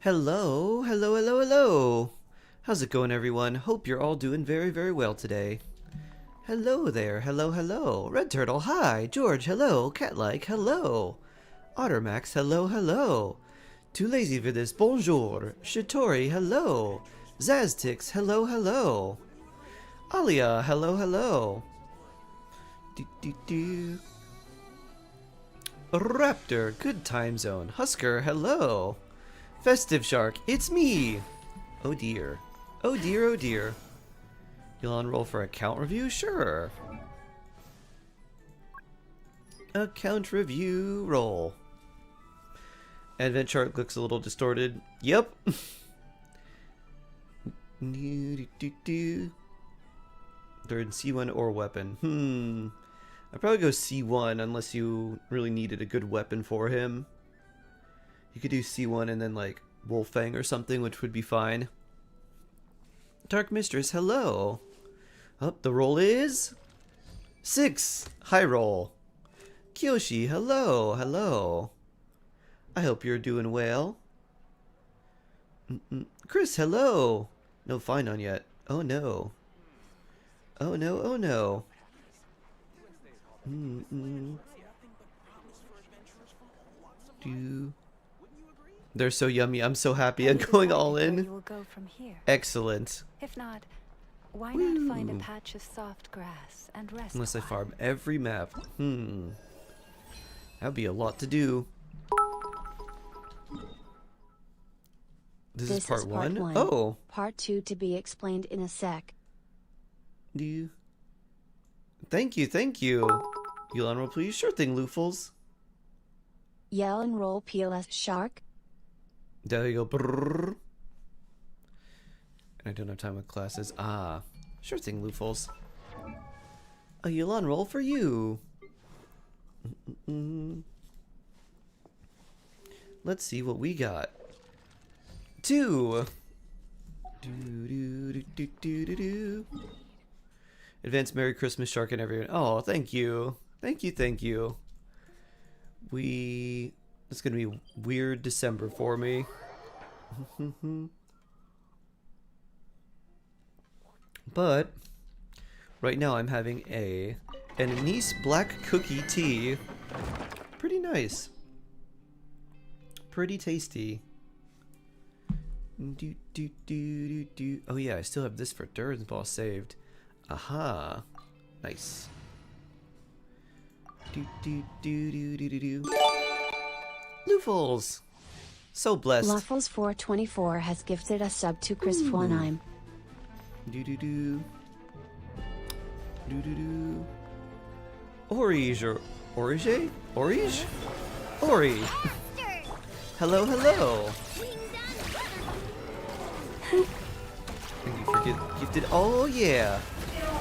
Hello, hello, hello, hello. How's it going, everyone? Hope you're all doing very, very well today. Hello there, hello, hello. Red Turtle, hi. George, hello. Catlike, hello. Ottermax, hello, hello. Too lazy for this, bonjour. Shitori, hello. Zaztix, hello, hello. Alia, hello, hello. Do. Raptor, good time zone. Husker, hello. Festive Shark, it's me! Oh dear. Oh dear, oh dear. You'll enroll for account review? Sure. Account review roll. Advent chart looks a little distorted. Yep. They're in C1 or weapon. I'd probably go C1 unless you really needed a good weapon for him. You could do C1 and then like Wolfang or something, which would be fine. Dark Mistress, hello. Oh, the roll is 6. High roll. Kyoshi, hello, hello. I hope you're doing well. Chris, hello. No fine on yet. Oh no. Oh no, oh no. They're so yummy. I'm so happy. I'm going all in. You will go from here. Excellent. If not, why not find a patch of soft grass and rest? Unless I farm every map. That'd be a lot to do. This is part one? Oh. Part 2 to be explained in a sec. Thank you, thank you. You'll enroll, please. Sure thing, Loofles. Yell and roll PLS Shark. There you go. Brrr. I don't have time with classes. Ah, sure thing, Loofles. A Yulan roll for you. Let's see what we got. 2. Advance Merry Christmas, Shark, and everyone. Oh, thank you. Thank you, thank you. It's gonna be weird December for me. But right now I'm having an anise black cookie tea. Pretty nice. Pretty tasty. Oh yeah, I still have this for Durin's boss saved. Aha. Nice. Loofles! So blessed. Luffles424 has gifted a sub to Chris Fwanheim. Orige. Ori! Hello, hello! Thank you for gifted. Oh yeah!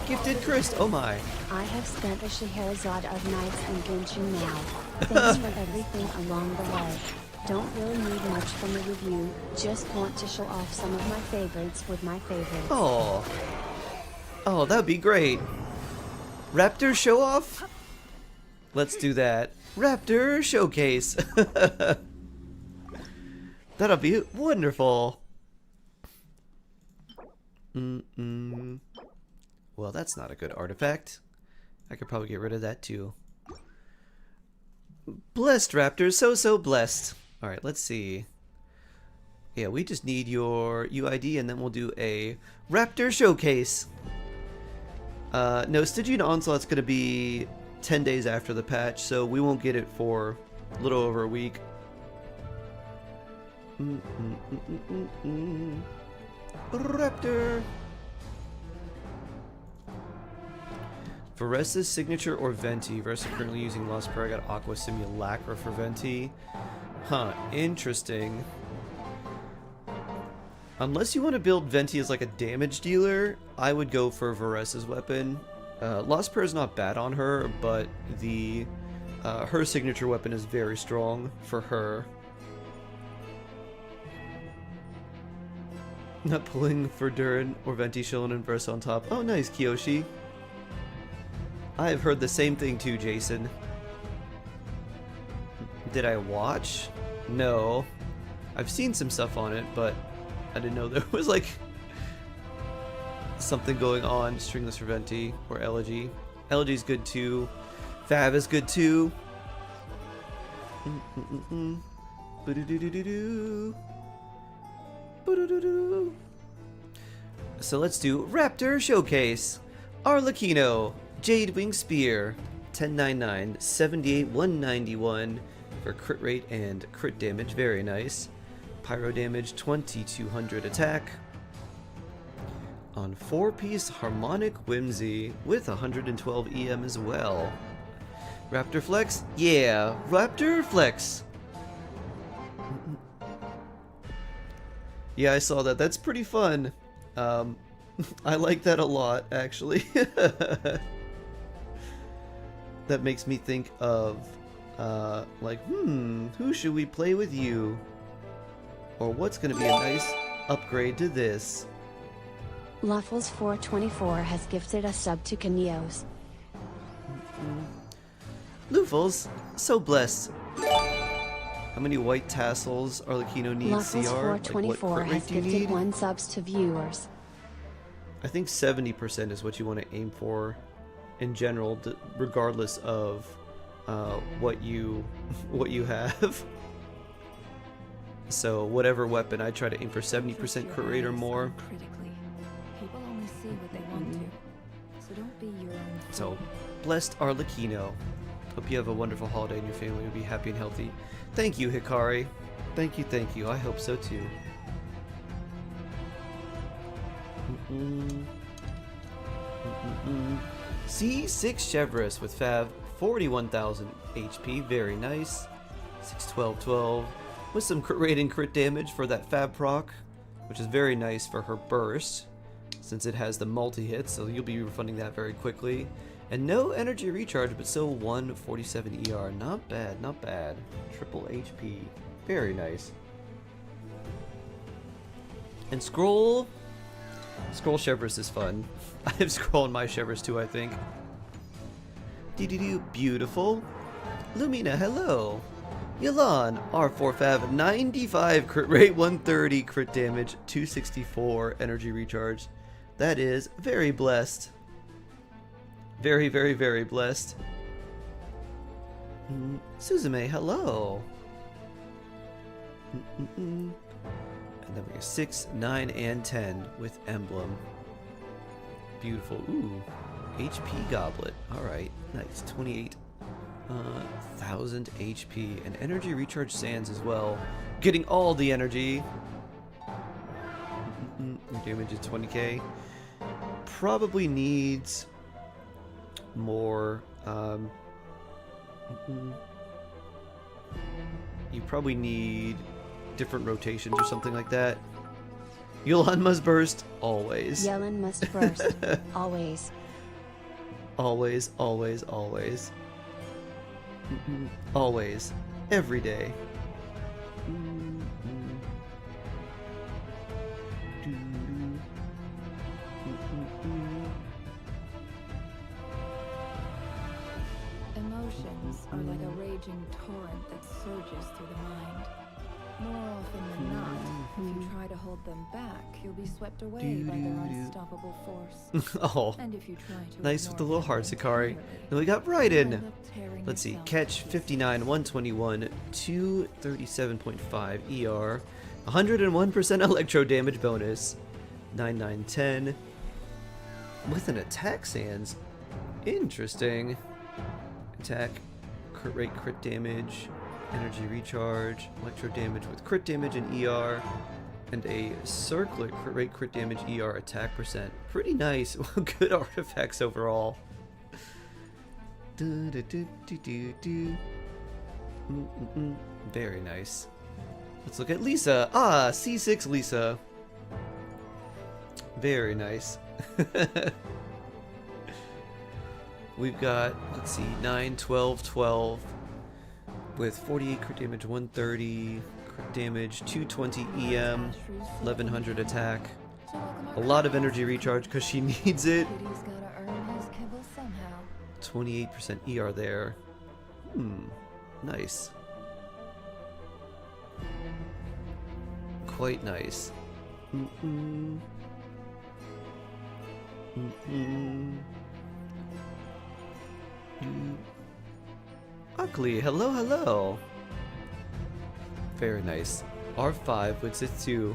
Gifted Chris, oh my. I have spent a Scheherazade of nights in Genshin now. Thanks for everything along the way. Don't really need much from the review, just want to show off some of my favorites with my favorites. Oh. Oh, that'd be great. Raptor show off? Let's do that. Raptor showcase. That'll be wonderful. Well, that's not a good artifact. I could probably get rid of that too. Blessed, Raptor. So blessed. Alright, let's see. Yeah, we just need your UID and then we'll do a Raptor showcase. No, Stygian Onslaught's going to be 10 days after the patch, so we won't get it for a little over a week. Raptor! Varessa's signature or Venti. Varessa currently using Lost Prayer. I got Aqua Simulacra for Venti. Huh, interesting. Unless you want to build Venti as like a damage dealer, I would go for Varessa's weapon. Lost Prayer is not bad on her, but her signature weapon is very strong for her. Not pulling for Durin or Venti, Shilin, and Versa on top. Oh, nice, Kyoshi. I have heard the same thing too, Jason. Did I watch? No. I've seen some stuff on it, but I didn't know there was like something going on. Stringless Reventi or Elegy. Elegy's good too. Fav is good too. So let's do Raptor Showcase. Arlecchino, Jade Wing Spear, 1099, 78, 191 for crit rate and crit damage. Very nice. Pyro damage, 2200 attack. On 4-piece Harmonic Whimsy with 112 EM as well. Raptor Flex? Yeah, Raptor Flex. Yeah, I saw that. That's pretty fun. I like that a lot, actually. That makes me think of, like, who should we play with you? Or what's going to be a nice upgrade to this? Luffles424 has gifted a sub to Kanios. Lufels, so blessed. How many white tassels Arlecchino needs CR? Luffles424 Like, has gifted 1 subs to viewers. I think 70% is what you want to aim for in general, regardless of what you have. So whatever weapon, I try to aim for 70% crit rate or more. People only see what they want to. So don't be your own fool. So blessed Arlecchino. Hope you have a wonderful holiday and your family will be happy and healthy. Thank you, Hikari. Thank you. I hope so too. C6 Chevrolet with Fav, 41,000 HP. Very nice. 61212 with some crit rate and crit damage for that Fab proc, which is very nice for her burst since it has the multi-hit, so you'll be refunding that very quickly. And no energy recharge, but still 147 ER. Not bad, not bad. Triple HP. Very nice. And Scroll Chevrolet is fun. I have Scroll in my Chevrolet too, I think. Beautiful. Lumina, hello. Yalan, R4 Fav, 95 crit rate, 130 crit damage, 264 energy recharge. That is very blessed. Very, very, very blessed. Suzume, hello. And then we have 6, 9, and 10 with Emblem. Beautiful. Ooh. HP Goblet. Alright. Nice. 28,000 HP. And Energy Recharge Sands as well. Getting all the energy. Your damage is 20k. Probably needs more. You probably need different rotations or something like that. Yulon must burst always. Yellen must burst always. Always, always, always. Always. Every day. Emotions are like a raging torrent that surges through the mind. More often than not, if you try to hold them back, you'll be swept away by their unstoppable force. Oh, And if you try to nice with the ignore little heart, them Sakari. entirely, Then we got you'll Raiden. end up tearing Let's see, yourself catch to 59, 121, 237.5 ER, 101% electro damage bonus, 9910 with an attack sands. Interesting. Attack, crit rate, crit damage, energy recharge, electro damage with crit damage and ER, and a circlet crit rate, crit damage, ER, attack percent. Pretty nice. Good artifacts overall. Very nice. Let's look at Lisa. Ah, C6 Lisa. Very nice. We've got, let's see, 9, 12, 12 with 48 crit damage, 130 crit damage, 220 EM, 1100 attack. A lot of energy recharge because she needs it. Kitty's gotta earn his kibble somehow. 28% ER there. quite nice. Mm-mm. Mm-mm. Ugly, hello, hello. Very nice. R5 with Zetsu.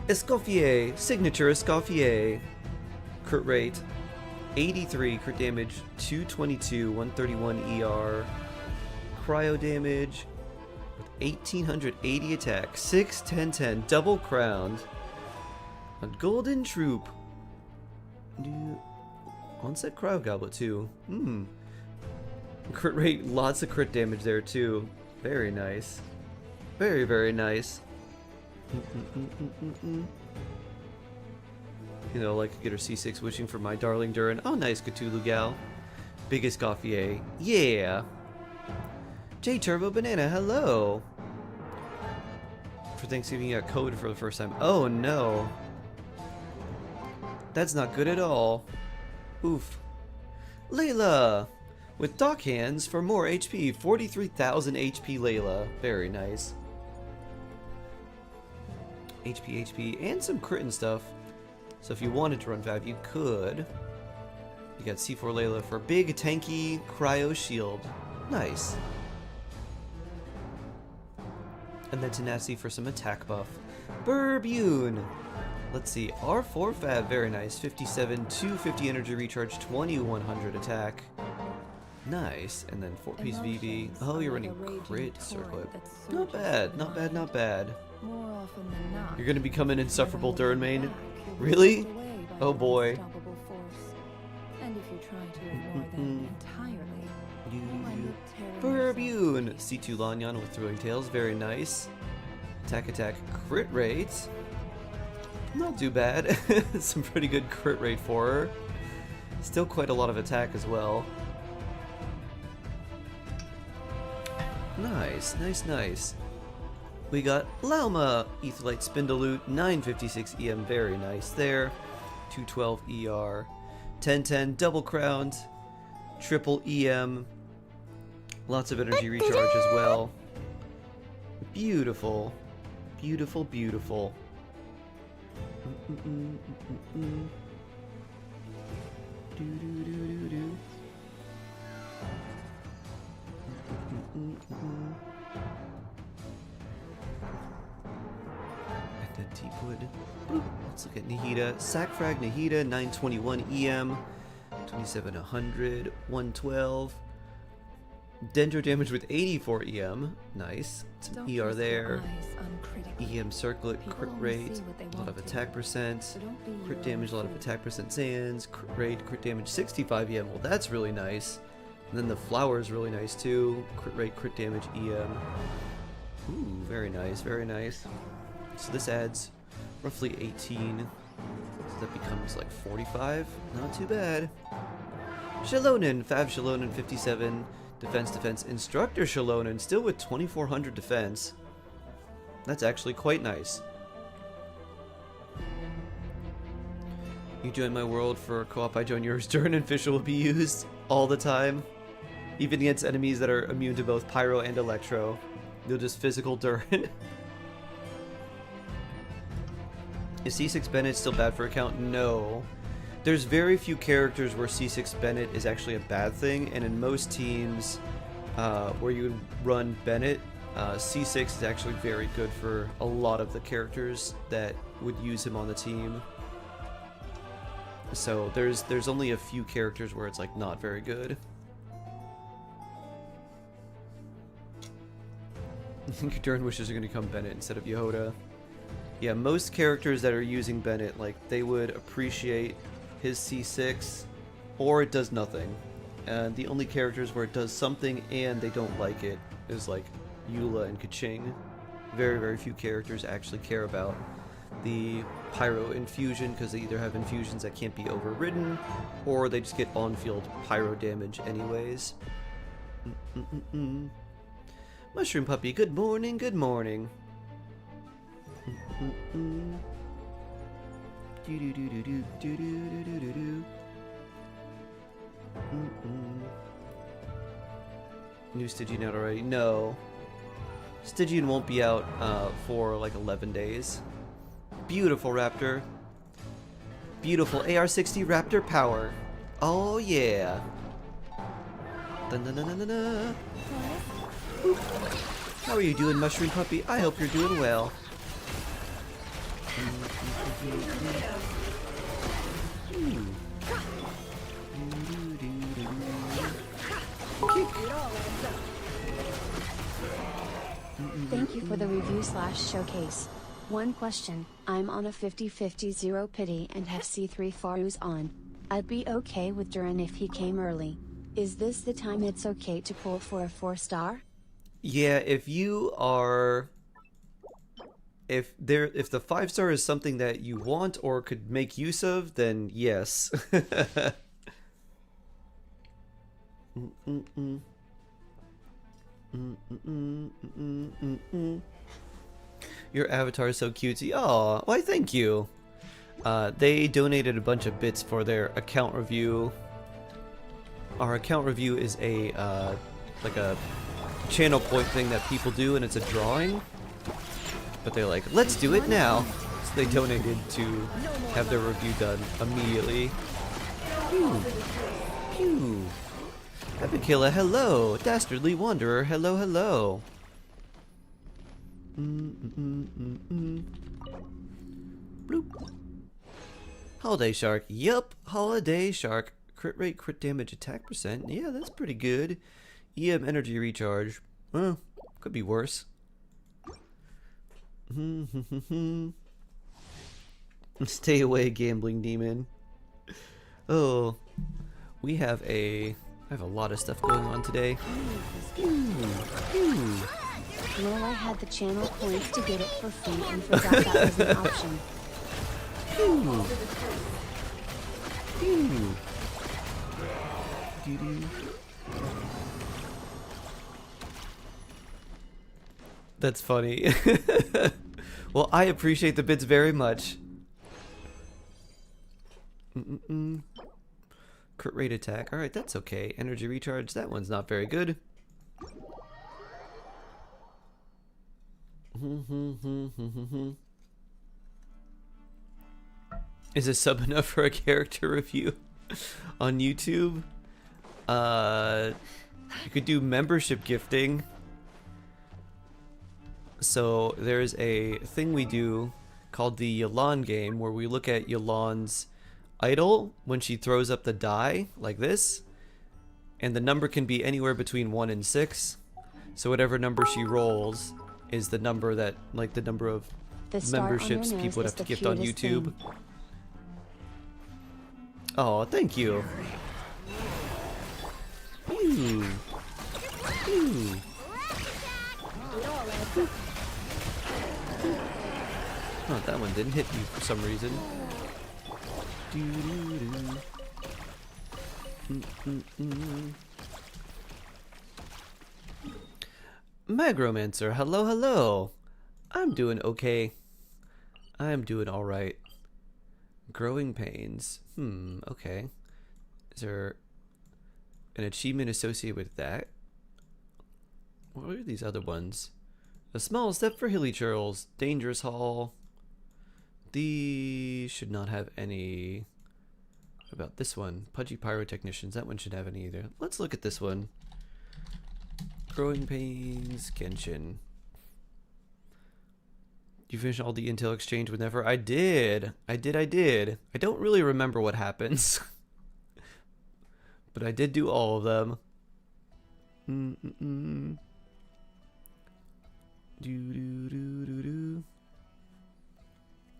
Escoffier, signature Escoffier. Crit rate 83, crit damage 222, 131 ER. Cryo damage with 1880 attack, 6, 10, 10, double crowned. A golden troop. Onset cryo goblet too. Crit rate, lots of crit damage there too. Very nice. Very, very nice. You know, like get her C6 wishing for my darling Durin. Oh, nice, Cthulhu gal. Biggest Gauffier. Yeah. J Turbo Banana, hello. For Thanksgiving, you got code for the first time. Oh no. That's not good at all. Oof. Layla! With Dock Hands for more HP. 43,000 HP, Layla. Very nice. HP, and some crit and stuff. So if you wanted to run 5, you could. You got C4 Layla for big, tanky, cryo shield. Nice. And then Tenacity for some attack buff. Burbune! Let's see, R4 Fab, very nice. 57, 250 energy recharge, 2100 attack. Nice. And then 4-piece VV. Oh, you're running crit circlet. Not bad, not bad, not bad. More often than not, You're gonna become an insufferable Durin main? Really? Oh boy. And if you try to ignore them entirely, you wind up tearing Burbune! C2 Lanyan with Thrilling Tales, very nice. Attack, crit rate. Not too bad. Some pretty good crit rate for her. Still quite a lot of attack as well. Nice, nice, nice. We got Lauma, Etherlight Spindaloot, 956 EM, very nice there. 212 ER, 1010 double crowned, triple EM, lots of energy recharge as well. Beautiful, beautiful, beautiful. Deepwood. Boop. Let's look at Nahida. Sackfrag Nahida, 921 EM, 2700, 112. Dendro damage with 84 EM. Nice. Some ER there. EM circlet, crit rate, a lot of attack percent. Crit damage, a lot of attack percent Sands. Crit rate, crit damage 65 EM. Well, that's really nice. And then the flower is really nice too. Crit rate, crit damage EM. Ooh, very nice, very nice. So this adds roughly 18, so that becomes like 45. Not too bad. Shalonen, Fab Shalonen, 57 defense, Instructor Shalonen, still with 2400 defense. That's actually quite nice. You join my world for co-op, I join yours. Durin and Fischl will be used all the time, even against enemies that are immune to both Pyro and Electro. You'll just physical Durin. Is C6 Bennett still bad for account? No. There's very few characters where C6 Bennett is actually a bad thing, and in most teams where you would run Bennett, C6 is actually very good for a lot of the characters that would use him on the team. So there's only a few characters where it's like not very good. I think your Durin wishes are going to become Bennett instead of Yehoda. Yeah, most characters that are using Bennett, like, they would appreciate his C6, or it does nothing. And the only characters where it does something and they don't like it is, like, Eula and Kaching. Very, very few characters actually care about the Pyro infusion, because they either have infusions that can't be overridden, or they just get on-field Pyro damage anyways. Mushroom Puppy, good morning, good morning. News did you not already? No. Stygian won't be out for like 11 days. Beautiful Raptor. Beautiful AR-60 Raptor power. Oh yeah. Dun, dun, dun, dun, dun, dun. How are you doing, Mushroom Puppy? I hope you're doing well. Thank you for the review / showcase. One question, I'm on a 50/50 zero pity and have C3 Farus on. I'd be okay with Durin if he came early. Is this the time it's okay to pull for a 4-star? Yeah, if you are... If the 5-star is something that you want or could make use of, then yes. Your avatar is so cutesy. Aw, why thank you. They donated a bunch of bits for their account review. Our account review is a like a channel point thing that people do, and it's a drawing. But they're like, let's do it now. So they donated to have their review done immediately. Pew. Pew. Epicilla, hello. Dastardly Wanderer, hello, hello. Bloop. Holiday Shark, yup. Holiday Shark. Crit rate, crit damage, attack percent. Yeah, that's pretty good. EM energy recharge. Could be worse. Stay away, gambling demon. Oh, I have a lot of stuff going on today. Well, I had the channel points to get it for free and forgot that was an option. That's funny. Well, I appreciate the bits very much. Crit rate attack. Alright, that's okay. Energy recharge. That one's not very good. Is a sub enough for a character review on YouTube? You could do membership gifting. So there's a thing we do called the Yelan game where we look at Yelan's idol when she throws up the die like this, and the number can be anywhere between 1 and 6. So whatever number she rolls is the number that, like, the number of memberships people would have to gift on YouTube. Oh, thank you. Ooh. Ooh. Oh, that one didn't hit you for some reason. Magromancer, hello, hello. I'm doing okay. I'm doing alright. Growing pains. Okay. Is there an achievement associated with that? What are these other ones? A small step for hilly churls. Dangerous haul. These should not have any. What about this one? Pudgy pyrotechnicians. That one should have any either. Let's look at this one. Growing pains. Genshin. You finish all the intel exchange with Never? I did. I don't really remember what happens. But I did do all of them.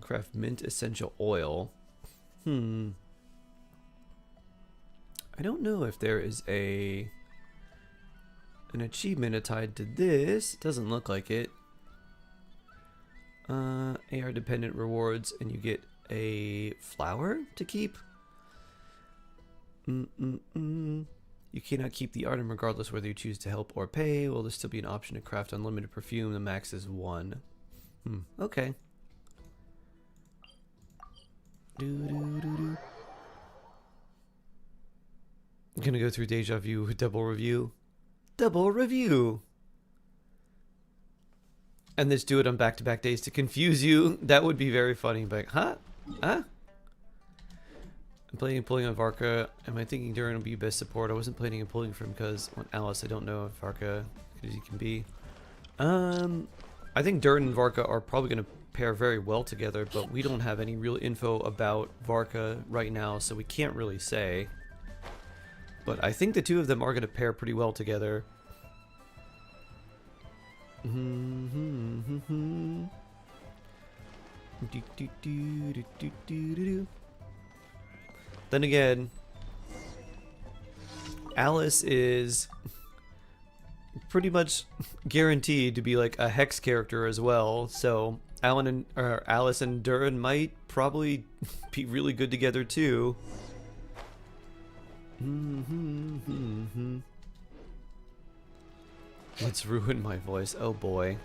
Craft mint essential oil. I don't know if there is an achievement tied to this. It doesn't look like it. AR dependent rewards, and you get a flower to keep. You cannot keep the item regardless whether you choose to help or pay. Will there still be an option to craft unlimited perfume? The max is 1. Okay. I'm gonna go through Deja Vu with double review. Double review! and just do it on back-to-back days to confuse you. That would be very funny. But huh? Huh? I'm planning on pulling on Varka. Am I thinking Durin will be best support? I wasn't planning on pulling from because Alice. I don't know if Varka as he can be. I think Durin and Varka are probably going to pair very well together, but we don't have any real info about Varka right now, so we can't really say. But I think the two of them are going to pair pretty well together. Then again, Alice is pretty much guaranteed to be like a Hex character as well, so Alice and Durin might probably be really good together too. Let's ruin my voice. Oh boy.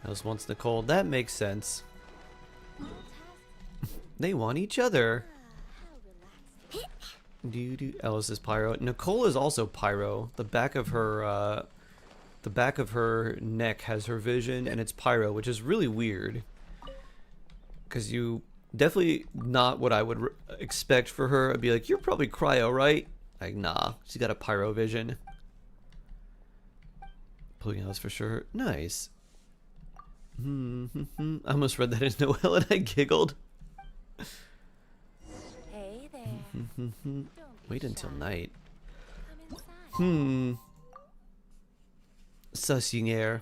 Alice wants Nicole. That makes sense. They want each other. Alice is pyro. Nicole is also pyro. The back of her neck has her vision, and it's pyro, which is really weird. Because you definitely not what I would expect for her. I'd be like, you're probably cryo, right? Like, nah, she's got a pyro vision. Pulling Alice for sure. Nice. I almost read that as Noelle and I giggled. Hey there. Wait until night. Sussing air.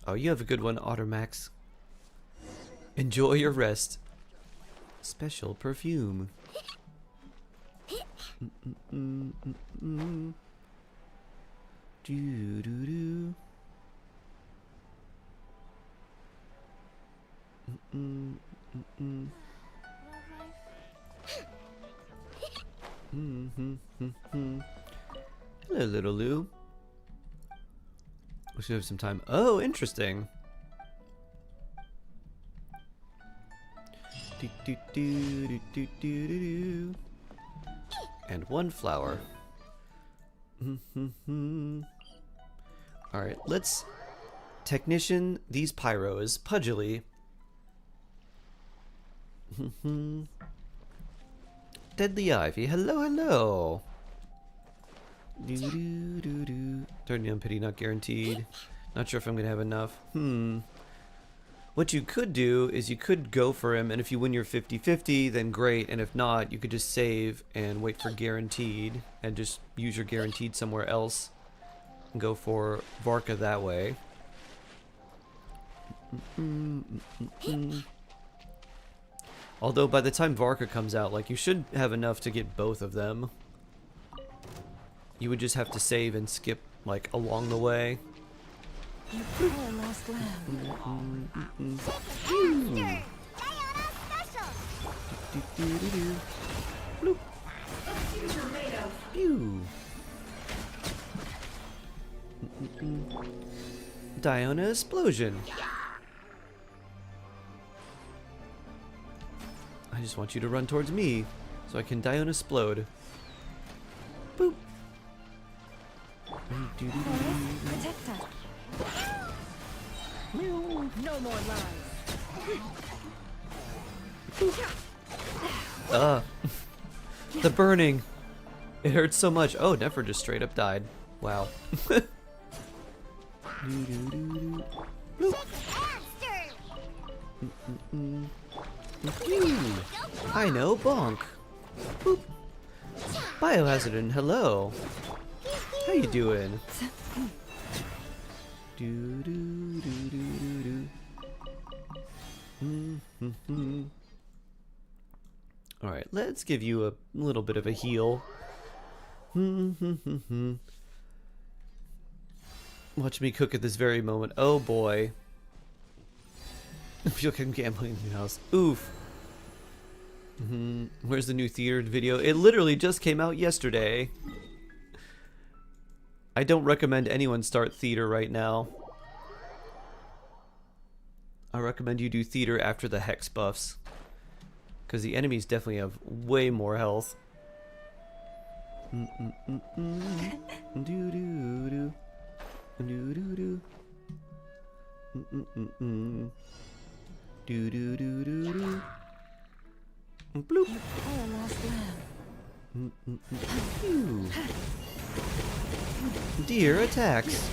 Oh, you have a good one, Ottermax. Enjoy your rest. Special perfume. Do. Hello, little Lou. We should have some time. Oh, interesting. And one flower. Alright, let's technician these pyros. Pudgily. Deadly Ivy. Hello, hello. Turn down pity not guaranteed. Not sure if I'm gonna have enough. What you could do is you could go for him, and if you win your 50-50, then great, and if not, you could just save and wait for guaranteed and just use your guaranteed somewhere else and go for Varka that way. Although by the time Varka comes out, like, you should have enough to get both of them. You would just have to save and skip, like, along the way. You poor lost lamb. Bloop. Pew. Diona explosion. I just want you to run towards me so I can Diona explode. Boop. Protect us. No more lies. The burning. It hurts so much. Oh, Nefer just straight up died. Wow. I know, bonk. Boop. Biohazard and hello. How you doing? Alright, let's give you a little bit of a heal. Watch me cook at this very moment. Oh boy. I feel like I'm gambling in your house. Oof. Where's the new theater video? It literally just came out yesterday. I don't recommend anyone start theater right now. I recommend you do theater after the hex buffs, because the enemies definitely have way more health. Do-do-do. Do-do-do. Do-do-do-do-do. Bloop. Poor lost lamb. Phew. Deer attacks.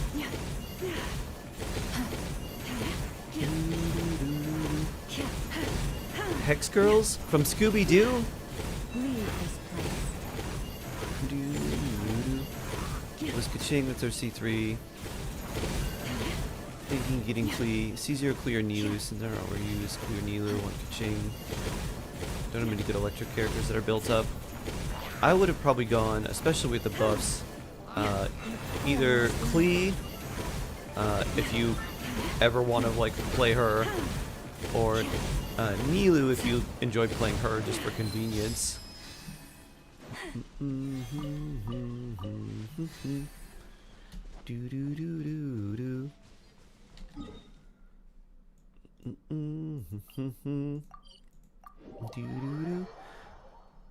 Hex girls from Leave Scooby-Doo. this place. Was Kaching with their C3. Thinking getting Klee. C0 clear Nilu since I don't know where you use clear Nilu. Want Kaching. Don't have many good electric characters that are built up. I would have probably gone, especially with the buffs, either Klee, if you ever want to like play her, or Nilu if you enjoy playing her just for convenience.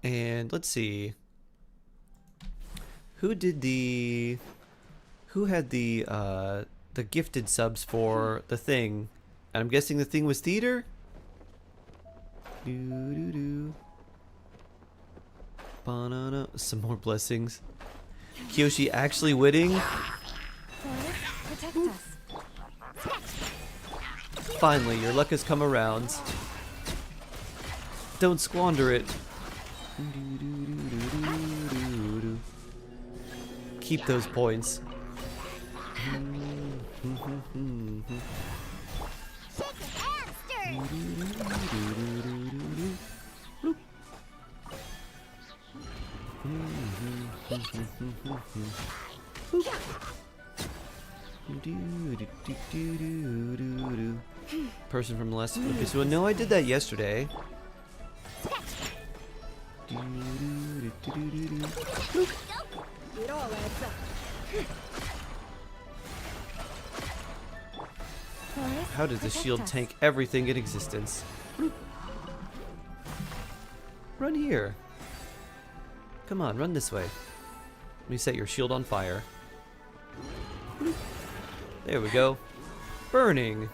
And let's see. Who had the gifted subs for the thing? And I'm guessing the thing was theater? Banana. Some more blessings. Kyoshi actually winning? Forest, protect us. Finally, your luck has come around. Don't squander it. Keep those points. Person from the last episode. No, I did that yesterday. It all adds up. Forest, How does the protect shield us. tank everything in existence? Run here. Come on, run this way. Let me set your shield on fire. There we go. Burning.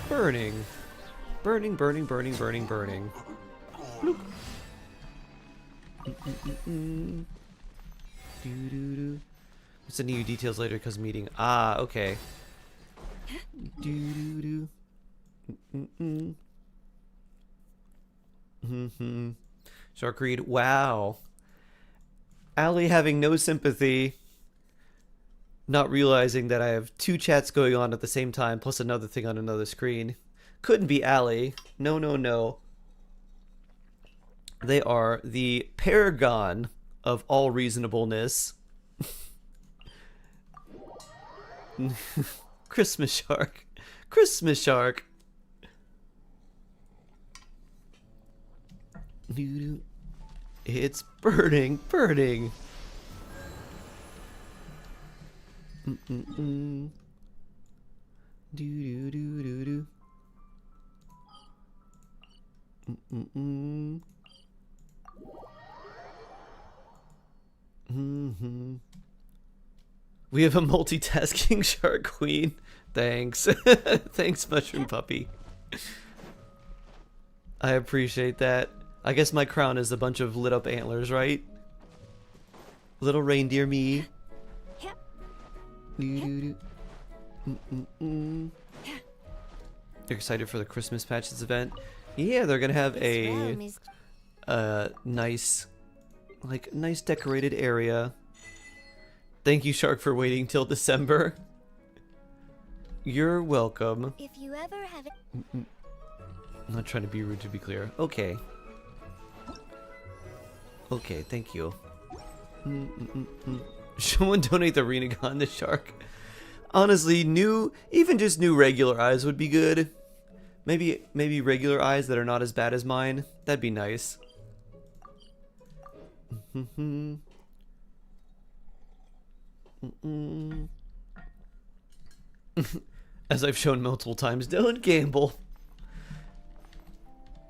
Burning. Burning, burning, burning, burning, burning. Bloop. Doo-doo-doo. We'll send you details later because meeting. Ah, okay. Doo-doo-doo. Shark Reed. Wow. Allie having no sympathy. Not realizing that I have two chats going on at the same time, plus another thing on another screen. Couldn't be Allie. No, no, no. They are the paragon of all reasonableness. Christmas Shark. Christmas Shark. It's burning, burning. Do do do do do. We have a multitasking shark queen. Thanks. Thanks, Mushroom Puppy. I appreciate that. I guess my crown is a bunch of lit up antlers, right? Little reindeer me. You're excited for the Christmas patches event? Yeah, they're gonna have a nice, like, nice decorated area. Thank you, Shark, for waiting till December. You're welcome. If you ever have it. I'm not trying to be rude, to be clear. Okay. Okay, thank you. Someone donate the Renegon to Shark. Honestly, even just new regular eyes would be good. Maybe regular eyes that are not as bad as mine. That'd be nice. As I've shown multiple times, don't gamble.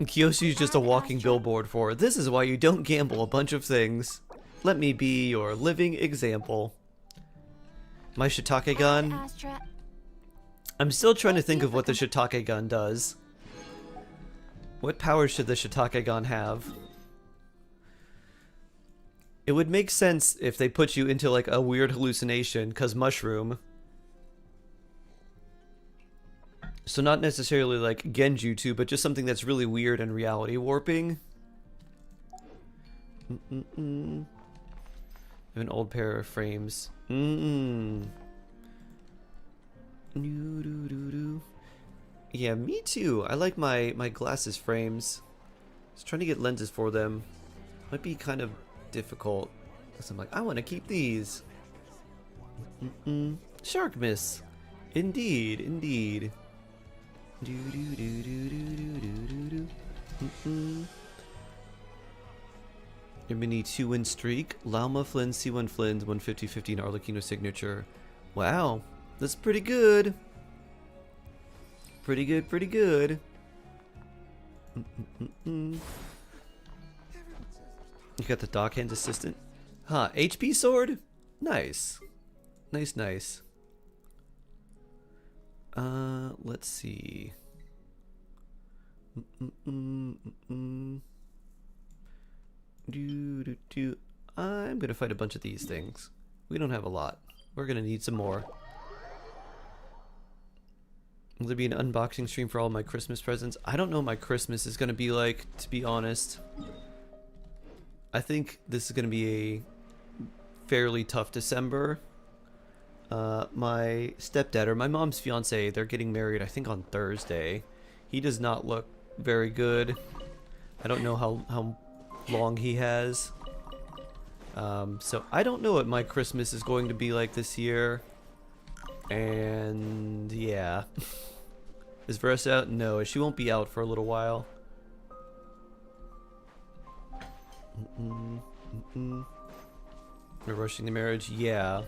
Kyoshi's just a walking billboard for, this is why you don't gamble a bunch of things. Let me be your living example. My shiitake gun? Astra, I'm still trying to think of what the shiitake gun does. What powers should the shiitake gun have? It would make sense if they put you into like a weird hallucination, cause mushroom. So not necessarily like genjutsu, but just something that's really weird and reality warping. I have an old pair of frames. Yeah, me too. I like my glasses frames. I was trying to get lenses for them. Might be kind of difficult. Because I'm like, I want to keep these. Shark miss. Indeed, indeed. Your mini 2-win streak. Lauma Flynn, C1 Flynn's 150-15 Arlecchino signature. Wow, that's pretty good. Pretty good, pretty good. You got the Dockhand assistant. Huh, HP sword? Nice. Nice, nice. Let's see. I'm gonna fight a bunch of these things. We don't have a lot. We're gonna need some more. Will there be an unboxing stream for all my Christmas presents? I don't know what my Christmas is gonna be like, to be honest. I think this is gonna be a fairly tough December. My stepdad, or my mom's fiance, they're getting married, I think, on Thursday. He does not look very good. I don't know how long he has. So I don't know what my Christmas is going to be like this year. And yeah. Is Versa out? No, she won't be out for a little while. They're rushing the marriage? Yeah.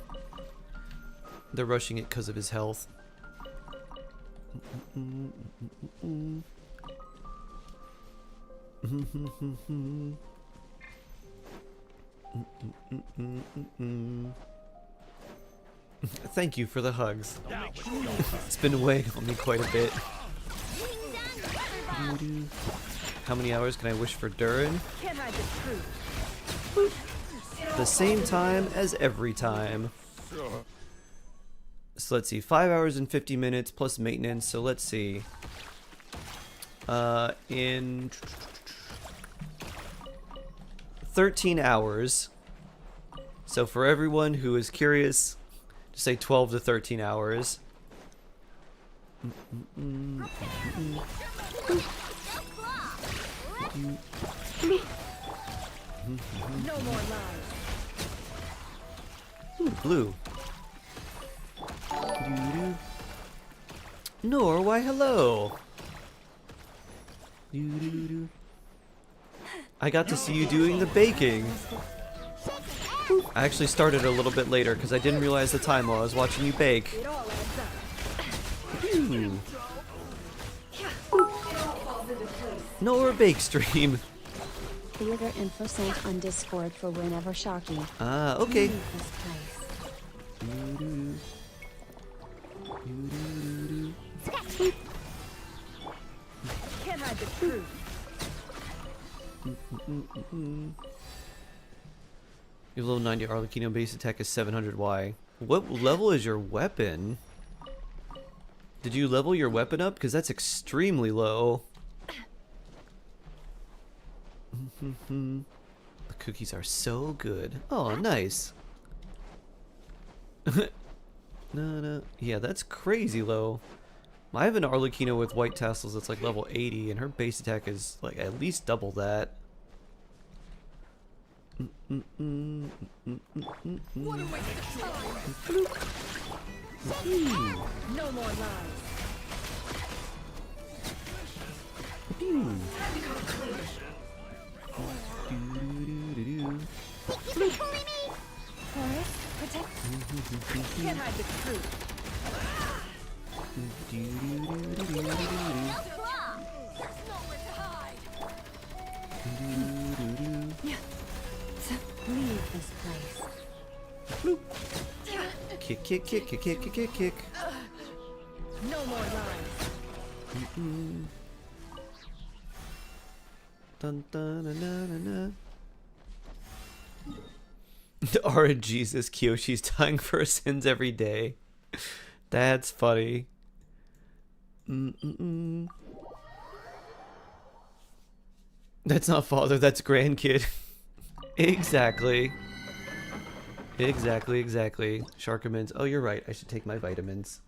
They're rushing it because of his health. Thank you for the hugs. It's been weighing on me quite a bit. How many hours can I wish for Durin? The same time as every time. So let's see, 5 hours and 50 minutes plus maintenance. So let's see. In 13 hours. So for everyone who is curious, just say 12 to 13 hours. No more lies. Ooh, blue. Nor, why hello. I got to see you doing the baking. I actually started a little bit later because I didn't realize the time while I was watching you bake. Ooh. Nor bake stream. Theater info sent on Discord for whenever Sharky. Ah, okay. Leave this place. Can't hide the truth. Your level 90 Arlecchino base attack is 700Y. What level is your weapon? Did you level your weapon up? Because that's extremely low. The cookies are so good. Oh, nice. No. Yeah, that's crazy low. I have an Arlecchino with white tassels that's like level 80, and her base attack is like at least double that. What a waste of time. No more lies. Forest, protect. Can't hide the truth. Leave this place. Bloop. Kick, kick, kick, kick, kick, kick, kick, kick. No more lines. Dun, dun, na, na, na, na. RNG's is Kyoshi's dying for her sins every day. That's funny. That's not father, that's grandkid. Exactly. Exactly. Sharkamins. Oh, you're right. I should take my vitamins.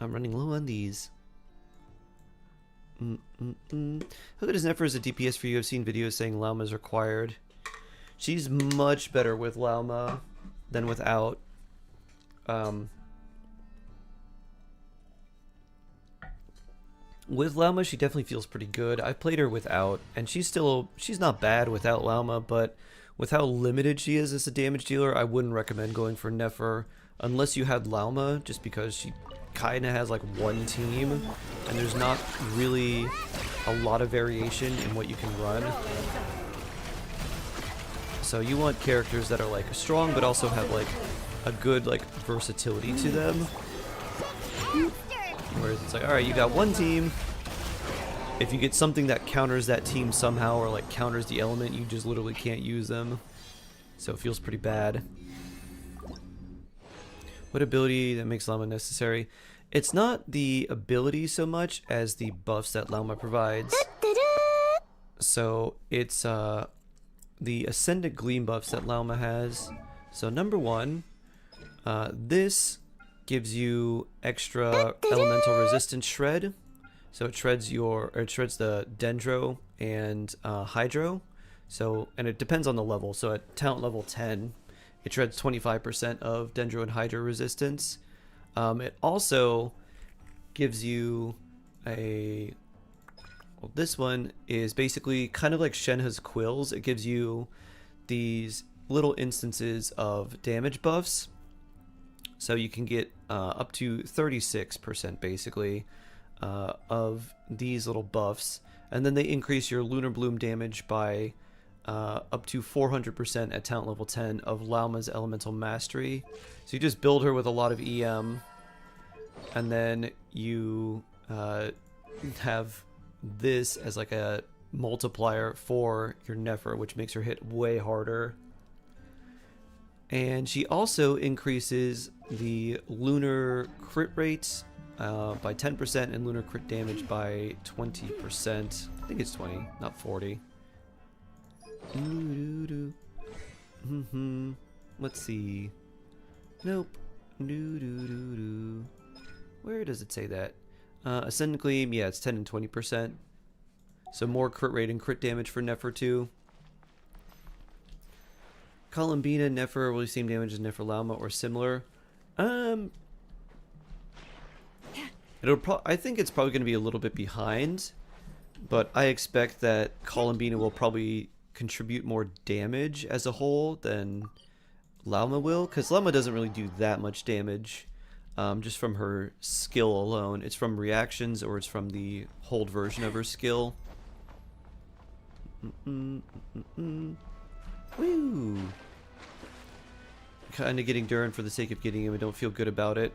I'm running low on these. How good is Nefer as a DPS for you? I've seen videos saying Lauma is required. She's much better with Lauma than without. With Lauma, she definitely feels pretty good. I've played her without, and she's not bad without Lauma, but with how limited she is as a damage dealer, I wouldn't recommend going for Nefer unless you had Lauma, just because she kind of has like one team, and there's not really a lot of variation in what you can run. So you want characters that are like strong, but also have like a good like versatility to them. Whereas it's like, alright, you got one team. If you get something that counters that team somehow, or like counters the element, you just literally can't use them. So it feels pretty bad. What ability that makes Lauma necessary? It's not the ability so much as the buffs that Lauma provides. So it's the Ascendant Gleam buffs that Lauma has. So number one, this gives you extra elemental resistance shred. So it shreds the Dendro and Hydro. So, and it depends on the level. So at talent level 10, it shreds 25% of Dendro and Hydro resistance. It also gives you a... Well, this one is basically kind of like Shenhe's Quills. It gives you these little instances of damage buffs. So you can get up to 36% basically of these little buffs. And then they increase your Lunar Bloom damage by up to 400% at talent level 10 of Lauma's Elemental Mastery. So you just build her with a lot of EM. And then you have this as like a multiplier for your Nefer, which makes her hit way harder. And she also increases the lunar crit rate by 10% and lunar crit damage by 20%. I think it's 20, not 40. Let's see. Nope. Where does it say that? Ascendant Gleam, yeah, it's 10 and 20%. So more crit rate and crit damage for Nefer too. Columbina, Nefer will same damage as Nefer Lauma or similar. I think it's probably going to be a little bit behind, but I expect that Columbina will probably contribute more damage as a whole than Lauma will, because Lauma doesn't really do that much damage just from her skill alone. It's from reactions, or it's from the hold version of her skill. Woo! Kind of getting Durin for the sake of getting him. I don't feel good about it.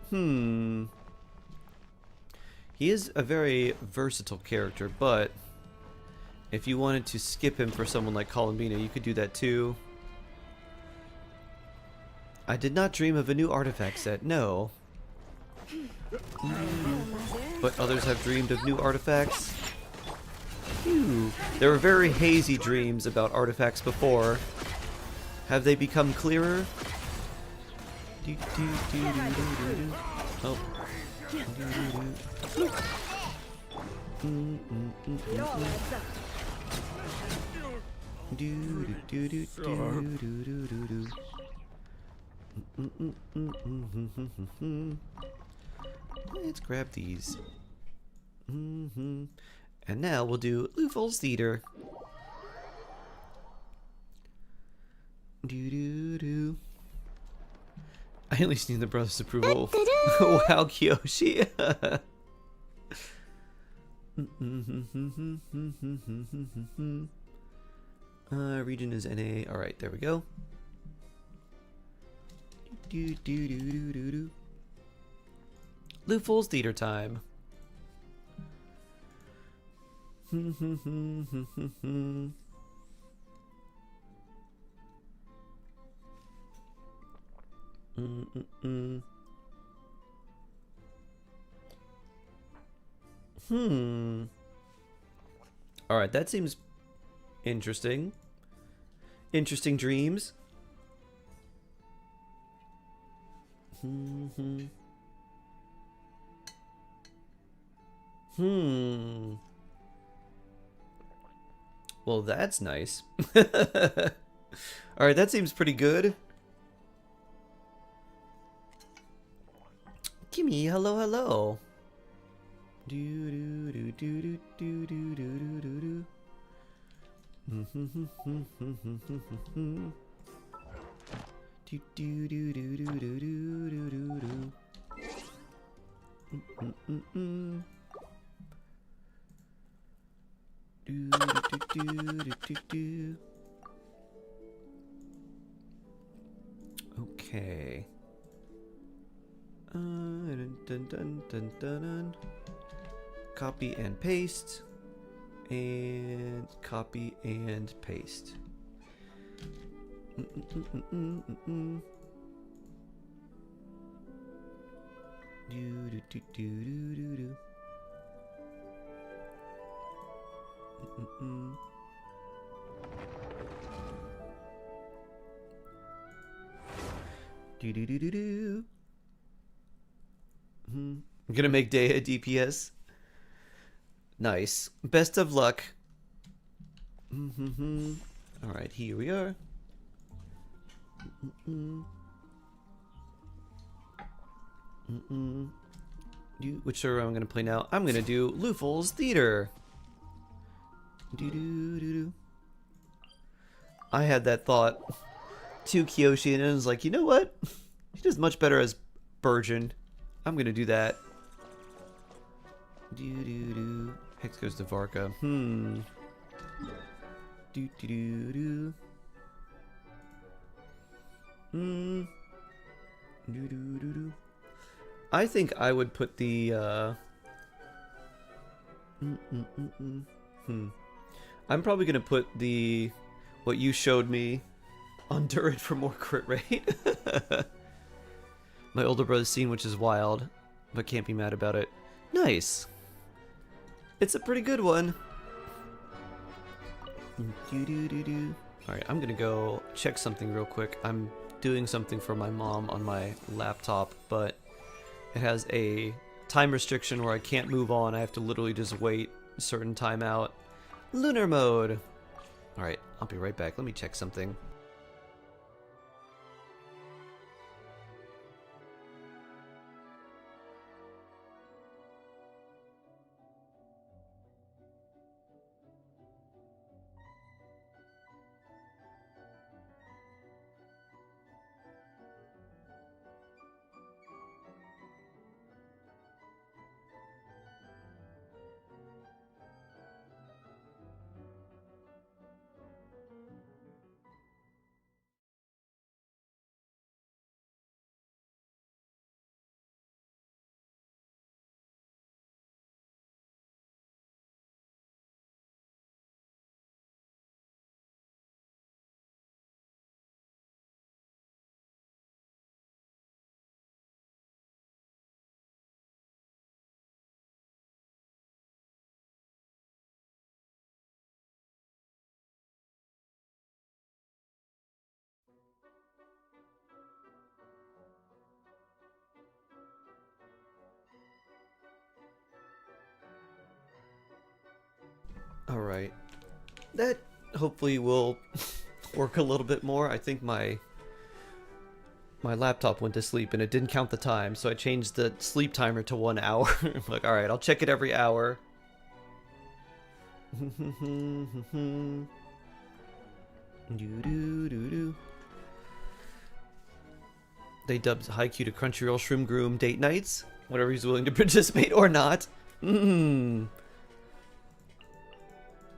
He is a very versatile character, but if you wanted to skip him for someone like Columbina, you could do that too. I did not dream of a new artifact set, no. But others have dreamed of new artifacts. There were very hazy dreams about artifacts before. Have they become clearer? Oh. Let's grab these. And now we'll do Lufol's Theater. I at least need the brother's approval. Wow, Kyoshi. Region is NA. Alright, there we go. Luful's theater time. Alright, that seems interesting. Interesting dreams. Well, that's nice. Alright, that seems pretty good. Kimmy, hello, hello. Do do do do do do do do do do. Do do do do do do do do do do. Do do do do do. Okay. Dun, dun, dun, dun, dun. Copy and paste. And copy and paste. Do do do do do do. Do do do do do. I'm gonna make Dea DPS. Nice. Best of luck. Alright, here we are. Which server I'm gonna play now? I'm gonna do Luful's Theater. I had that thought to Kyoshi, and I was like, you know what? She does much better as Burgeon. I'm gonna do that. Hex goes to Varka. I think I would put the I'm probably gonna put the what you showed me on Durin for more crit rate. My older brother's scene, which is wild, but can't be mad about it. Nice. It's a pretty good one. Alright, I'm gonna go check something real quick. I'm doing something for my mom on my laptop, but it has a time restriction where I can't move on. I have to literally just wait a certain time out. Lunar mode. Alright, I'll be right back. Let me check something. Alright. That hopefully will work a little bit more. I think my laptop went to sleep and it didn't count the time, so I changed the sleep timer to 1 hour. I'm like, alright, I'll check it every hour. They dubbed Haikyuu to Crunchyroll Shroom Groom date nights. Whatever he's willing to participate or not. Shroom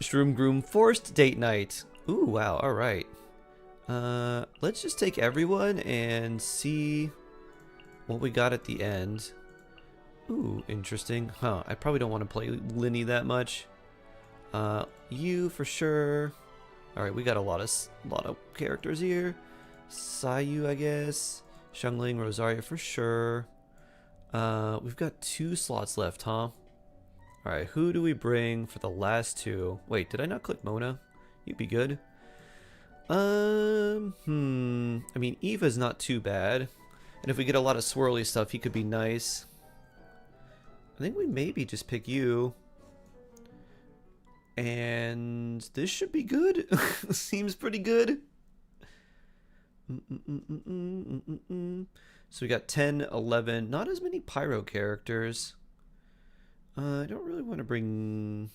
Groom forced date night. Ooh, wow, alright. Let's just take everyone and see what we got at the end. Ooh, interesting. Huh, I probably don't want to play Linny that much. You for sure. Alright, we got a lot of characters here. Sayu, I guess. Xiangling, Rosaria for sure. We've got 2 slots left, huh? Alright, who do we bring for the last 2? Wait, did I not click Mona? You'd be good. I mean, Eva's not too bad. And if we get a lot of swirly stuff, he could be nice. I think we maybe just pick you. And this should be good. Seems pretty good. So we got 10, 11, not as many pyro characters. I don't really want to bring...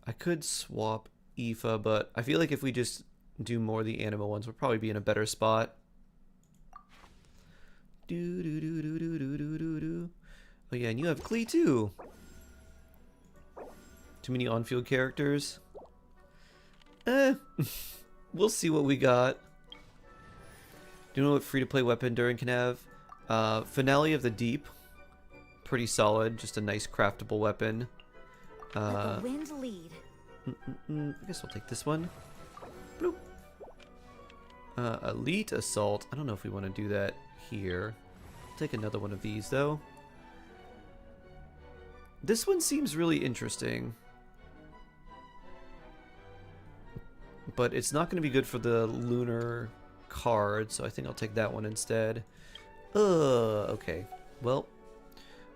I could swap Aoife, but I feel like if we just do more of the anima ones, we'll probably be in a better spot. Oh yeah, and you have Klee too. Too many on-field characters. We'll see what we got. Do you know what free-to-play weapon Durin can have? Finale of the Deep. Pretty solid. Just a nice craftable weapon. Let the wind lead. I guess we'll take this one. Bloop. Elite Assault. I don't know if we want to do that here. I'll take another one of these, though. This one seems really interesting. But it's not going to be good for the lunar card, so I think I'll take that one instead. Okay. Well,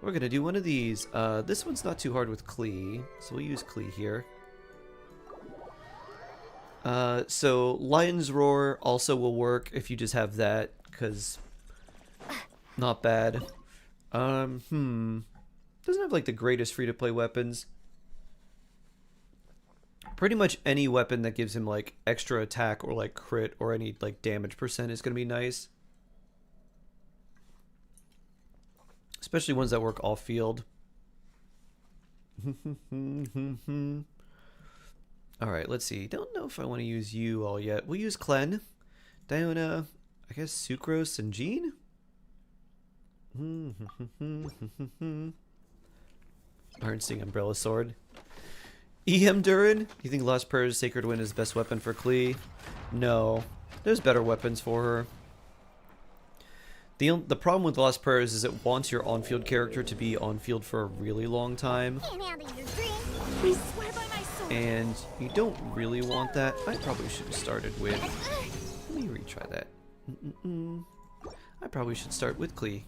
we're going to do one of these. This one's not too hard with Klee, so we'll use Klee here. So Lion's Roar also will work if you just have that, because not bad. Doesn't have like the greatest free-to-play weapons. Pretty much any weapon that gives him like extra attack or like crit or any like damage percent is going to be nice. Especially ones that work off field. Alright, let's see. Don't know if I want to use you all yet. We'll use Klen. Diona, I guess Sucrose and Jean? Harnessing Umbrella Sword. EM Durin? You think Lost Prayer's Sacred Wind is best weapon for Klee? No. There's better weapons for her. The problem with Lost Prayers is it wants your on-field character to be on-field for a really long time. And you don't really want that. I probably should have started with... Let me retry that. I probably should start with Klee.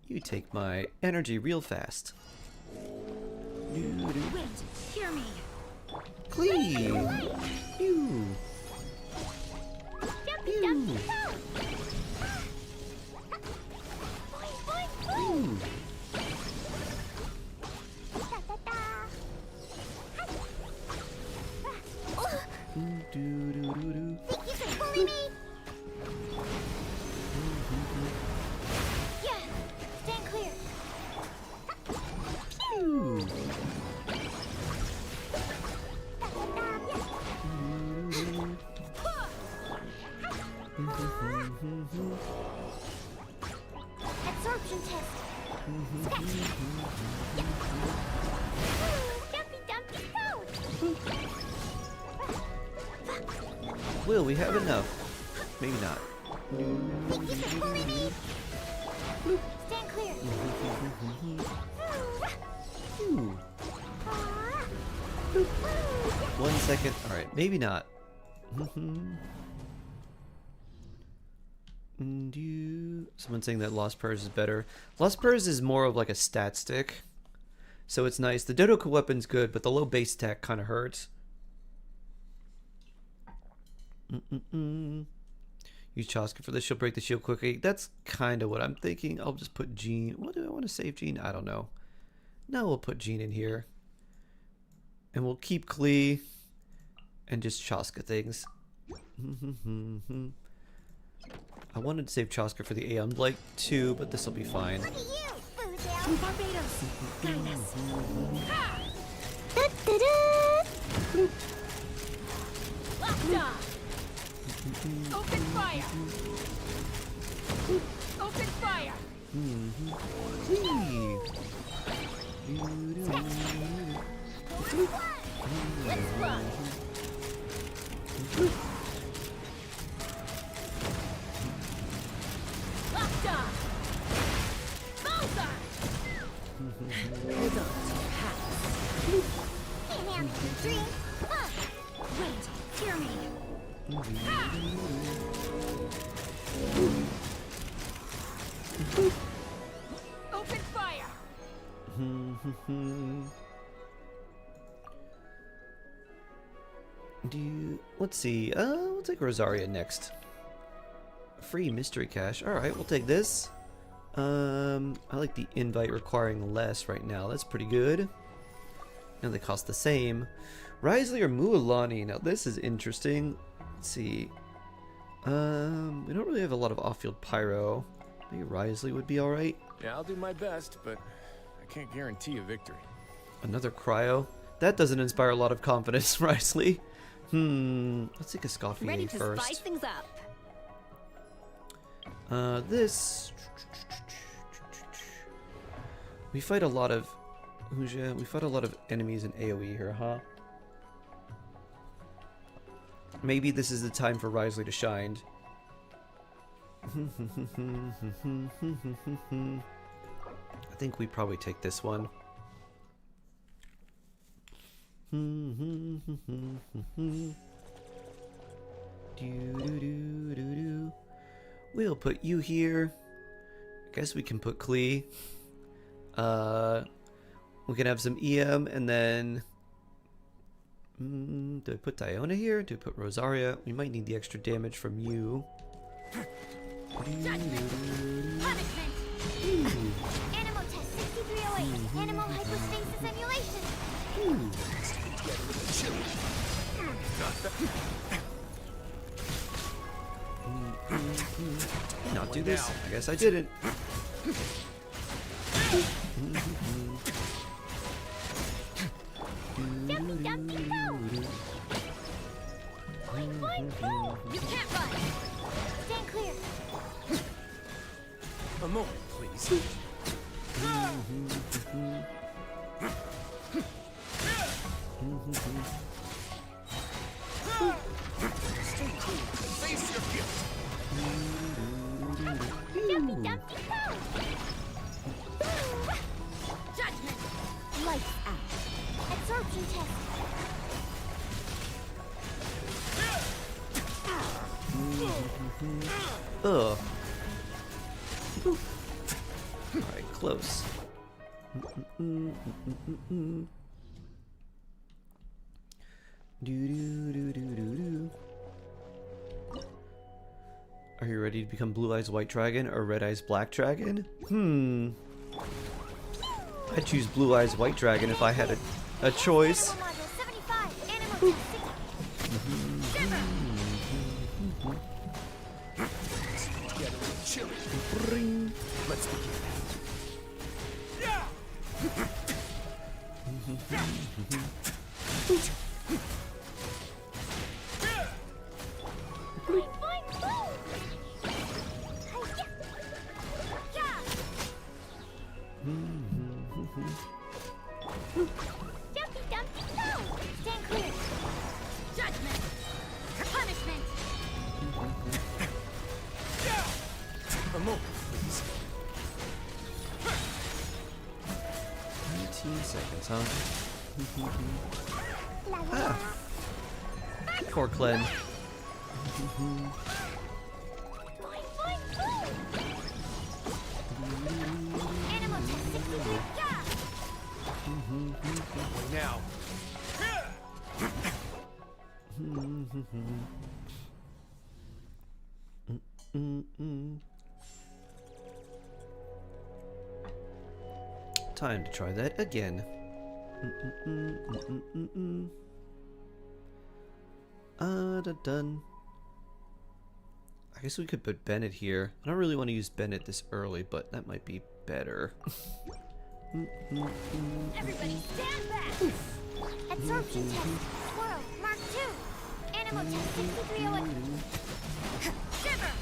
You take my energy real fast. Wait, hear me. Klee! You! You! You! Think you can bully me? Yeah, stand clear. Pew! Absorption test. Dumpy dumpy go. Will we have enough? Maybe not. Think you can bully me? Stand clear. Ooh. 1 second. Alright, maybe not. Someone saying that Lost Prayers is better. Lost Prayers is more of like a stat stick. So it's nice. The Dodoka weapon's good, but the low base attack kind of hurts. You Use Chaska for this. She'll break the shield quickly. That's kind of what I'm thinking. I'll just put Jean. What do I want to save Jean? I don't know. No, we'll put Jean in here. And we'll keep Klee and just Chaska things. I wanted to save Chaska for the Aeon Blight too, but this will be fine. Look at you, Boozle. Barbados, guide us. Da-da-da. Locked on. Open fire. Open fire. Let's run. Locked on. Bullseye. Hold on to your hats. Can't handle the dream. Wait, hear me. Open fire. Let's see. We'll take Rosaria next. Free mystery cache. All right, we'll take this. I like the invite requiring less right now. That's pretty good. And they cost the same. Risley or Mualani. Now this is interesting. Let's see. We don't really have a lot of off-field pyro. Maybe Risley would be all right. Yeah, I'll do my best, but I can't guarantee a victory. Another cryo. That doesn't inspire a lot of confidence, Risley. Let's take a Scoffier Ready to first. spice things up. This. We fight a lot of. We fight a lot of enemies in AoE here, huh? Maybe this is the time for Risley to shine. I think we probably take this one. We'll put you here. I guess we can put Klee. We can have some EM and then... do I put Diona here? Do I put Rosaria? We might need the extra damage from you. Punishment. Animal test 6308. Animal hypostasis emulation. Not do this. I guess I didn't. Dumpy dumpy go. Boing boing boom. You can't run. Stand clear. A moment, please. Stay cool. Face your guilt. Dumpy dumpy go. Judgment. Lights out. Absorption test. Ugh. Alright, close. Are you ready to become Blue Eyes White Dragon or Red Eyes Black Dragon? I'd choose Blue Eyes White Dragon if I had a choice. Animal module 75. Animal test 60. Together with chili. Let's begin. Boing boing boom. Yeah. Dumpy dumpy go. Stand clear. Judgment. Punishment. A moment, please. 19 seconds, huh? La la la. Poor Clen. Boing boing boom. Animal test 63. Yeah. Now. Time to try that again. Done. I guess we could put Bennett here. I don't really want to use Bennett this early, but that might be better. Everybody stand back! Absorption test. Swirl. Mark 2. Animal test 6301. Shiver!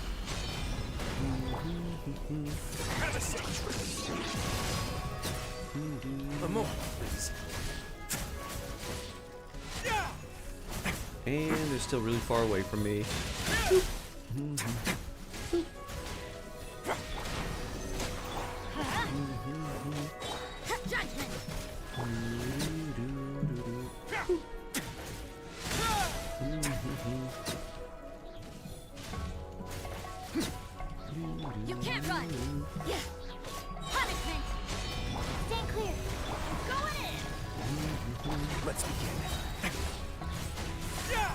A moment, please. And they're still really far away from me. Judgment! You can't run! Yeah! Punishment! Stand clear! Going in! Let's begin. Yeah!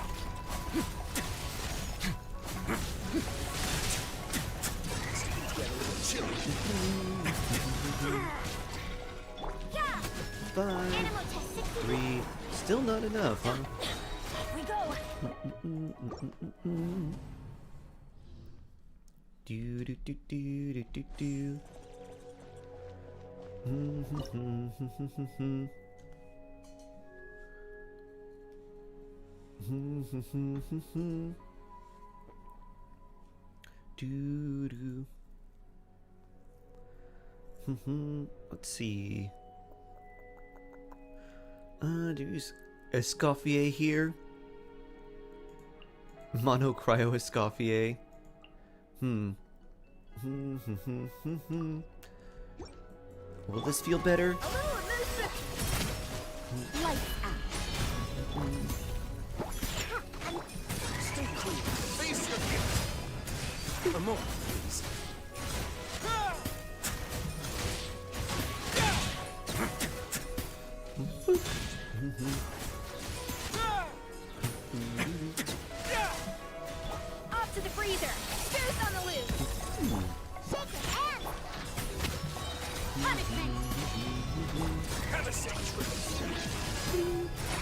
5, Animal test 60. 3, still not enough, huh? We go! Do do do do do do do. Do do. Let's see. Do you use Escoffier here? Mono Cryo Escoffier. Will this feel better? Lights out. Stay clear. Face your gift. A moment, please. Off to the freezer! Spears on the loose! Shake your hands! Punishment! Have a seat.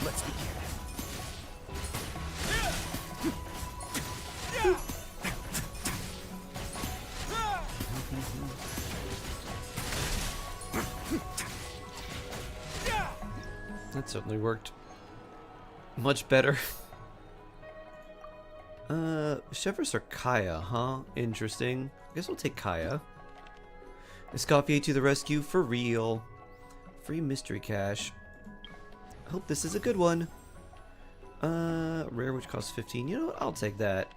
Let's begin. That certainly worked much better. Chevers or Kaya, huh? Interesting. I guess we'll take Kaya. Escoffier to the rescue for real. Free mystery cache. I hope this is a good one. Rare, which costs 15. You know what? I'll take that.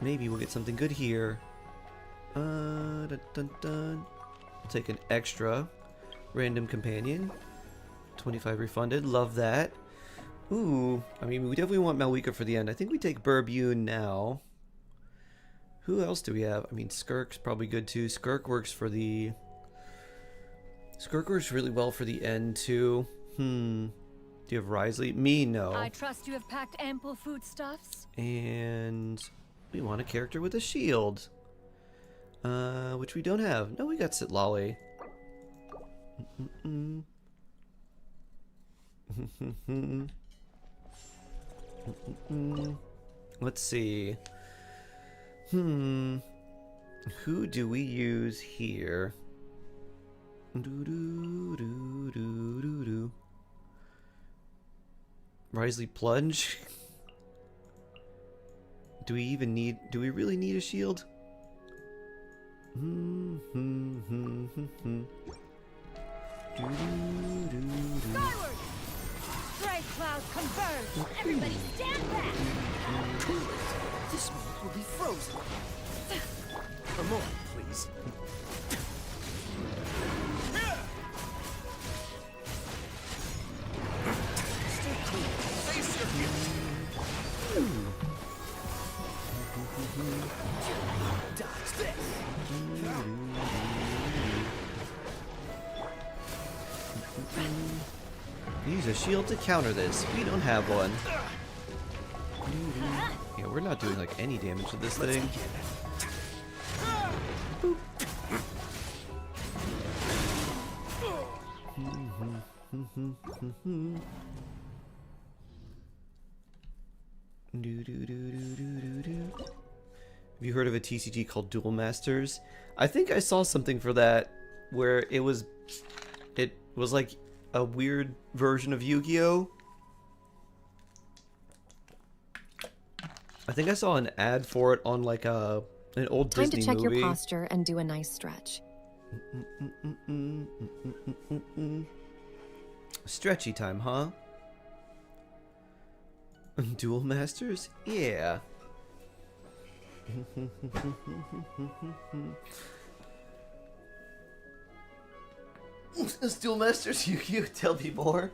Maybe we'll get something good here. Dun, dun, dun. I'll take an extra random companion. 25 refunded. Love that. Ooh, I mean, we definitely want Malwika for the end. I think we take Burbune now. Who else do we have? I mean, Skirk's probably good too. Skirk works for the... Skirk works really well for the end too. Do you have Risley? Me, no. I trust you have packed ample foodstuffs. And we want a character with a shield. Which we don't have. No, we got Sitlali. Let's see. Who do we use here? Risley Plunge? Do we really need a shield? Skyward! Strike cloud converge! Everybody stand back! This moment will be frozen. A moment, please. Stay clear. Face your gift. Dodge this. Use a shield to counter this. We don't have one. Yeah, we're we're not doing like any damage to this thing. Have you heard of a TCG called Duel Masters? I think I saw something for that where it was like a weird version of Yu-Gi-Oh! I think I saw an ad for it on like an old Time Disney to check movie. your posture and do a nice stretch. Stretchy time, huh? Duel Masters? Yeah. Duel Masters, you tell me more.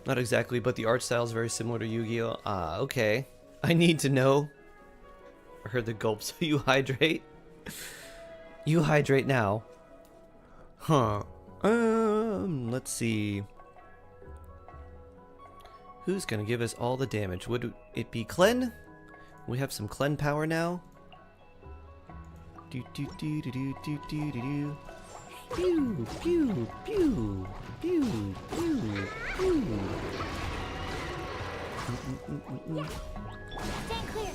Not exactly, but the art style is very similar to Yu-Gi-Oh! Ah, okay. I need to know. I heard the gulp, so you hydrate. You hydrate now. Huh. Let's see. Who's gonna give us all the damage? Would it be Clen? We have some Clen power now. Do do do do do do do do do. Pew pew pew pew pew pew. Stand clear.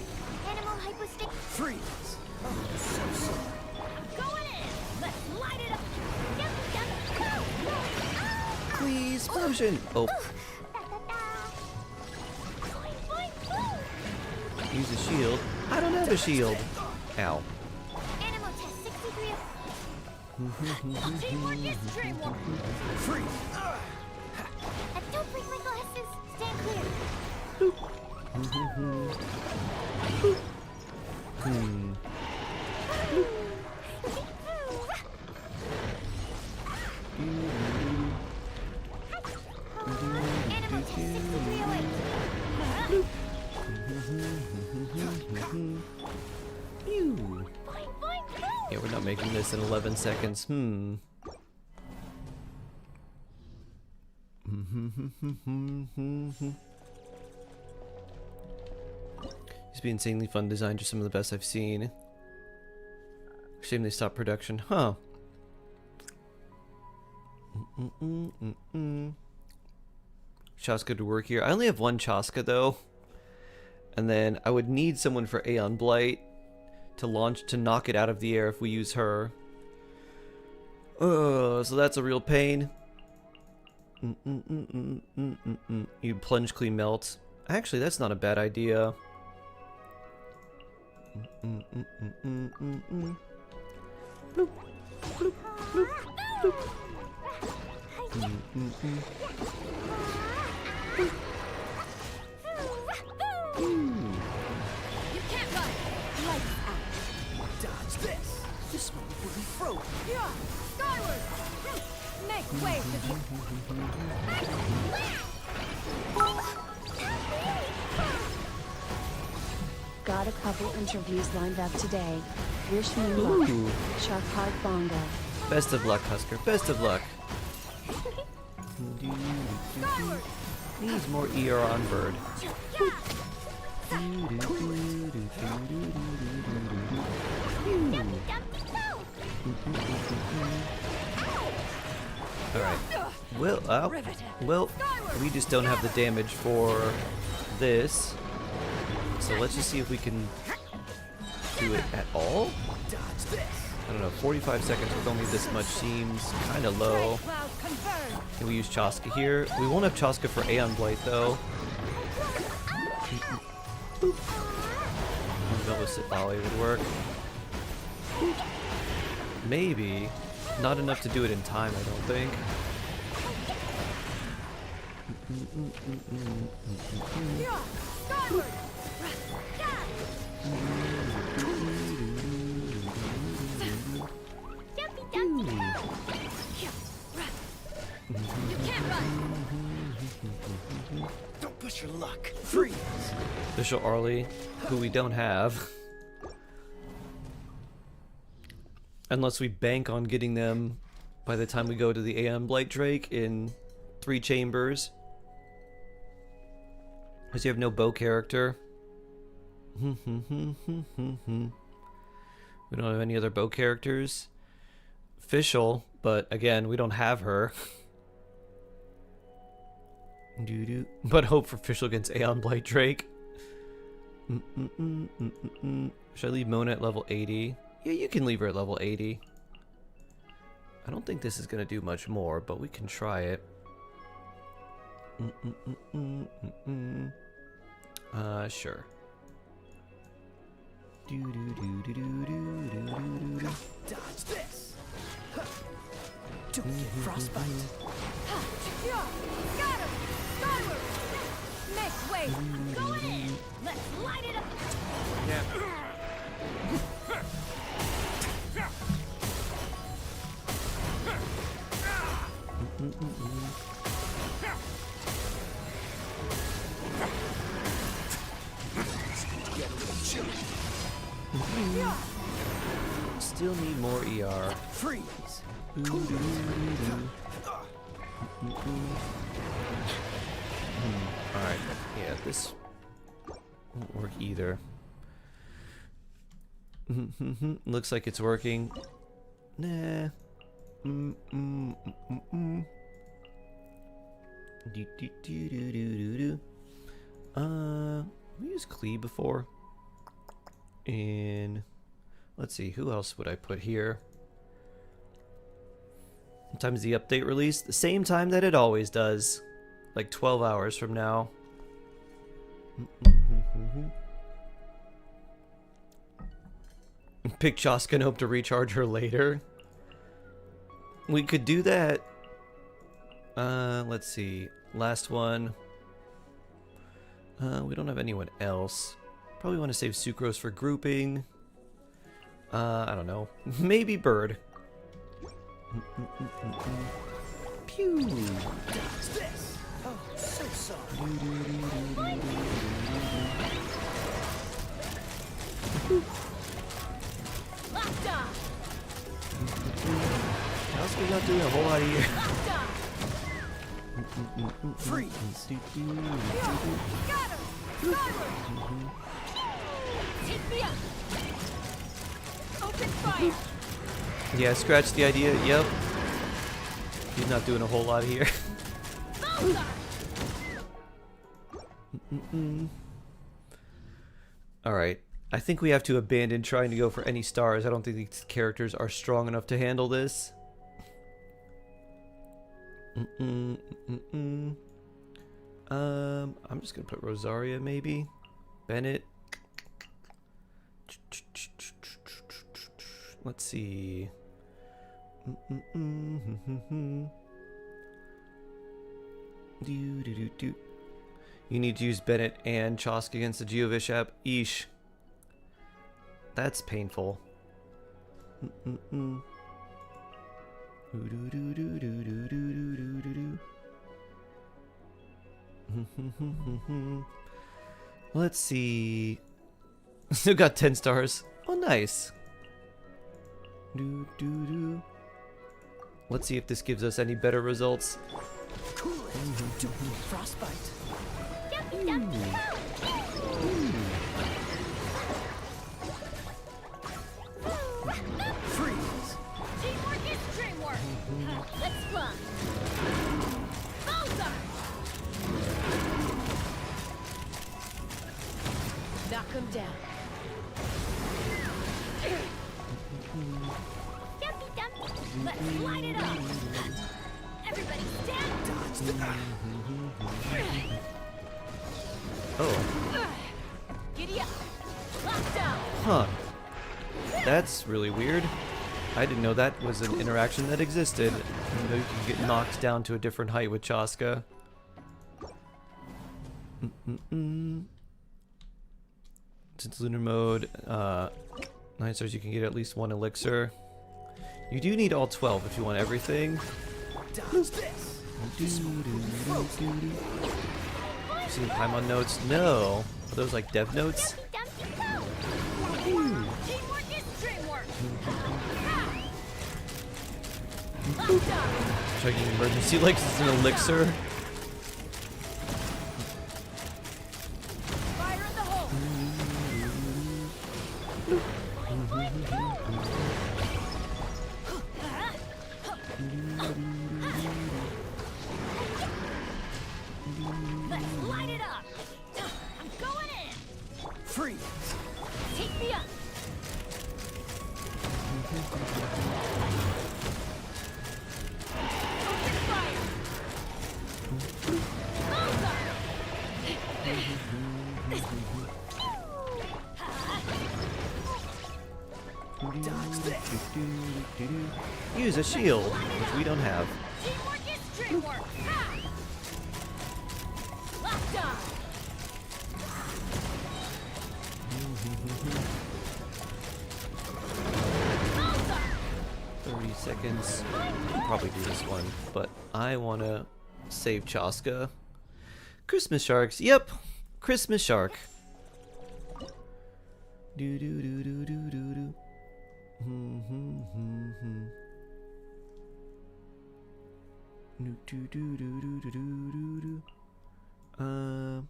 Animal hypostick. Freeze! Going in. Let's light it up. Yum, yum, go, go. Ah! Please, potion. Oh, Boing, boing, boing. use a shield. I don't have a shield. Ow. Animal test 63 of... Teamwork is dreamwork. Freeze! Don't break my glasses. Stand clear. Animal test 6308. Pew. Boing, boing, boing. Yeah, we're not making this in 11 seconds. Used to be insanely fun design, just some of the best I've seen. Shame they stopped production. Huh. Chaska to work here. I only have one Chaska though. And then I would need someone for Aeon Blight to knock it out of the air if we use her. So that's a real pain. You plunge clean melt. Actually, that's not a bad idea. Bloop, bloop, bloop, bloop. You can't run. Lights out. Dodge this! This one will be frozen. Yeah, skyward! Make way for the... Got a couple interviews lined up today. Wish me luck. Ooh. Shark Heart Bongo. Best of luck, Husker. Best of luck. Needs more ER on bird. Alright. Well, we just don't have the damage for this. So let's just see if we can do it at all. Dodge this! I don't know, 45 seconds with only this much seems kind of low. Cloud confirmed. Can we use Chaska here? We won't have Chaska for Aeon Blight though. Velocit Volley would work. Maybe. Not enough to do it in time, I don't think. Yeah, skyward! You can't run. Don't push your luck. Freeze! Official Arlie, who we don't have. Unless we bank on getting them by the time we go to the Aeon Blight Drake in 3 chambers. Because you have no bow character. We don't have any other bow characters. Official, but again, we don't have her. But hope for official against Aeon Blight Drake. Should I leave Mona at level 80? Yeah, you can leave her at level 80. I don't think this is going to do much more, but we can try it. Sure. Dodge this. Don't get frostbite. Got him! Skyward! Make way! I'm going in! Let's light it up! Yeah. Still need more ER. Freeze. Alright, yeah, this won't work either. Looks like it's working. Nah. We used Klee before. And let's see, who else would I put here? What time is the update release? The same time that it always does. Like 12 hours from now. Pick Chaska and hope to recharge her later. We could do that. Let's see. Last one. We don't have anyone else. Probably want to save Sucrose for grouping. I don't know. Maybe Bird. Pew. Dodge this. Oh, so sorry. Locked on! Chaska's not doing a whole lot of here. Locked on! Freeze. Got him! Skyward! Take me up! Open fire! Yeah, scratch the idea. Yep. He's not doing a whole lot here. Alright. I think we have to abandon trying to go for any stars. I don't think these characters are strong enough to handle this. I'm just gonna put Rosaria maybe. Bennett. Let's see. You need to use Bennett and Chosk against the Geovishap. Eesh. That's painful. Let's see. Still got 10 stars. Oh, nice. Let's see if this gives us any better results. Cool it. Don't need frostbite. Freeze. Teamwork is dreamwork! Let's fly! Bullseye! Knock him down. Dumpy dumpy. Let's light it up! Everybody stand! Dodge the Oh. Giddy up! Locked on! Huh. That's really weird. I didn't know that was an interaction that existed. You know, you can get knocked down to a different height with Chaska. Since lunar mode, 9 stars, you can get at least 1 elixir. You do need all 12 if you want everything. Dodge this. You see Paimon notes? No. Are those like dev notes? Dumpy go. Teamwork is dreamwork! Locked on! Chugging emergency like it's an elixir. Fire in the hole. Let's light it up. I'm going in. Freeze. Take me up. Open fire. Dodge this. Use a shield, which we don't have. Teamwork is dreamwork. Ha! Locked on. 30 seconds. I'll probably do this one, but I want to save Chaska. Christmas sharks. Yep. Christmas shark. Do do do do do do do. Do do do do do do do do.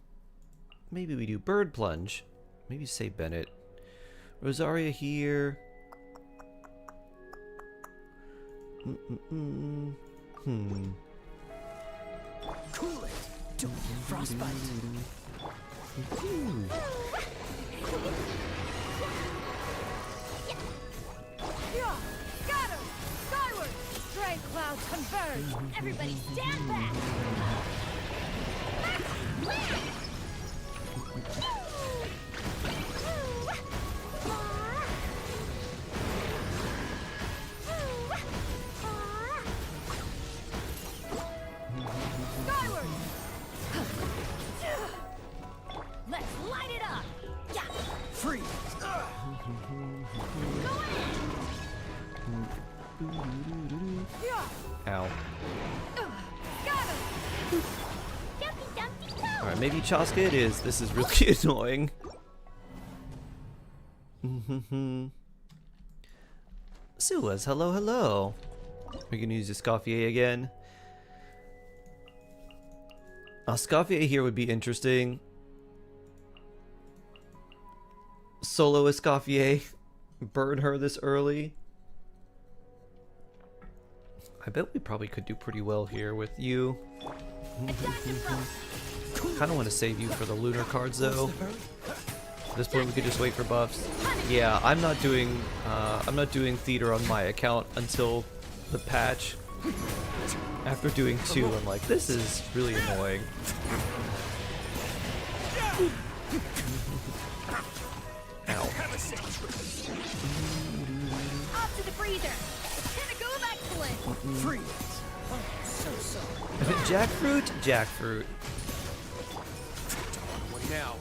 Maybe we do bird plunge. Maybe save Bennett. Rosaria here. Cool it. Don't get frostbite. Yeah, got him. Skyward. Stray clouds converge. Everybody stand back. Skyward. Let's light it up. Yeah. Freeze. Ow. Got him. Alright, maybe Chaska it is. This is really annoying. Sulas, hello, hello. We're gonna use Escoffier again. Escoffier here would be interesting. Solo Escoffier. Burn her this early. I bet we probably could do pretty well here with you. Kind of want to save you for the lunar cards though. At this point we could just wait for buffs. Yeah, I'm not doing theater on my account until the patch. After doing 2, I'm like, this is really annoying. Ow. Off to the freezer. Pinnacle of excellence. Freeze. Oh, so sorry. Jackfruit? Jackfruit. What now?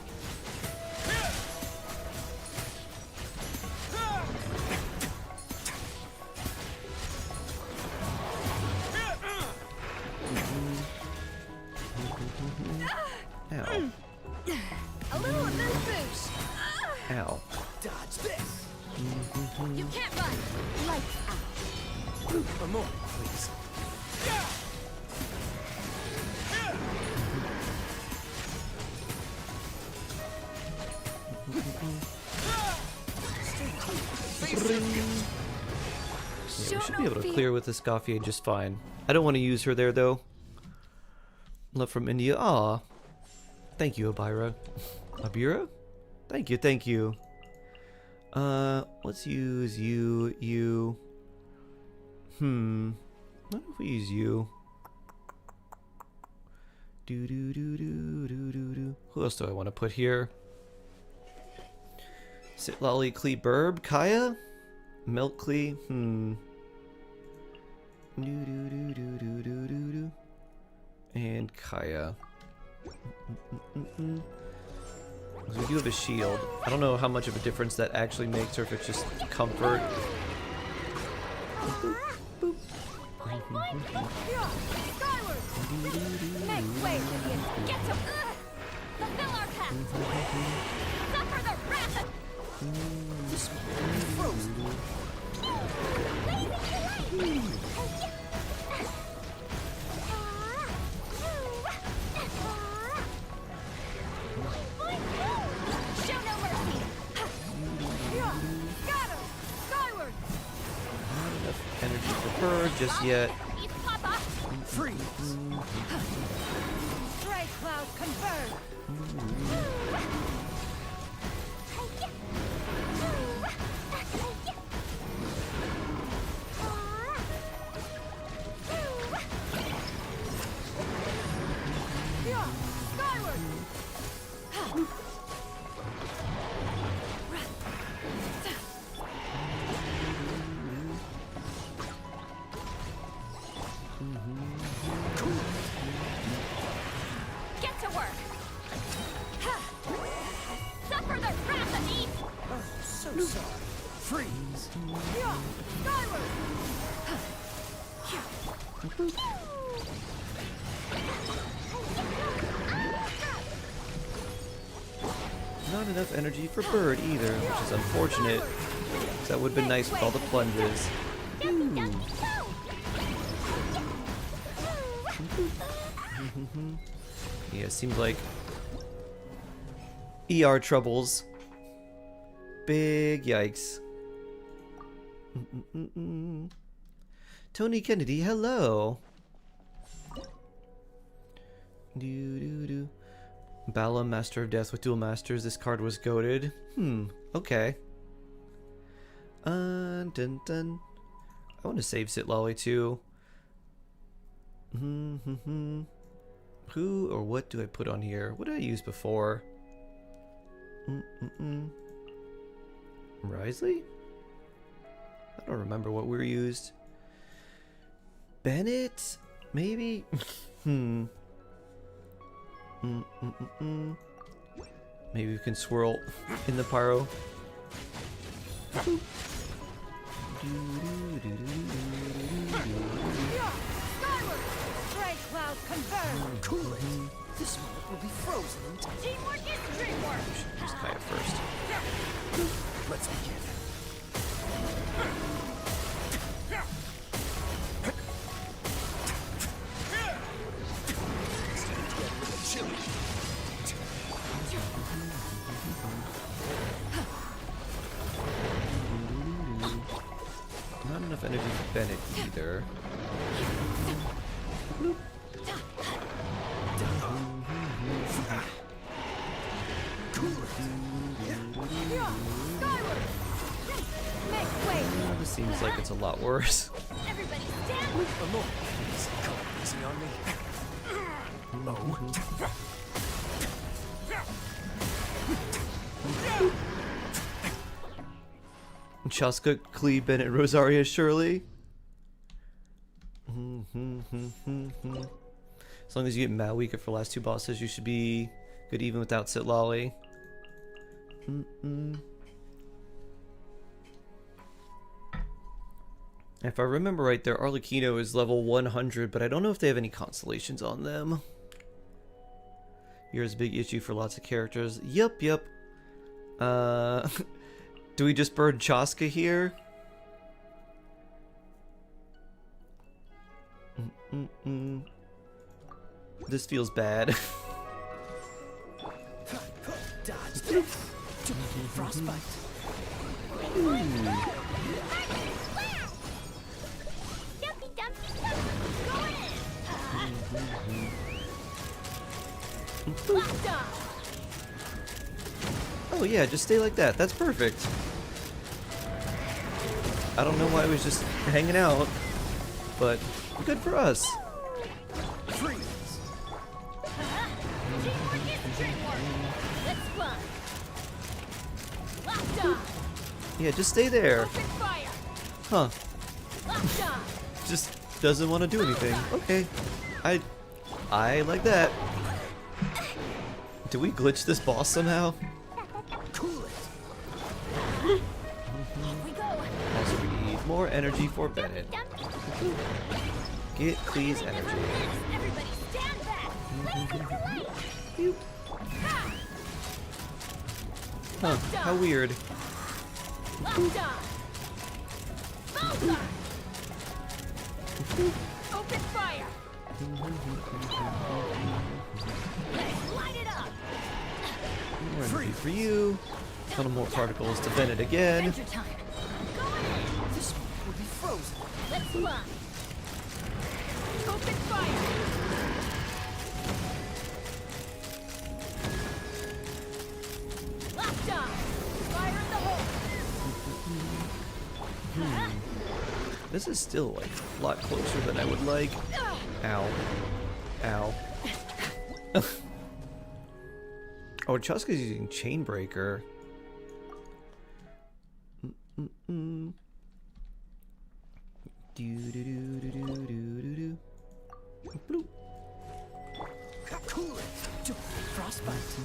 Ow. A little of this boost. Ow. Dodge this. You can't run. Lights out. A moment, please. Yeah, we should be able to clear with the Escoffier just fine. I don't want to use her there though. Love from India. Aw. Thank you, Abira. Abira? Thank you, thank you. Let's use you. What if we use you? Do. Who else do I want to put here? Sit Lolly Clee Burb? Kaya? Milk Clee? Do. And Kaya. We do have a shield. I don't know how much of a difference that actually makes or if it's just comfort. Boop. Skyward. Make way, Lydian. Get to fulfill our path. Suffer the wrath. This one is frozen. bird just yet. East Papa. Freeze. Stray cloud convert. Skyward. Get to work. Suffer the wrath of East. Oh, so sorry. Freeze. Skyward. Not enough energy for bird either, which is unfortunate. 'Cause that would have been nice with all the plunges. Yeah, seems like ER troubles. Big yikes. Tony Kennedy, hello. Do. Bala, Master of Death with dual masters. This card was goated. Okay. Dun dun. I want to save Sitlolly too. Who or what do I put on here? What did I use before? Risley? I don't remember what we used. Bennett? Maybe? Maybe we can swirl in the pyro. Stray cloud convert. Cool it. This moment will be frozen in time. Teamwork is dreamwork. Just Kaya first. Let's begin. Chili. Not enough energy for Bennett either. Make way. This seems like it's a lot worse. Everybody stand. Alone. Please, come easy on me. Chaska, Clee, Bennett, Rosaria, Shirley. As long as you get Mad Weaker for the last two bosses, you should be good even without Sitlolly. If I remember right, their Arlecchino is level 100, but I don't know if they have any constellations on them. Here's a big issue for lots of characters. Yep. Do we just burn Chaska here? This feels bad. Dodge this. Frostbite. Dumpy, dumpy, dumpy. Go in. Locked on. Oh yeah, just stay like that. That's perfect. I don't know why I was just hanging out, but good for us. Freeze. Teamwork is dreamwork. Let's fun. Locked on. Yeah, just stay there. Open fire. Huh. Locked on. Just doesn't want to do anything. Okay. I like that. Do we glitch this boss somehow? Cool it. Here we go. Also, we need more energy for Bennett. Get Clee's energy. Everybody stand back. Wait for the light. Huh, how weird. Locked on. Bullseye. Open fire. Let's light it up. More energy for you. A couple more particles to Bennett again. Adventure time. This moment will be frozen. Let's fly. Open fire. Locked on. Fire in the hole. This is still like a lot closer than I would like. Ow. Ow. Oh, Chaska's using Chainbreaker. Bloop. Cool it. Frostbite.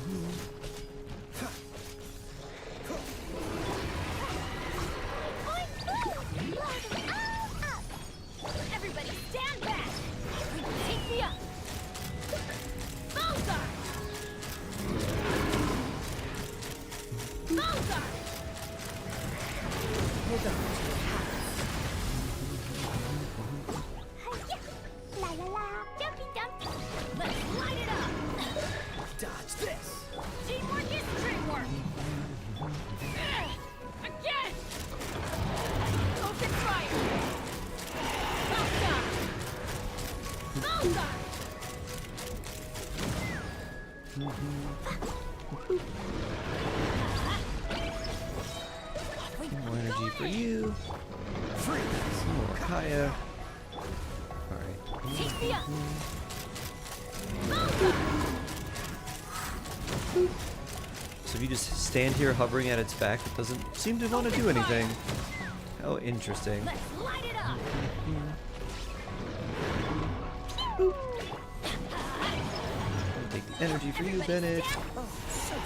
Everybody stand back. We can take me up. Bullseye. Bullseye. Hold on. La la la. Jumpy dumpy. Let's light it up. Dodge this. Teamwork is dreamwork. Again. Open fire. Bullseye. Bullseye. More energy for you. Some more Kaya. Alright. Take me up. So if you just stand here hovering at its back, it doesn't seem to want to do anything. How interesting. Let's light it up. I'll take the energy for you, Bennett. Oh, so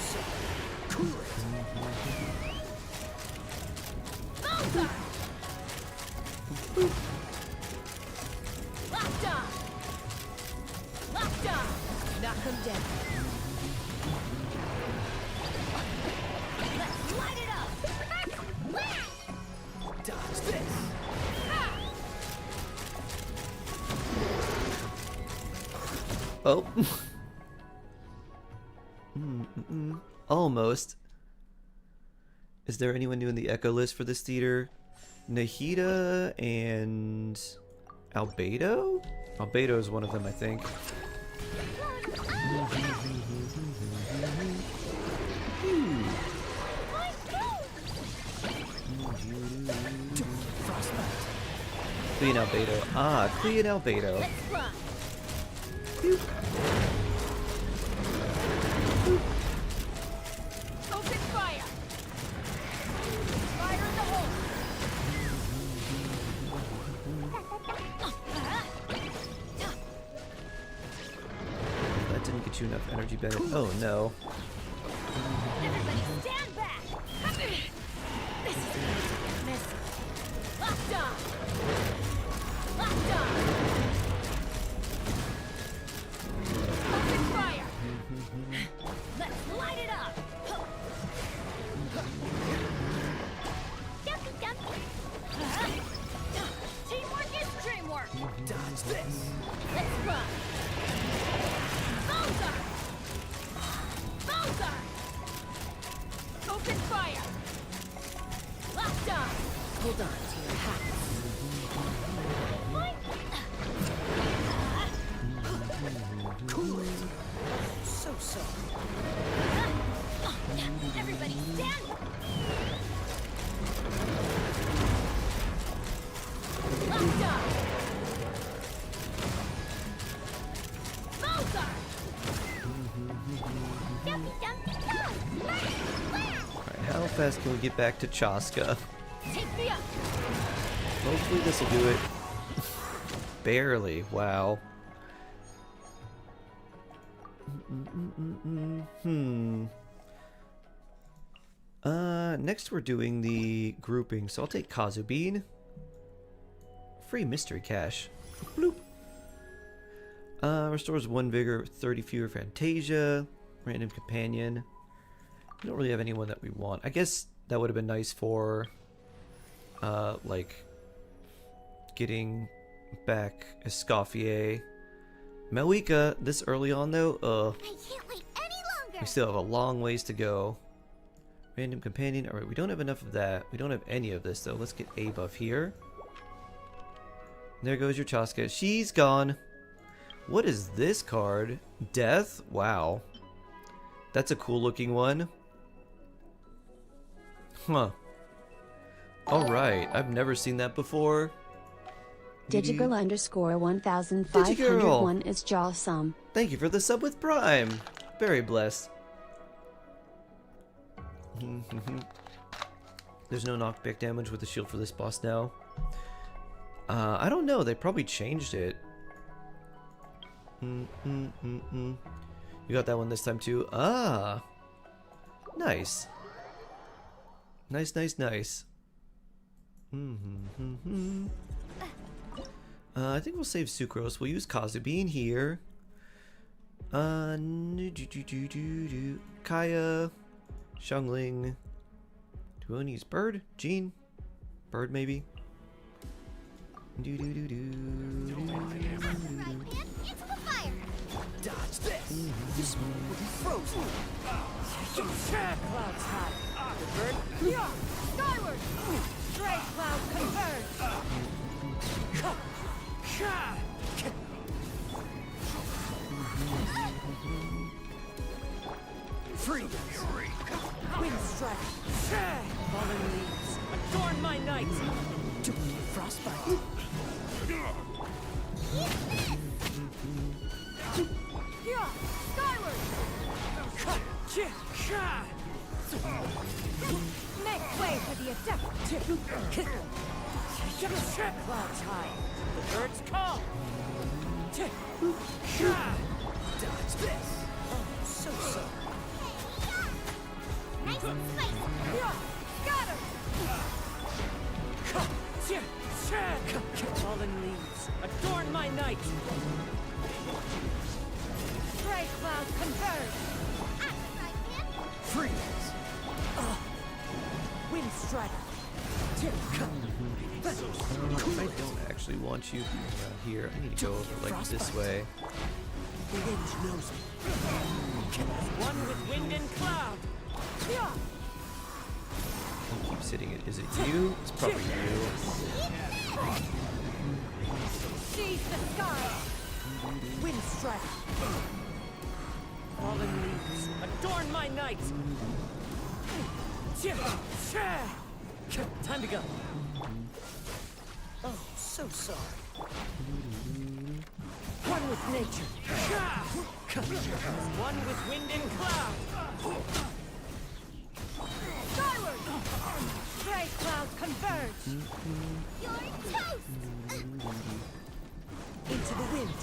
cool it. Bullseye. Locked on. Locked on. Knock him down. Let's light it up. Dodge this. Oh. Almost. Is there anyone doing the echo list for this theater? Nahida and Albedo? Albedo is one of them, I think. Clee and Albedo. Ah, Clee and Albedo. Let's fly. Open fire. Fire in the hole. That didn't get you enough energy, Bennett. Oh no. Everybody stand back. This is messy. Locked on. Locked on. Open fire. Let's light it up. Jumpy dumpy. Teamwork is dreamwork. Dodge this. Let's run. Bullseye. Bullseye. Open fire. Locked on. Hold on to your hats. Cool it. So Everybody stand. Locked on. Bullseye. Jumpy dumpy. Alright, how fast can we get back to Chaska? Take me up. Hopefully this will do it. Barely. Wow. Next we're doing the grouping, so I'll take Kazubin. Free mystery cache. Bloop. Restores 1 vigor, 30 fewer Fantasia. Random companion. We don't really have anyone that we want. I guess that would have been nice for like getting back Escoffier. Melika, this early on though, I can't wait any longer. we still have a long ways to go. Random companion. Alright, we don't have enough of that. We don't have any of this though. Let's get a buff here. There goes your Chaska. She's gone. What is this card? Death? Wow. That's a cool looking one. Huh. Alright, I've never seen that before. Digigirl _ 1501 is jawsome. Thank you for the sub with Prime. Very blessed. There's no knockback damage with the shield for this boss now. I don't know. They probably changed it. You got that one this time too. Ah, nice. Nice. I think we'll save Sucrose. We'll use Kazubi here. Kaya, Xiangling. Do I use Bird? Jean? Bird maybe? Right, man. Into the fire. Dodge this. This one will be frozen. Clouds high. The bird. Skyward! Stray cloud converge. Freeze. Wind strike. Fallen leaves. Adorn my night. Frostbite. Skyward! Make way for the adept! Clouds high. The birds call. Dodge this. Oh, so sorry. Nice and spicy. Scatter! Fallen leaves. Adorn my night. Stray cloud converge! Right, man. Freeze. Wind strike. I don't actually want you around here. I need to go over like this way. The wind knows me. One with wind and cloud. I'll keep sitting it. Is it you? It's probably you. Seize the sky! Wind strike. Fallen leaves. Adorn my night. Time to go. Oh, so sorry. One with nature. One with wind and cloud. Skyward! Stray cloud converge! You're toast. Into the wind.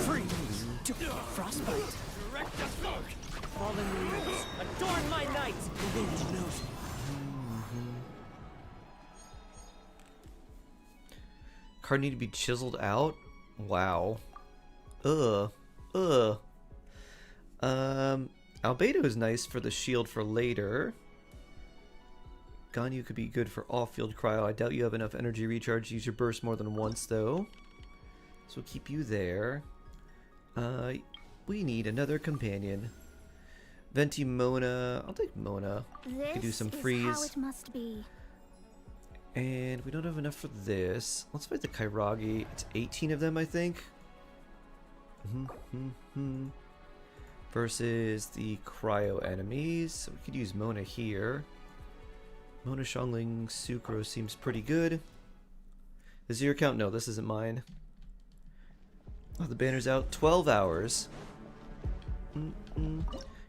Freeze. Frostbite. Fallen leaves. Adorn my night. The wind knows me. Card need to be chiseled out? Wow. Albedo is nice for the shield for later. Ganyu could be good for off-field cryo. I doubt you have enough energy recharge to use your burst more than once though. So we'll keep you there. We need another companion. Venti Mona. I'll take Mona. Could do some freeze. This is how it must be. And we don't have enough for this. Let's fight the Kairagi. It's 18 of them, I think. Versus the cryo enemies. So we could use Mona here. Mona, Xiangling, Sucrose seems pretty good. Is your account? No, this isn't mine. Oh, the banner's out. 12 hours.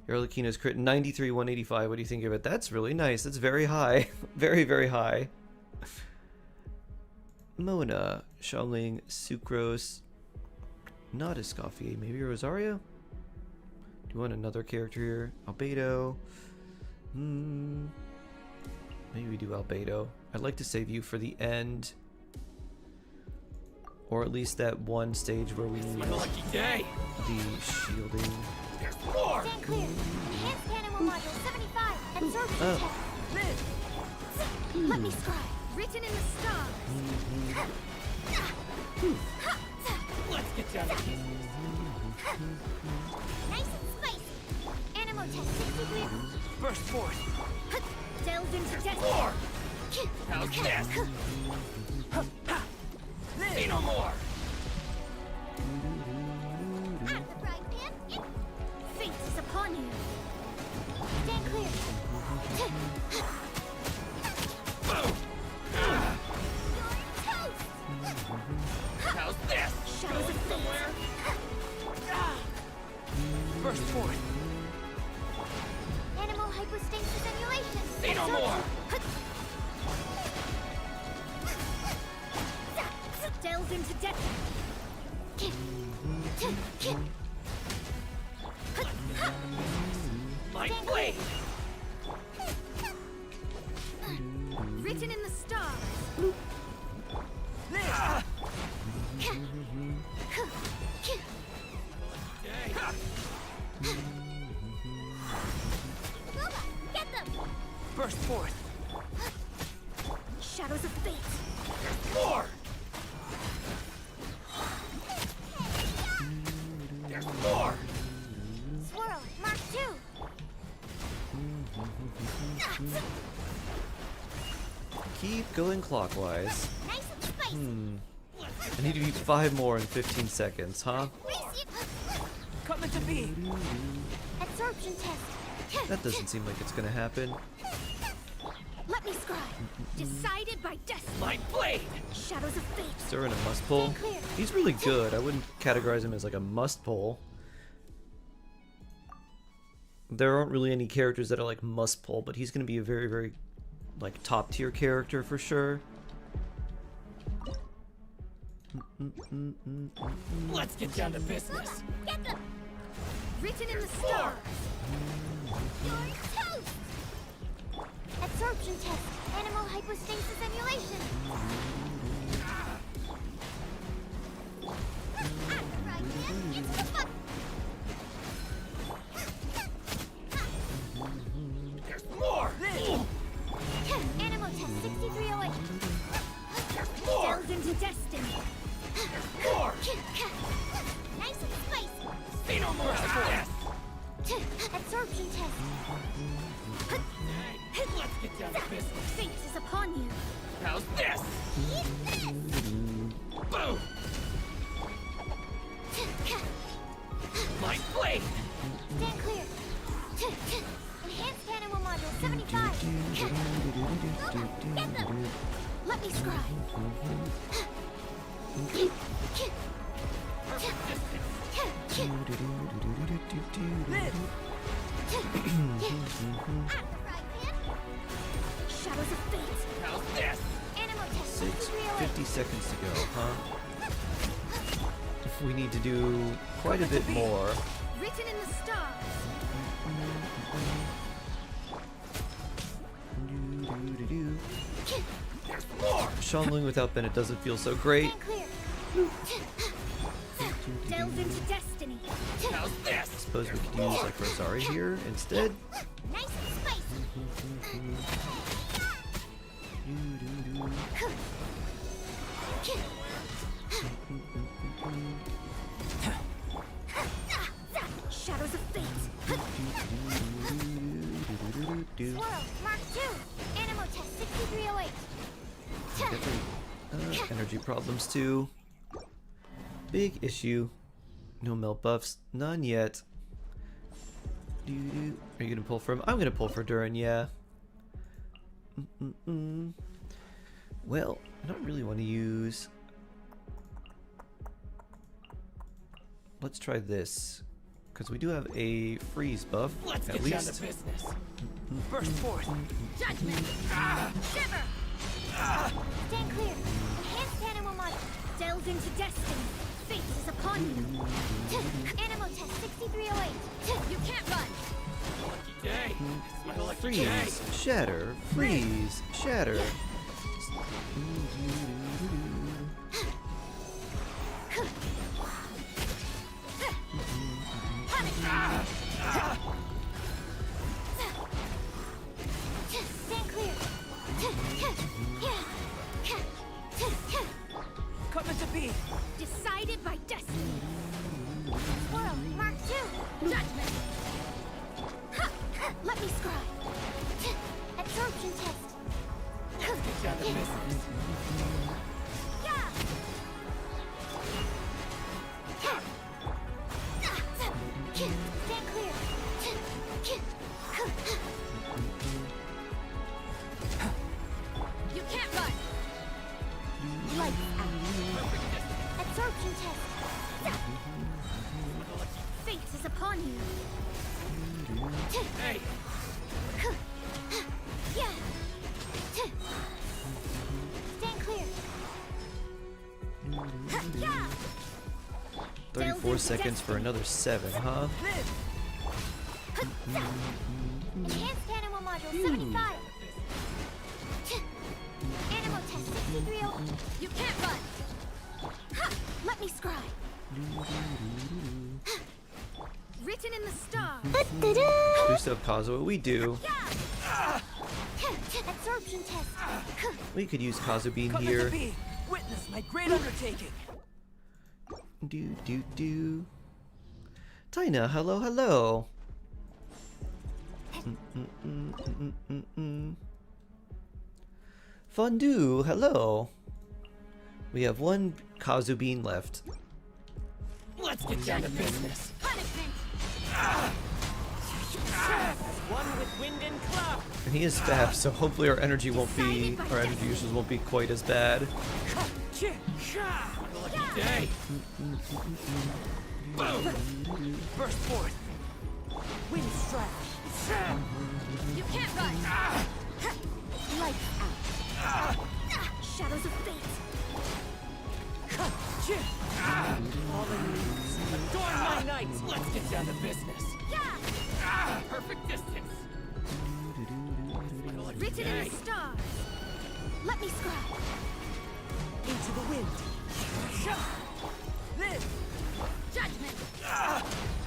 Your Arlecchino's crit 93, 185. What do you think of it? That's really nice. That's very high. Very, very high. Mona, Xiangling, Sucrose. Not Escoffier. Maybe Rosario? Do you want another character here? Albedo. Maybe we do Albedo. I'd like to save you for the end. Or at least that one stage where we need the shielding. Stand clear. Enhanced animal module 75 and service check. Let me scribe. Written in the stars. Let's get down to business. Nice and spicy. Animal test 63. Burst forth. Delve into destiny. How's this? Say no more! At the frying pan, fate is upon you. Stand clear. Boom! You're toast. How's this? Shadows of Somewhere? Burst forth. Animal hypostasis emulation. Say no more! Delve into depth. My blade! Written in the stars. Get them! Burst forth. Shadows of fate. More! There's more! Swirl. Mark 2. Keep going clockwise. Nice and spicy. I need to eat 5 more in 15 seconds, huh? Coming to be. Absorption test. That doesn't seem like it's gonna happen. Let me scribe. Decided by destiny. My blade! Shadows of fate. Durin a must pull. He's really good. I wouldn't categorize him as like a must pull. There aren't really any characters that are like must pull, but he's gonna be a very, very like top tier character for sure. Let's get down to business! Get them! Written in the stars. You're toast! Absorption test. Animal hypostasis emulation. Into the butt. There's more! Animal test 6308. More! Delved into destiny. More! Nice and spicy. Say no more! How's this? Absorption test. Let's get down to business! Fate is upon you. How's this? Boom! My blade! Stand clear. Enhanced animal module 75. Get them. Let me scribe. Shadows of fate. How's this? Animal test 50 seconds to go, huh? We need to do quite a bit more. Written in the stars. Shuttling without Bennett doesn't feel so great. Stand clear. Delve into destiny. How's this? Suppose we could use like Rosari here instead. Nice and spicy. Shadows of fate. Swirl. Mark 2. Animal test 6308. Definitely energy problems too. Big issue. No melt buffs. None yet. Are you gonna pull for him? I'm gonna pull for Durin, yeah. Well, I don't really want to use... Let's try this. Because we do have a freeze buff, Let's at get down least. to business! Burst forth. Judgment. Shiver. Stand clear. Enhanced animal module. Delve into destiny. Fate is upon you. Animal test 6308. You can't run. Lucky day! It's my lucky day! Freeze, shatter, freeze, shatter. Stand clear. Coming to be. Decided by destiny. Swirl. Mark 2. Judgment. Let me scribe. Absorption test. seconds for another 7, huh? Enhanced animal module 75. Animal test 6308. You can't run! Ha! Let me scribe. Written in the stars. Do we still have Kazuo? We do. Absorption test. We could use Kazu Bean Come here. to be. Witness my great undertaking. Do. Tina, hello, hello. Fondue, hello. We have one Kazu Bean left. Let's get down to business. Punishment! One with wind and cloud. And he is fast, so hopefully our energy uses won't be quite as bad. Lucky day. Boom. Burst forth. Wind strike. You can't run! Lights out. Shadows of fate. Fallen leaves. Adorn my night. Let's get down to business. Perfect distance. Lucky Written in day. the stars. Let me scribe. Into the wind. Live Judgment!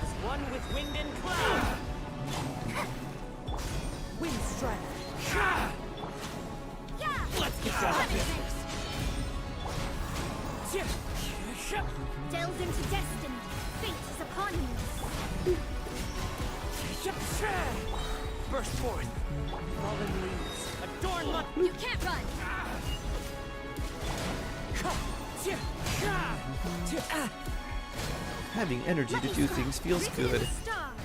as one with wind and cloud. Wind strike. Let's get down to business. Delve into destiny. Fate is upon you. Burst forth. Fallen leaves. Adorn my. You can't run! Having energy to do things feels Written in good. the stars.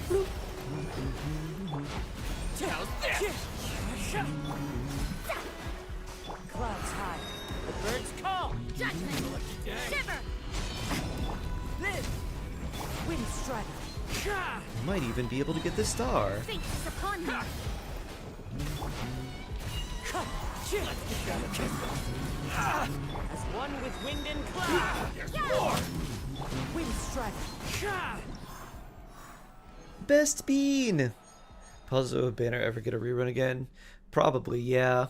How's this? Clouds high. The birds call. Judgment! Lucky day. Shiver! Live. Wind strike. Might even be able to get the star. Fate is upon you. As one with wind and cloud. There's more. Wind strike. Best Bean! Puzzle of Banner ever get a rerun again? Probably, yeah.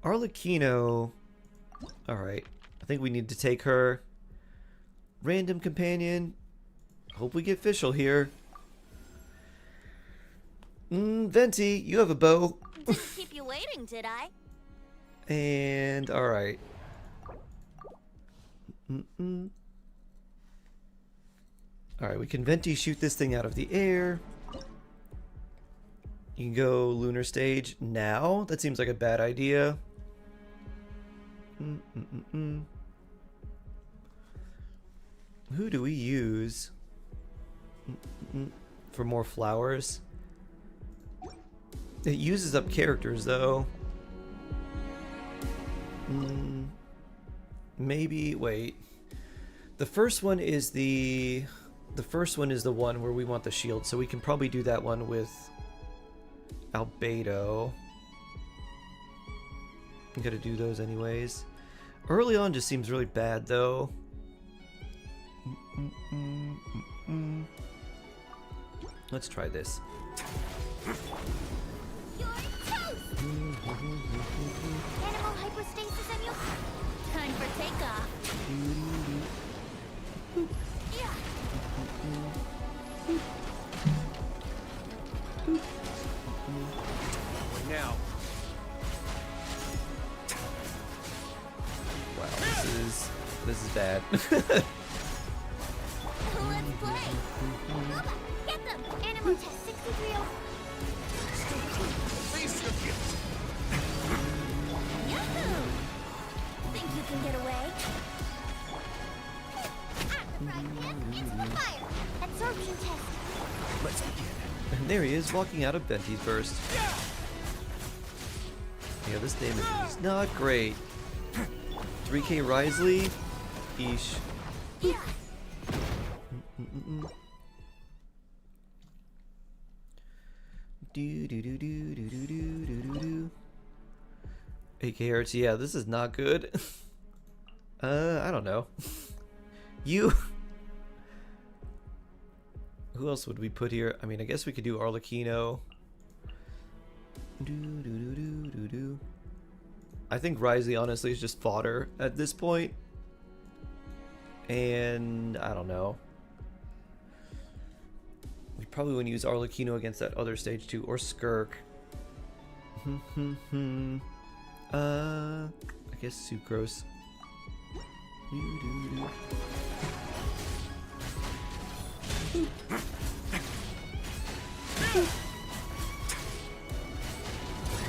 Arlecchino. Alright. I think we need to take her. Random companion. Hope we get Fischl here. Venti, you have a bow. Didn't keep you waiting, did I? And alright. Alright, we can Venti shoot this thing out of the air. You can go lunar stage now. That seems like a bad idea. Who do we use for more flowers? It uses up characters though. Maybe wait. The first one is the one where we want the shield, so we can probably do that one with Albedo. I'm gonna do those anyways. Early on just seems really bad though. Let's try this. You're toast! Animal hypostasis and you. Time for takeoff. Yeah. Now. Wow, this is bad. Let's play. Booba, get them. Animal test 6308. Face your gift. Yahoo! Think you can get away? Frying pan into the fire. Absorption test. Let's begin. And there he is, walking out of Venti's burst. Yeah, this damage is not great. 3k Risley? Eesh. Yeah. Do do do do do do do do do do. 8k hertz, yeah, this is not good. I don't know. You Who else would we put here? I mean, I guess we could do Arlecchino. I think Risey honestly is just fodder at this point. And I don't know. We probably wouldn't use Arlecchino against that other stage too, or Skirk. I guess Sucrose.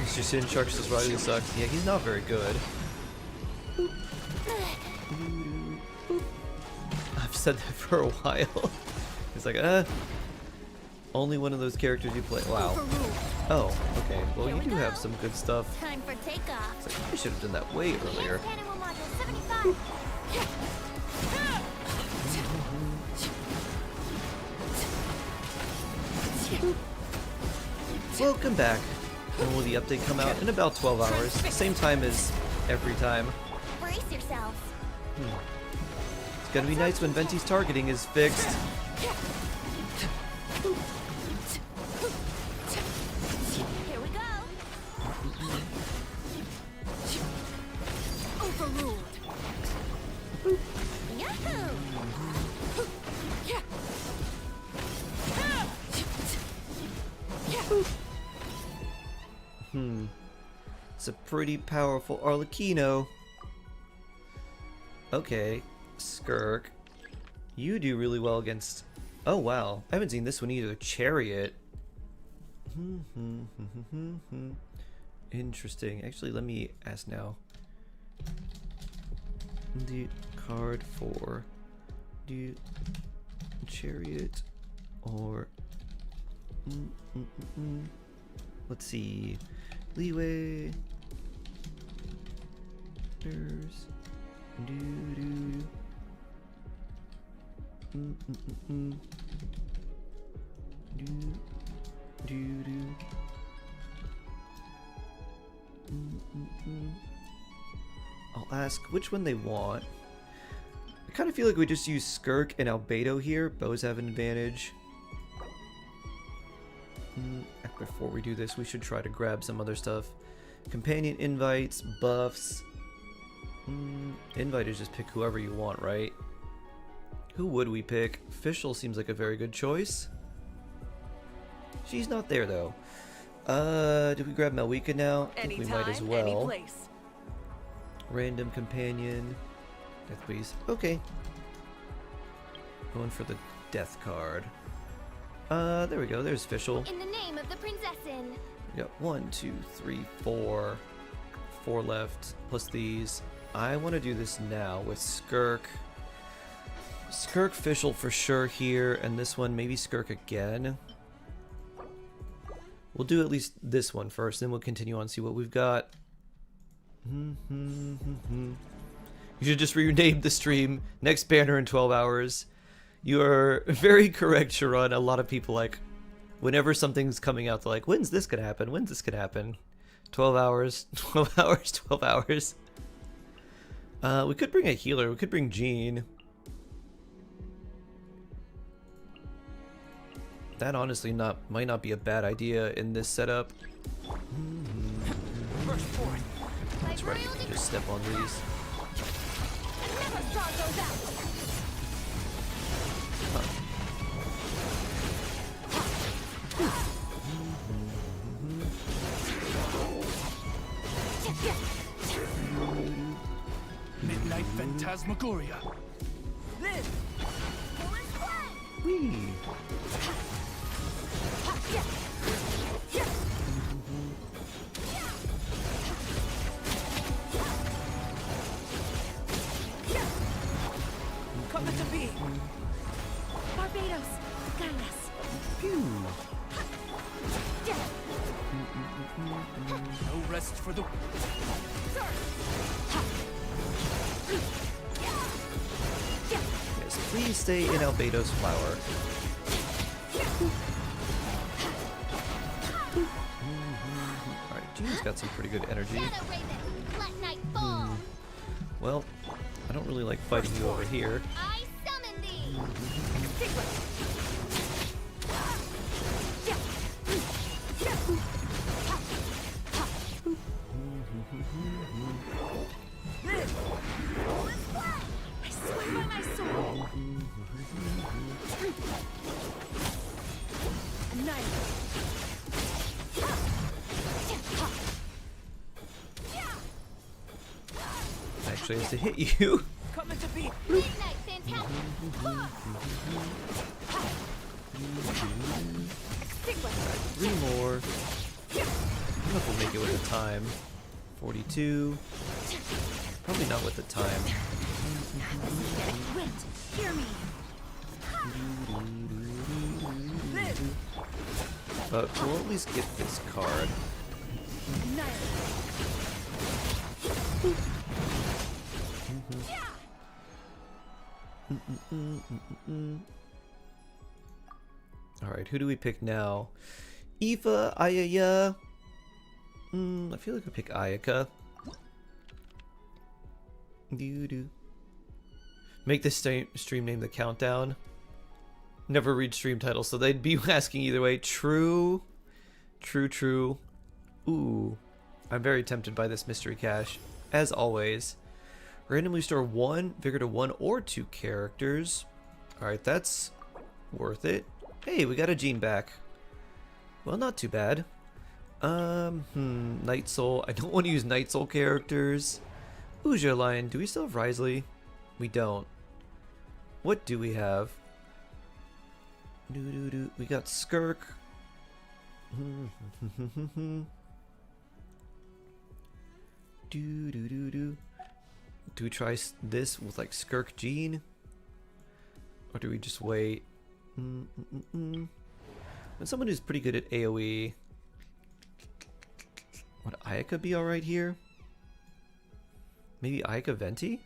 Mr. Sin Shark says Riley sucks. Yeah, he's not very good. I've said that for a while. It's like, only one of those characters you play. Wow. Oh, okay. Well, you do have some good stuff. Time for takeoff. It's like, I should have done that way earlier. Enhanced animal module 75. Welcome back. When will the update come out? In about 12 hours. Same time as every time. Brace yourselves. It's gonna be nice when Venti's targeting is fixed. Here we go. Overruled. Yahoo! It's a pretty powerful Arlecchino. Okay, Skirk. You do really well against... Oh wow, I haven't seen this one either. Chariot. Interesting. Actually, let me ask now. The card for... Do Chariot or... Let's see. Leeway. There's. I'll ask which one they want. I kind of feel like we just use Skirk and Albedo here. Bows have an advantage. Before we do this, we should try to grab some other stuff. Companion invites, buffs. Invite is just pick whoever you want, right? Who would we pick? Fischl seems like a very good choice. She's not there though. Did we grab Malwika now? I think we might as well. Random companion. Death please. Okay. Going for the death card. There we go. There's Fischl. In the name of the princessin. We got 1, 2, 3, 4. 4 left, plus these. I want to do this now with Skirk. Skirk, Fischl for sure here, and this one, maybe Skirk again. We'll do at least this one first, then we'll continue on and see what we've got. You should just rename the stream. Next banner in 12 hours. You are very correct, Sharon. A lot of people like, whenever something's coming out, they're like, when's this gonna happen? When's this gonna happen? 12 hours, 12 hours, 12 hours. We could bring a healer. We could bring Jean. That honestly might not be a bad idea in this setup. That's right, you can just step on these. Midnight Phantasmagoria. Live! Whee! Come to be! Barbados, guide us. Pew! No rest for the... Yes, please stay in Albedo's flower. Alright, Jean's got some pretty good energy. Shadow Raven, let night fall. Well, I don't really like fighting you over here. I summon thee. actually has to hit you. Coming to be. Midnight, fantastic. Three more. I don't know if we'll make it with the time. 42. Probably not with the time. Wait, hear me. But we'll at least get this card. Alright, who do we pick now? Aoife, Ayaya. I feel like I pick Ayaka. Doo-doo. Make this stream name the countdown. Never read stream titles, so they'd be asking either way. True. True, true. Ooh. I'm very tempted by this mystery cache. As always. Randomly store 1 Vigor to 1 or 2 characters. Alright, that's worth it. Hey, we got a Gene back. Well, not too bad. Night Soul. I don't want to use Night Soul characters. Uja Lion. Do we still have Risley? We don't. What do we have? We got Skirk. Do we try this with like Skirk Gene? Or do we just wait? And someone who's pretty good at AoE. Would Ayaka be alright here? Maybe Ayaka Venti?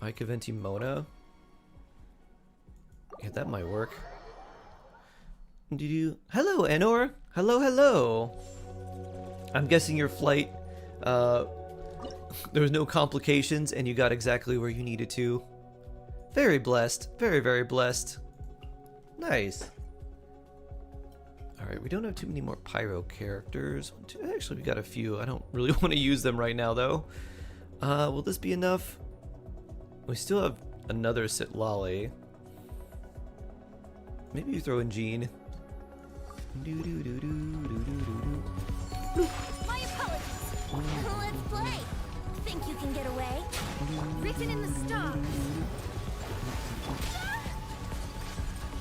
Ayaka Venti Mona? Yeah, that might work. Hello, Enor! Hello, hello! I'm guessing your flight, there was no complications and you got exactly where you needed to. Very blessed. Very, very blessed. Nice. Alright, we don't have too many more Pyro characters. Actually, we got a few. I don't really want to use them right now, though. Will this be enough? We still have another Sitlali. Maybe you throw in Jean. My apologies. Let's play. Think you can get away? Written in the stars.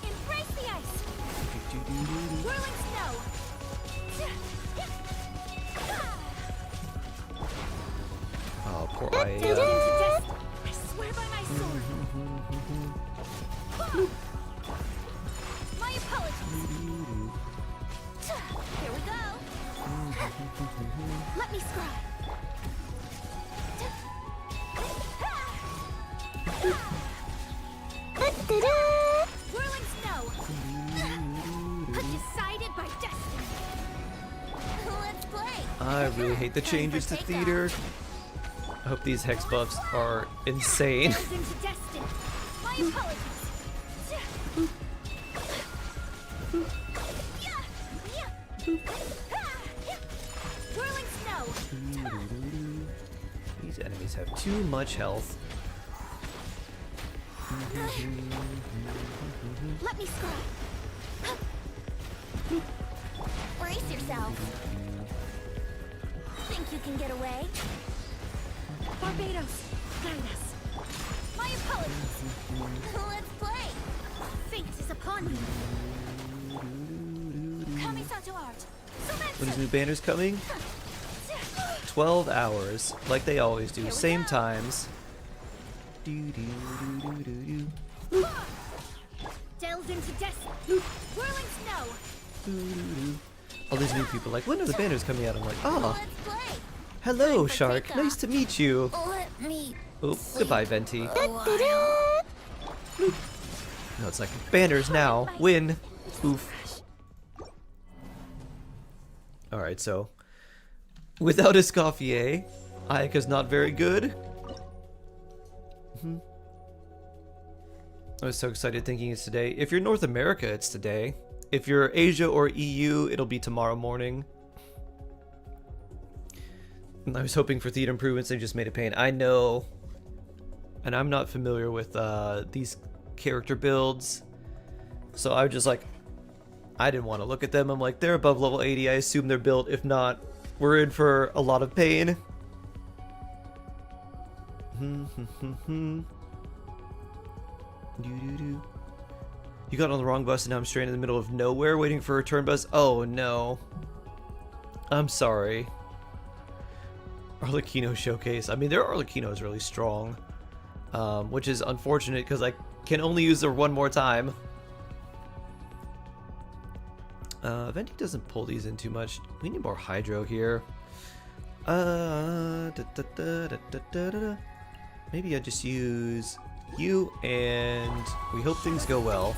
Embrace the ice. Whirling snow. Oh, poor Into Aya. dust. I swear by my sword. My apologies. Here we go. Let me scry. Whirling snow. Decided by destiny. Let's play. I really hate the changes to theater. I hope these hex buffs are insane. Delves into destiny. My apologies. Whirling snow. These enemies have too much health. Let me scry. Brace yourself. Think you can get away? Barbados, guide us. My apologies. Let's play. Fate is upon you. Kamisato art. When is new banners coming? 12 hours, like they always do, same times. Delves into destiny. Whirling snow. All these new people like, when are the banners coming out? I'm like, oh, Let's play. hello, Shark. Nice to meet you. Let me. Oh, goodbye, Venti. No, it's like, banners now. Win. Oof. Alright, so without Escoffier, Ayaka's not very good. I was so excited thinking it's today. If you're North America, it's today. If you're Asia or EU, it'll be tomorrow morning. And I was hoping for theater improvements, they just made it pain. I know. And I'm not familiar with these character builds. So I was just like, I didn't want to look at them. I'm like, they're above level 80. I assume they're built. If not, we're in for a lot of pain. Doo-doo-doo. You got on the wrong bus and now I'm stranded in the middle of nowhere waiting for a return bus. Oh no. I'm sorry. Arlecchino showcase. I mean, their Arlecchino is really strong. Which is unfortunate because I can only use her one more time. Venti doesn't pull these in too much. We need more hydro here. Maybe I just use you and we hope things go well.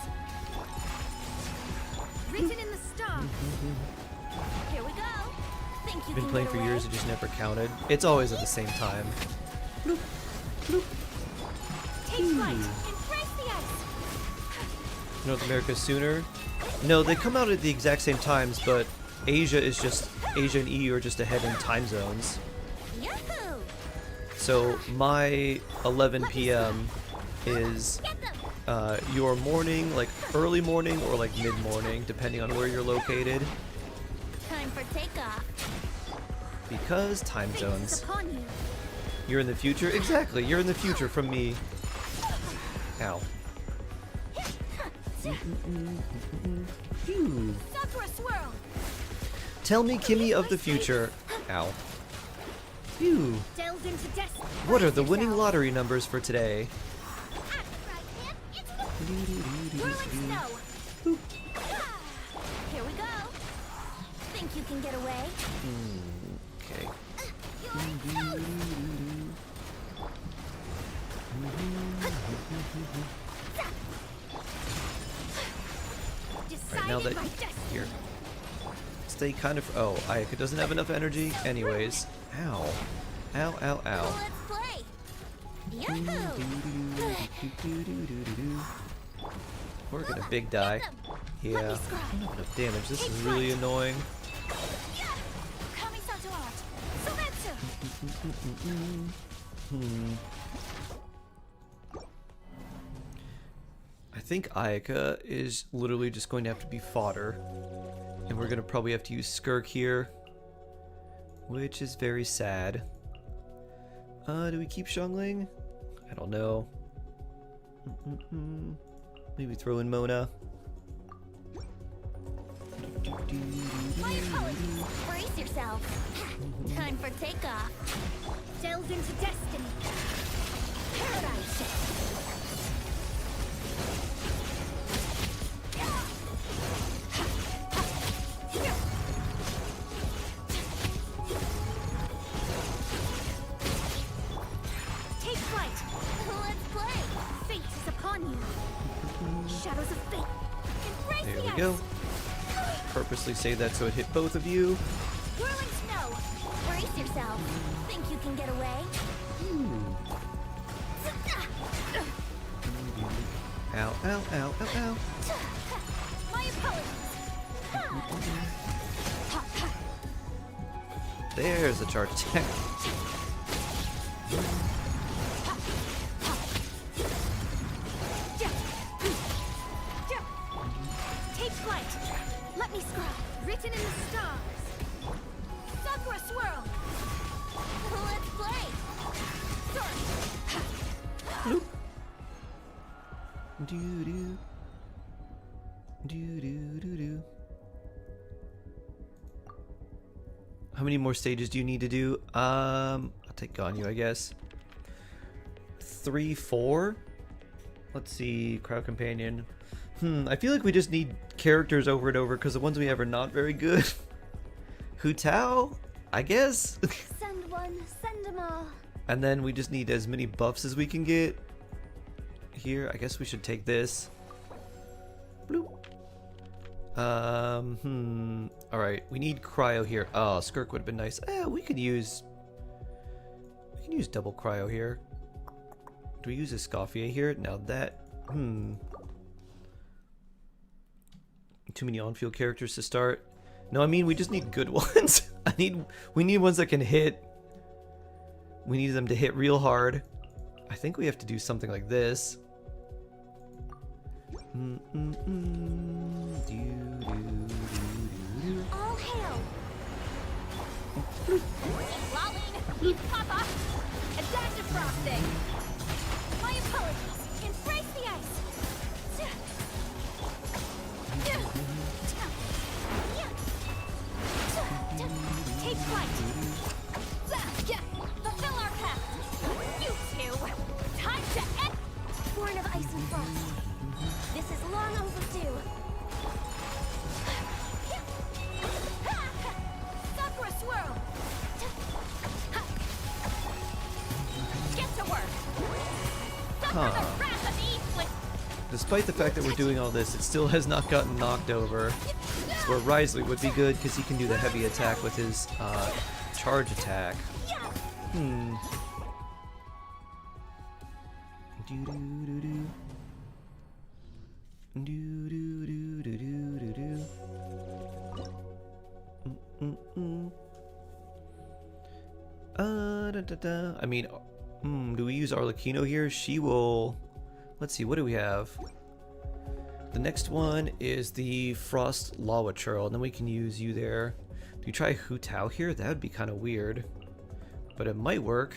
Written in the stars. Here we go. Think you Been can playing get for away? years, it just never counted. It's always at the same time. Bloop, bloop. Take flight. Embrace the ice. North America sooner? No, they come out at the exact same times, but Asia and EU are just ahead in time zones. Yahoo! So my 11 p.m. is Get them. your morning, like early morning or like mid-morning, depending on where you're located. Time for takeoff. Because time Fate is zones. upon you. You're in the future? Exactly, you're in the future from me. Ow. Phew. Sakura swirl. Tell me, Kimmy of the future. Ow. Phew. Delves into destiny. What are the winning lottery numbers for today? Whirling snow. Here we go. Think you can get away? Okay. Alright, now that here. Stay kind of. Oh, Ayaka doesn't have enough energy. Anyways. Ow. Ow, ow, ow. Let's play. Yahoo! We're gonna big die. Yeah. I don't have enough damage. This is really annoying. I think Ayaka is literally just going to have to be fodder. And we're going to probably have to use Skirk here. Which is very sad. Do we keep Xiangling? I don't know. Maybe throw in Mona. My apologies. Brace yourself. Time for takeoff. Delve into destiny. Paradise. Take flight. Let's play. Fate is upon you. Shadows of fate. Embrace There the we ice. go. Purposely say that so it hit both of you. Whirling snow. Brace yourself. Think you can get away? Ow, ow, ow, ow, ow. My apologies. There's a charge attack. Take flight. Let me scry. Written in the stars. Sakura swirl. Let's play. Soar. Doo doo. Doo doo doo doo. How many more stages do you need to do? I'll take Ganyu, I guess. 3, 4? Let's see, Crowd Companion. I feel like we just need characters over and over because the ones we have are not very good. Hu Tao? I guess? Send one, send them all. And then we just need as many buffs as we can get. Here, I guess we should take this. Bloop. Alright, we need cryo here. Oh, Skirk would have been nice. We can use double cryo here. Do we use Escoffier here? Now that too many on-field characters to start. No, I mean we just need good ones. We need ones that can hit. We need them to hit real hard. I think we have to do something like this. All hail. Lolling. Papa. That defrosting! My apologies. Embrace the ice. Take flight. Fulfill our pact. You two. Time to end. Born of ice and frost. This is long overdue. Sakura swirl. Get to work. Suffer the wrath of Eastland. Despite the fact that we're doing all this, it still has not gotten knocked over. So where Risley would be good because he can do the heavy attack with his charge attack. I mean, do we use Arlecchino here? She will. Let's see, what do we have? The next one is the Frost Lawa Churl, and then we can use you there. Do you try Hu Tao here? That would be kind of weird, but it might work.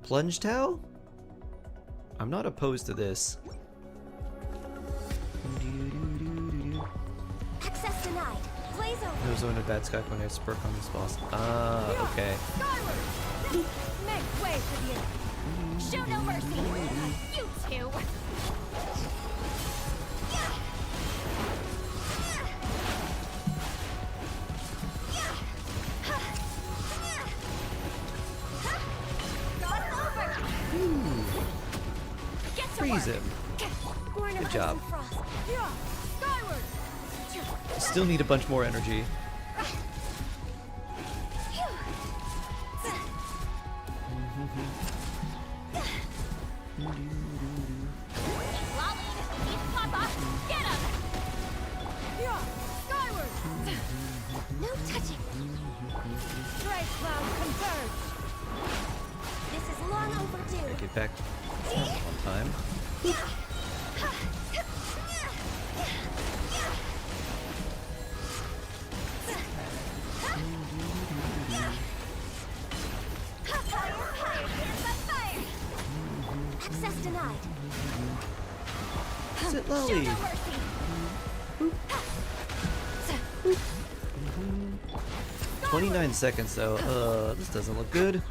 Plunge Tao? I'm not opposed to this. Access denied. Blaze over. No zone of bad sky when I spurk on this boss. Ah, okay. Skyward. Make way for the enemy. Show no mercy. You two. Freeze him. Good job. Still need a bunch more energy. No touching. Strike cloud converge. This is long overdue. Get back on time. Access denied. Sit lowly. 29 seconds though. This doesn't look good.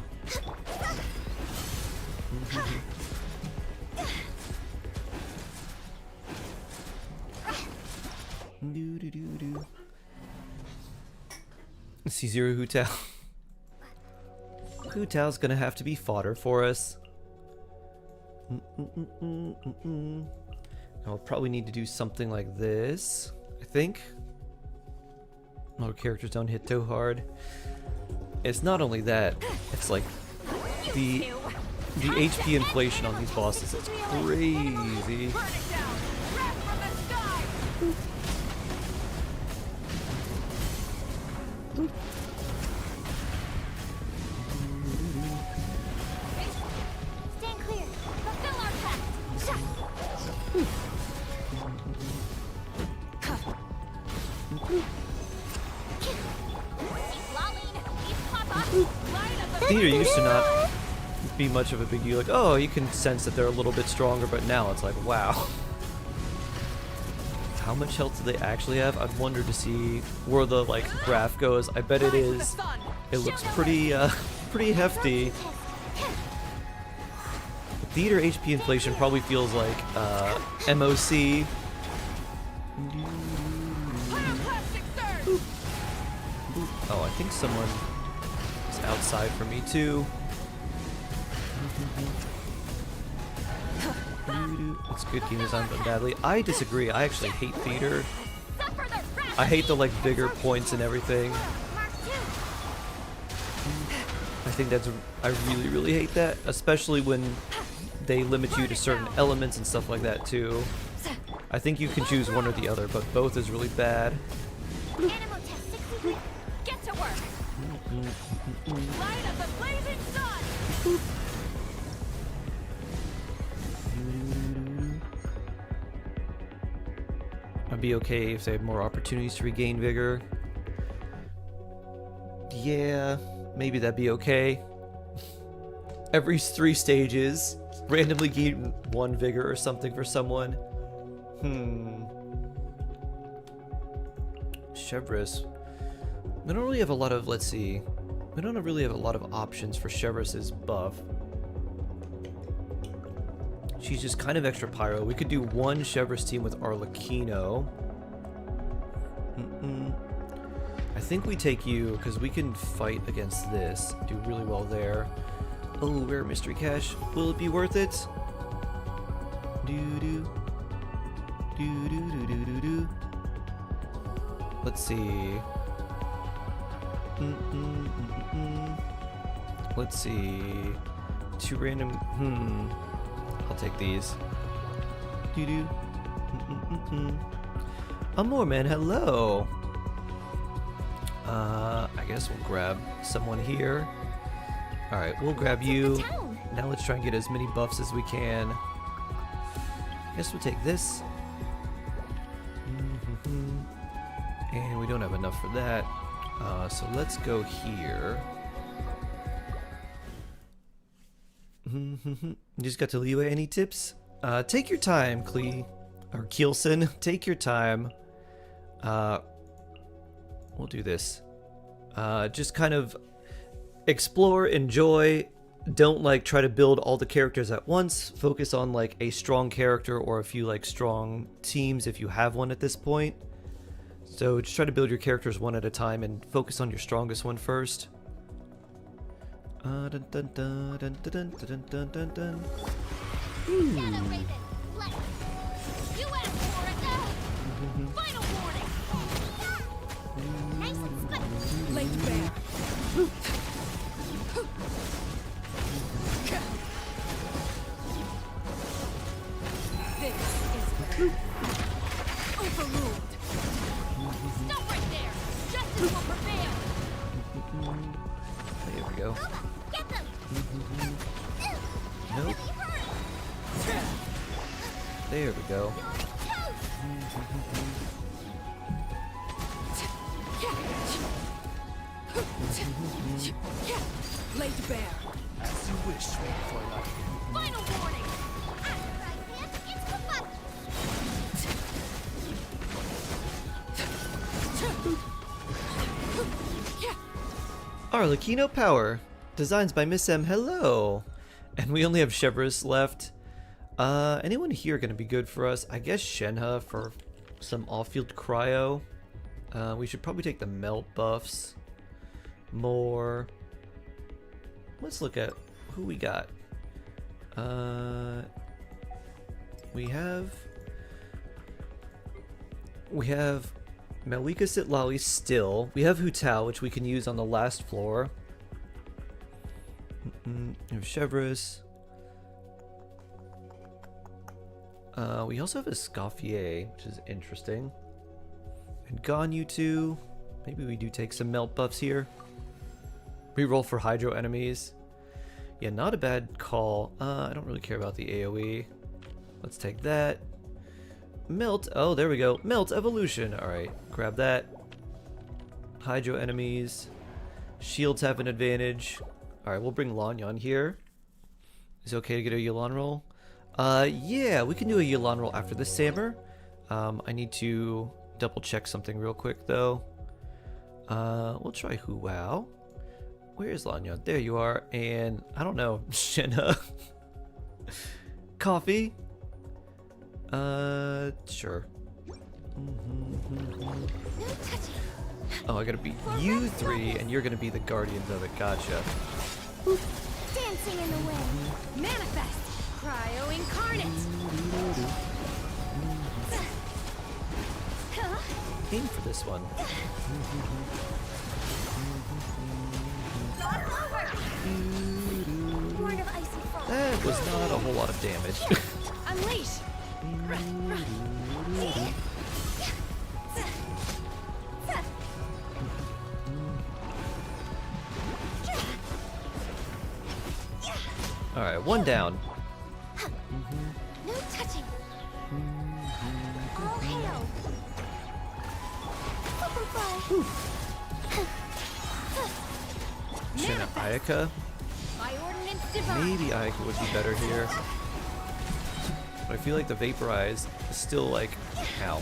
C0 Hu Tao. Hu Tao's gonna have to be fodder for us. I'll probably need to do something like this, I think. Our characters don't hit too hard. It's not only that, it's like the HP inflation on these bosses is crazy. Stand clear. Fulfill our pact. Theater used to not be much of a big deal. Like, oh, you can sense that they're a little bit stronger, but now it's like, wow. How much health do they actually have? I'd wonder to see where the like graph goes. I bet it is. It looks pretty pretty hefty. Theater HP inflation probably feels like MOC. Oh, I think someone is outside for me too. It's good game design but badly. I disagree. I actually hate theater. I hate the like bigger points and everything. I think that's I really hate that, especially when they limit you to certain elements and stuff like that too. I think you can choose one or the other, but both is really bad. Get to work. Light of the blazing sun. I'd be okay if they had more opportunities to regain vigor. Yeah, maybe that'd be okay. every 3 stages. Randomly gain 1 vigor or something for someone. Chevreuse. We don't really have a lot of, let's see. We don't really have a lot of options for Chevreuse's buff. She's just kind of extra pyro. We could do 1 Chevreuse team with Arlecchino. I think we take you, because we can fight against this. Do really well there. Oh, rare mystery cache. Will it be worth it? Doo-doo. Doo-doo-doo-doo-doo-doo. Let's see. Let's see. 2 random. I'll take these. Doo-doo. Amor man, hello. I guess we'll grab someone here. Alright, we'll grab you. Now let's try and get as many buffs as we can. Guess we'll take this. And we don't have enough for that. So let's go here. You just got to Liwe. Any tips? Take your time, or Kielson. Take your time. We'll do this. Just kind of explore, enjoy. Don't like try to build all the characters at once. Focus on like a strong character or a few like strong teams if you have one at this point. So just try to build your characters one at a time and focus on your strongest one first. Dun, dun, dun, dun, dun, dun, dun, dun, dun. Shadow Raven, flex. You asked for it. Final warning. Nice and swift. Laid bare. This is better. Overruled. Stop right there! Justice will prevail! There we go. Get them. Nope. There we go. Laid bare. As you wish, Fräulein. Final warning! It's the Arlecchino Power. Designs by Miss M. Hello. And we only have Chevreuse left. Anyone here gonna be good for us? I guess Shenhe for some off-field cryo. We should probably take the melt buffs more. Let's look at who we got. We have Malika Sitlali still. We have Hu Tao, which we can use on the last floor. We have Chevreuse. We also have a Scoffier, which is interesting. And Ganyu too. Maybe we do take some melt buffs here. Reroll for Hydro enemies. Yeah, not a bad call. I don't really care about the AoE. Let's take that. Melt. Oh, there we go. Melt evolution. Alright, grab that. Hydro enemies. Shields have an advantage. Alright, we'll bring Lanyan here. Is it okay to get a Yulan roll? Yeah, we can do a Yulan roll after the Sammer. I need to double check something real quick though. We'll try Hu Wow. Where is Lanyan? There you are. And I don't know, Shenhe. Coffee. Sure. Oh, I gotta beat you 3, and you're gonna be the guardians of it. Gotcha. dancing in the wind. Manifest! Cryo incarnate! Aim for this one. Born of icy frost. That was not a whole lot of damage. Unleash! Alright, one down. No touching. All hail. Shenhe Ayaka. By ordinance Guidance divine. Maybe Ayaka would be better here. But I feel like the Vaporize is still like, ow.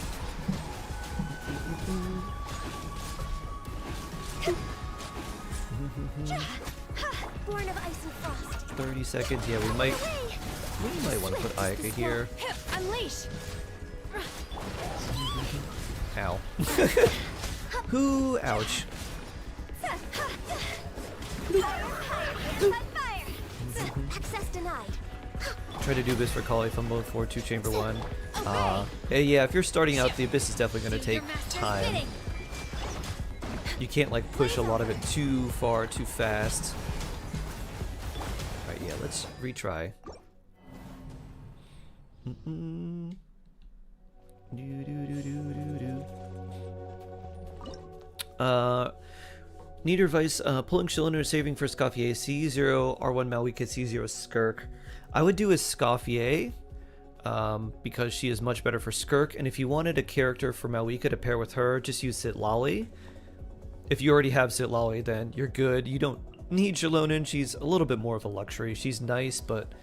Born of ice and frost. 30 seconds. Yeah, we might want to put Ayaka here. Hip, unleash. Ow. Who? Ouch. Access denied. Try to do Abyss for Kali from mode 4 to chamber 1. Hey, yeah, if you're starting out, the Abyss is definitely going to take time. You can't like push a lot of it too far, too fast. Alright, yeah, let's retry. Need advice, pulling Shalloner, saving for Scoffier, C0, R1 Malwika, C0 Skirk. I would do a Scoffier, because she is much better for Skirk, and if you wanted a character for Malwika to pair with her, just use Sitlali. If you already have Sitlali, then you're good. You don't need Shallonen, she's a little bit more of a luxury. She's nice, but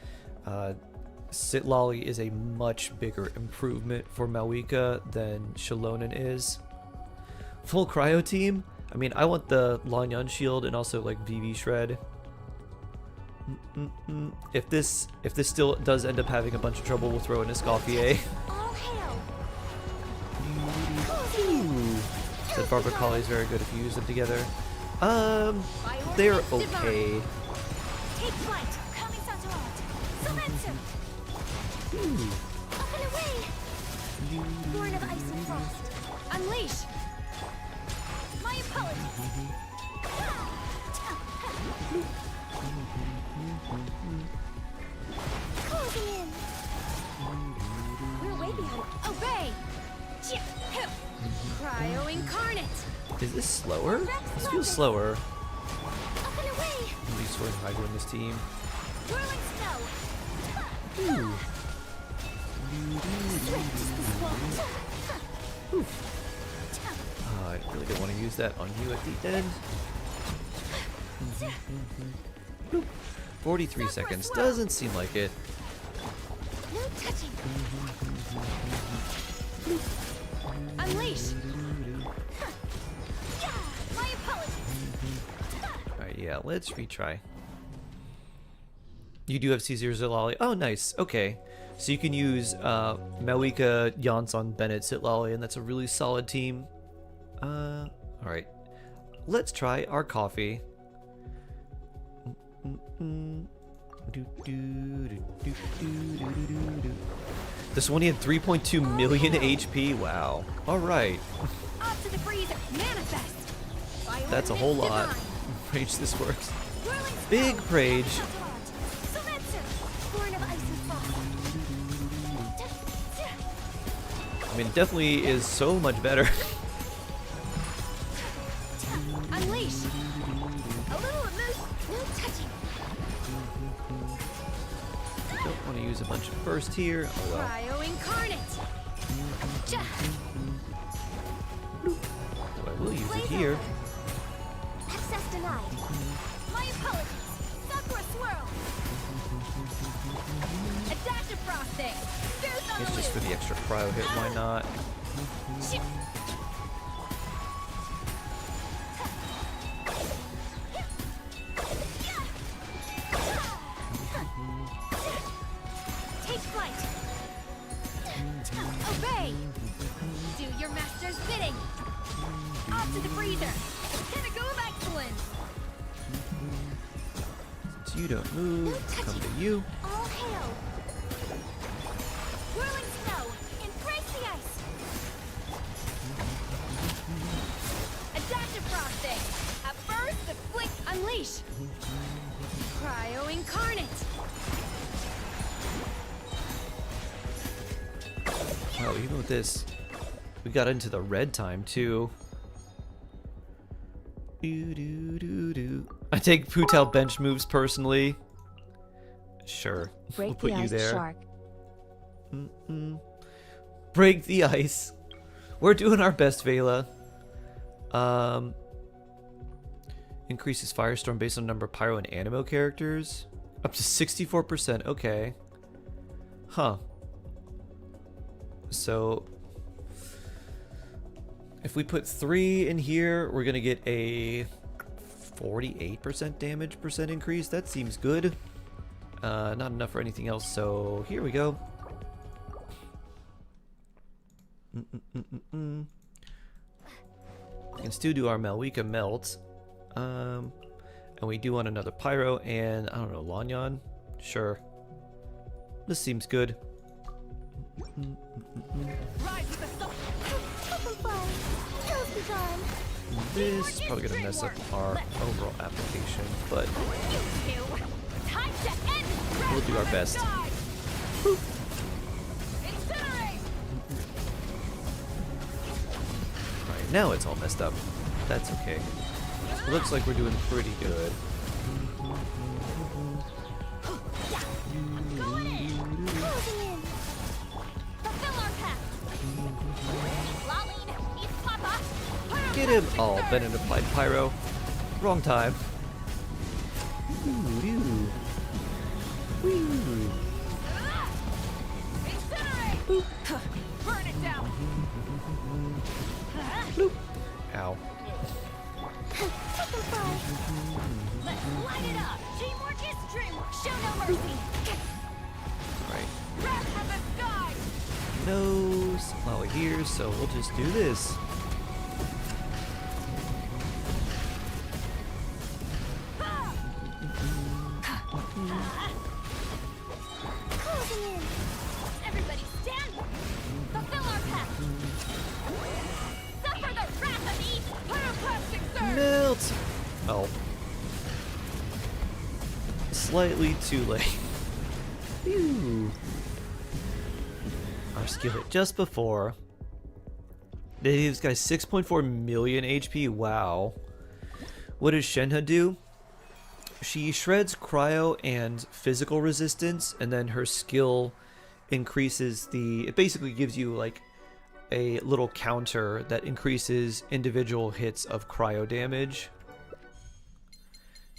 Sitlali is a much bigger improvement for Malwika than Shallonen is. Full cryo team? I mean, I want the Lanyan shield and also like VV shred. If this still does end up having a bunch of trouble, we'll throw in a Scoffier. All hail. Said Barbacali is very good if you use them together. They're okay. Take flight. Coming Saturant. Sylvancer. Up and away. Born of ice and frost. Unleash. My apologies. Closing in. We're way behind. Obey. Hip. Cryo incarnate. Is this slower? This feels slower. Up and away. At least we're hydro in this team. Whirling snow. I really don't want to use that on you at the end. 43 seconds. Doesn't seem like it. No touching. Unleash. My apologies. Alright, yeah, let's retry. You do have C0 Sitlali. Oh, nice. Okay. So you can use Malwika, Yonson, Bennett, Sitlali, and that's a really solid team. Alright. Let's try our coffee. This one, he had 3.2 million HP. Wow. Alright. Up to the freezer. Manifest. That's a whole lot. Rage this works. Whirling Big Rage. Sylvancer. Born of ice and frost. I mean, it definitely is so much better. Unleash. A little remove. No touching. Don't want to use a bunch of burst here. Oh well. Cryo incarnate. So I will use it here. Access denied. My apologies. Sakura swirl. A dash of frosting. Boost on It's the just for the extra cryo hit. Why not? Ship. Take flight. Obey. Do your master's bidding. Off to the freezer. Pinnacle of excellence. Since you don't move, come to you. All hail. Whirling snow. Embrace the ice. A dash of frosting. A burst of flick. Unleash. Cryo incarnate. Oh, even with this, we got into the red time too. I take Putal bench moves personally. Sure, we'll Break put the you ice, there. shark. Break the ice. We're doing our best, Vela. Increases Firestorm based on number of Pyro and Animo characters. Up to 64%. Okay. Huh. So if we put 3 in here, we're gonna get a 48% damage percent increase. That seems good. Not enough for anything else, so here we go. We can still do our Malwika melt. And we do want another Pyro and, I don't know, Lanyon? Sure. This seems good. This is probably going to mess up our overall application, but we'll do our best. Alright, now it's all messed up. That's okay. It looks like we're doing pretty good. Get him! Oh, Bennett applied Pyro. Wrong time. Burn it down. Bloop. Ow. Let's light it up. Teamwork is dreamwork. Show no mercy. Alright. Wrath from the sky. No Slawa here, so we'll just do this. Everybody stand. Fulfill our path. Suffer the wrath of evil. Pyroclastic surge. Melt! Oh. Slightly too late. Phew. Our skill hit just before. This guy's 6.4 million HP. Wow. What does Shenhe do? She shreds cryo and physical resistance, and then her skill increases the... It basically gives you like a little counter that increases individual hits of cryo damage.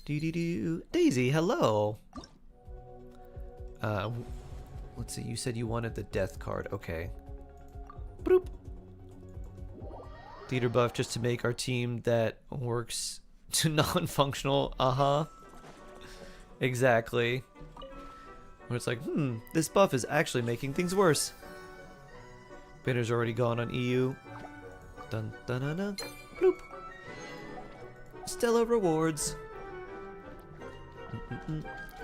Doo-doo-doo. Daisy, hello. Let's see, you said you wanted the death card. Okay. Boop. Theater buff just to make our team that works to non-functional. Uh-huh. Exactly. Where it's like, this buff is actually making things worse. Banner's already gone on EU. Dun dun dun dun. Bloop. Stella rewards.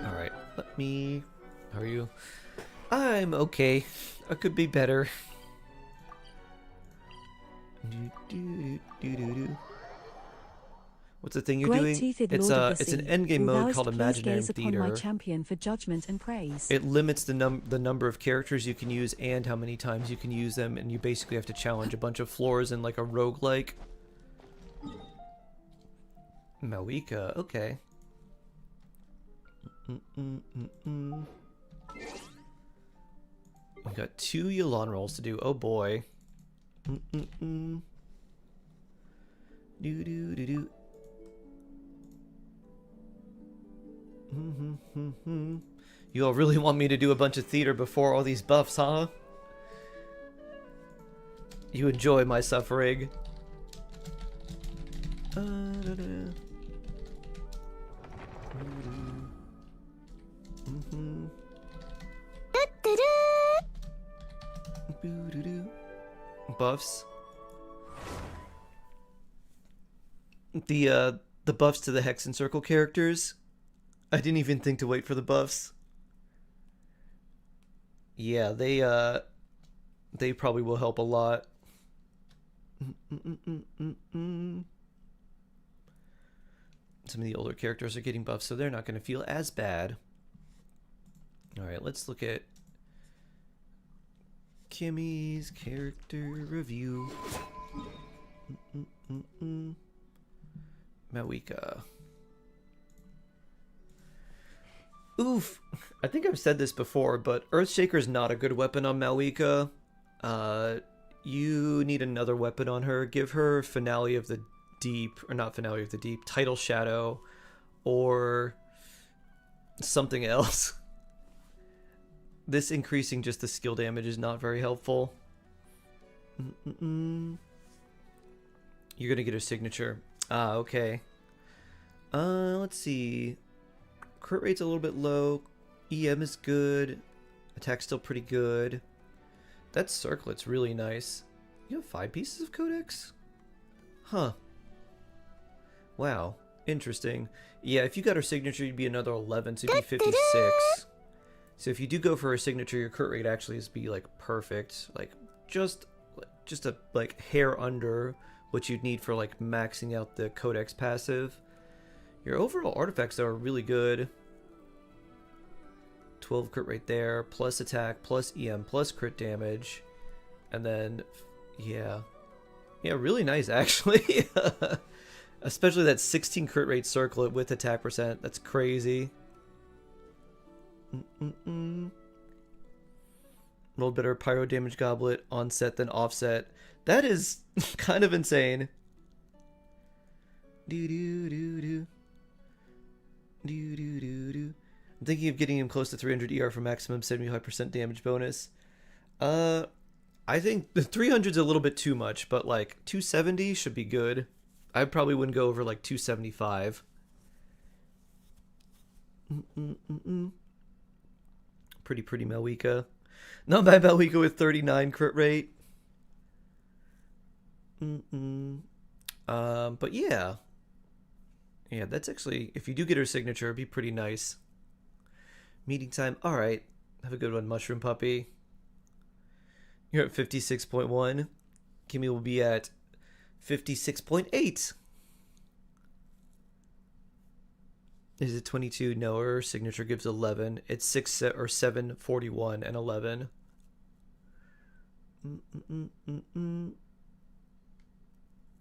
Alright, let me... How are you? I'm okay. I could be better. What's the thing you're doing? It's an endgame mode called Imaginary Theater. My champion for judgment and praise. It limits the number of characters you can use and how many times you can use them, and you basically have to challenge a bunch of floors in like a roguelike. Malwika, okay. We've got 2 Yelan rolls to do. Oh boy. Do do do do. You all really want me to do a bunch of theater before all these buffs, huh? You enjoy my suffering. Buffs. The buffs to the Hex and Circle characters. I didn't even think to wait for the buffs. Yeah, they probably will help a lot. Some of the older characters are getting buffs, so they're not going to feel as bad. Alright, let's look at Kimmy's character review. Malwika. Oof. I think I've said this before, but Earthshaker is not a good weapon on Malwika. You need another weapon on her. Give her Finale of the Deep, or not Finale of the Deep, Tidal Shadow, or something else. This increasing just the skill damage is not very helpful. You're gonna get a signature. Ah, okay. Let's see. Crit rate's a little bit low. EM is good. Attack's still pretty good. That circlet's really nice. You have 5 pieces of codex? Huh. Wow. Interesting. Yeah, if you got her signature, you'd be another 11, so you'd be 56. So if you do go for her signature, your crit rate actually is be like perfect. Like just a like hair under what you'd need for like maxing out the codex passive. Your overall artifacts though are really good. 12 crit rate there, plus attack, plus EM, plus crit damage. And then, yeah. Yeah, really nice actually. Especially that 16 crit rate circlet with attack percent. That's crazy. Rolled better pyro damage goblet, onset than offset. That is kind of insane. I'm thinking of getting him close to 300 ER for maximum 75% damage bonus. I think the 300's a little bit too much, but like 270 should be good. I probably wouldn't go over like 275. Pretty Malwika. Not bad Malwika with 39 crit rate. But yeah. Yeah, that's actually, if you do get her signature, it'd be pretty nice. Meeting time. Alright. Have a good one, Mushroom Puppy. You're at 56.1. Kimmy will be at 56.8. Is it 22? No, her signature gives 11. It's 6 or 7, 41, and 11.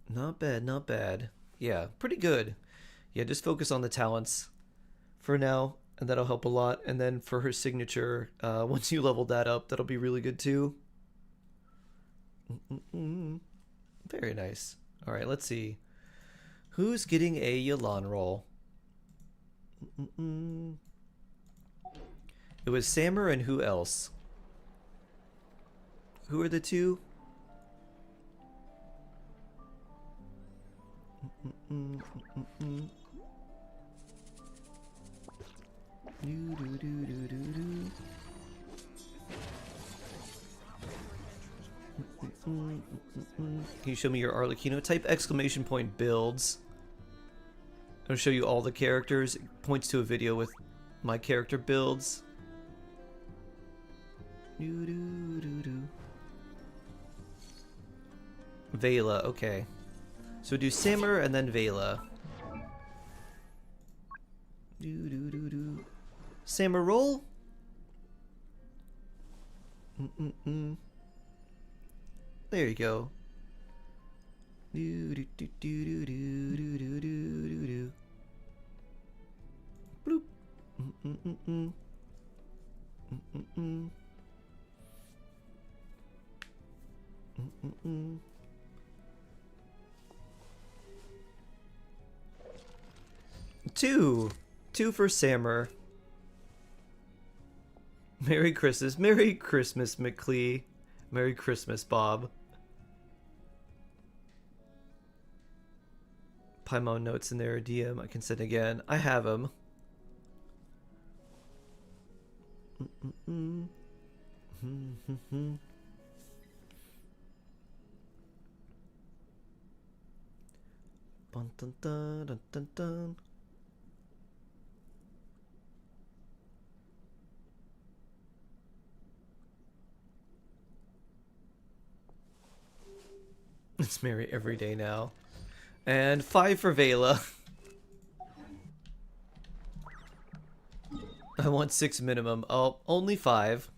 Not bad, not bad. Yeah, pretty good. Yeah, just focus on the talents for now, and that'll help a lot. And then for her signature, once you level that up, that'll be really good too. Very nice. All right, let's see. Who's getting a Yelan roll? It was Sammer and who else? Who are the two? Can you show me your Arlecchino? Type exclamation point builds. I'll show you all the characters. It points to a video with my character builds. Vela, okay. So do Sammer and then Vela. Sammer roll. There you go. Bloop. 2 for Sammer. Merry Christmas. Merry Christmas, McClee. Merry Christmas, Bob. Paimon notes in there, DM. I can send again. I have them. Dun, dun, dun, dun, dun, dun. It's Mary every day now. And 5 for Vela. I want 6 minimum. Oh, only 5.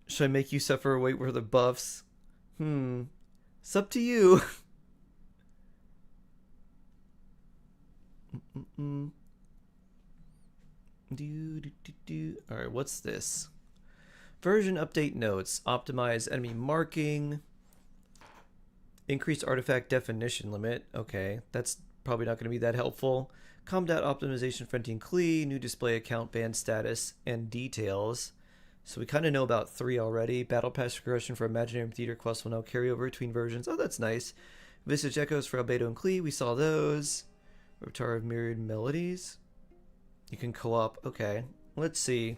Should I make you suffer a wait for the buffs? It's up to you. Alright, what's this? Version update notes. Optimize enemy marking. Increased artifact definition limit. Okay, that's probably not going to be that helpful. Combat optimization for Fenty Klee. New display account band status and details. So we kind of know about 3 already. Battle Pass progression for Imaginary Theater quests will now carry over between versions. Oh, that's nice. Visage Echoes for Albedo and Klee. We saw those. Repertoire of Myriad Melodies. You can co-op. Okay, let's see.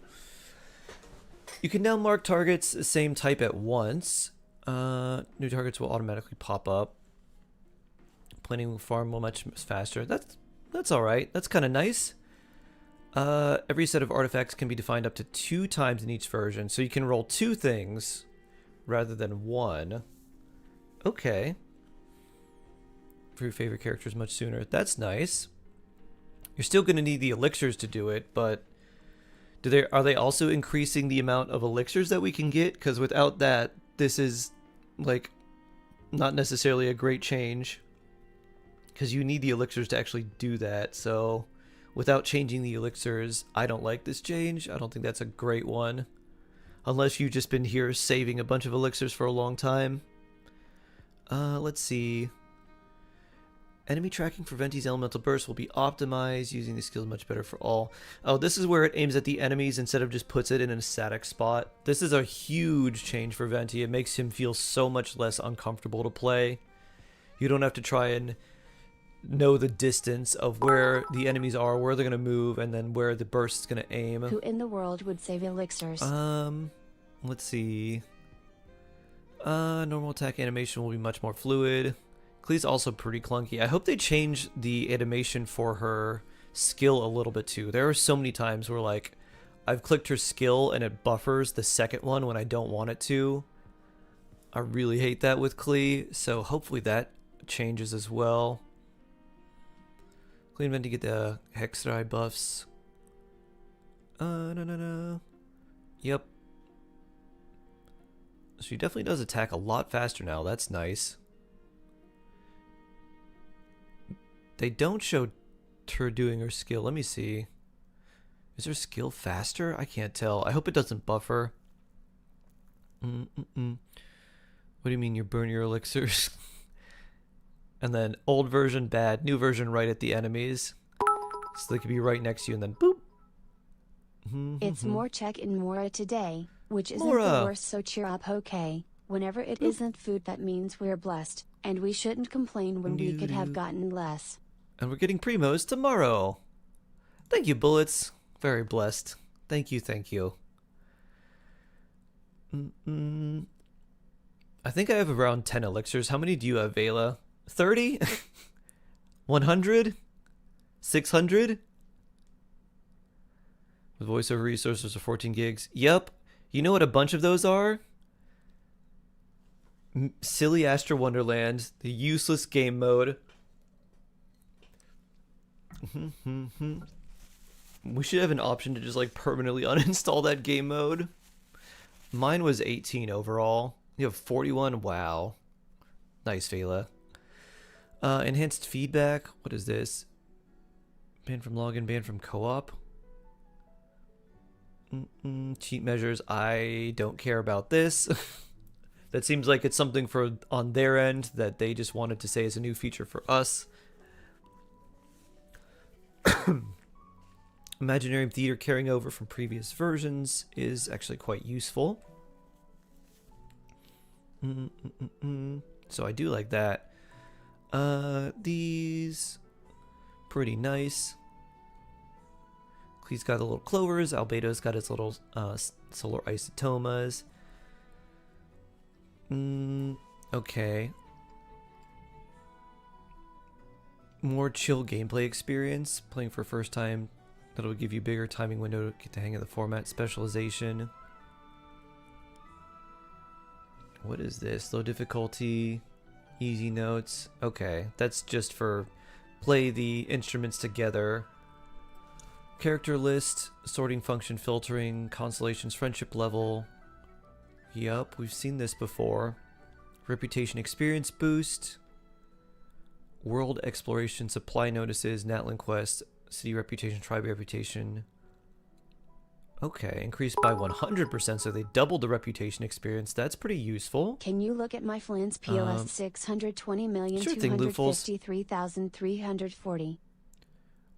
You can now mark targets the same type at once. New targets will automatically pop up. Planning farm will much faster. That's all right. That's kind of nice. Every set of artifacts can be defined up to 2 times in each version, so you can roll 2 things rather than 1. Okay. For your favorite characters much sooner. That's nice. You're still going to need the elixirs to do it, but are they also increasing the amount of elixirs that we can get? Because without that, this is like not necessarily a great change. Because you need the elixirs to actually do that. So without changing the elixirs, I don't like this change. I don't think that's a great one. Unless you've just been here saving a bunch of elixirs for a long time. Let's see. Enemy tracking for Venti's elemental burst will be optimized using the skills much better for all. Oh, this is where it aims at the enemies instead of just puts it in a static spot. This is a huge change for Venti. It makes him feel so much less uncomfortable to play. You don't have to try and know the distance of where the enemies are, where they're going to move, and then where the burst is going to aim. Who in the world would save elixirs? Let's see. Normal attack animation will be much more fluid. Klee's also pretty clunky. I hope they change the animation for her skill a little bit too. There are so many times where like I've clicked her skill and it buffers the second one when I don't want it to. I really hate that with Klee, so hopefully that changes as well. Klee meant to get the Hexrai buffs. No. Yep. She definitely does attack a lot faster now. That's nice. They don't show her doing her skill. Let me see. Is her skill faster? I can't tell. I hope it doesn't buffer. What do you mean you burn your elixirs? And then old version bad, new version right at the enemies. So they could be right next to you and then boop. It's more check in Mora today, which isn't Mora. the worst, so cheer up, okay? Whenever it isn't food, that means we're blessed, and we shouldn't complain when we could have gotten less. And we're getting primos tomorrow. Thank you, Bullets. Very blessed. Thank you, thank you. I think I have around 10 elixirs. How many do you have, Vela? 30? 100? 600? With voiceover resources of 14 gigs. Yep. You know what a bunch of those are? Silly Astro Wonderland, the useless game mode. We should have an option to just like permanently uninstall that game mode. Mine was 18 overall. You have 41? Wow. Nice, Vela. Enhanced feedback. What is this? Banned from login, banned from co-op. Cheat measures. I don't care about this. That seems like it's something for on their end that they just wanted to say is a new feature for us. Imaginary theater carrying over from previous versions is actually quite useful. So I do like that. These pretty nice. Klee's got the little clovers. Albedo's got his little solar isotomas. Okay. More chill gameplay experience. Playing for first time. That'll give you bigger timing window to get the hang of the format. Specialization. What is this? Low difficulty. Easy notes. Okay. That's just for play the instruments together. Character list. Sorting function filtering. Constellations friendship level. Yup, we've seen this before. Reputation experience boost. World exploration supply notices. Natlin quest. City reputation. Tribe reputation. Okay, increased by 100%, so they doubled the reputation experience. That's pretty useful. Can you look at my Flynn's POS 620,253,340?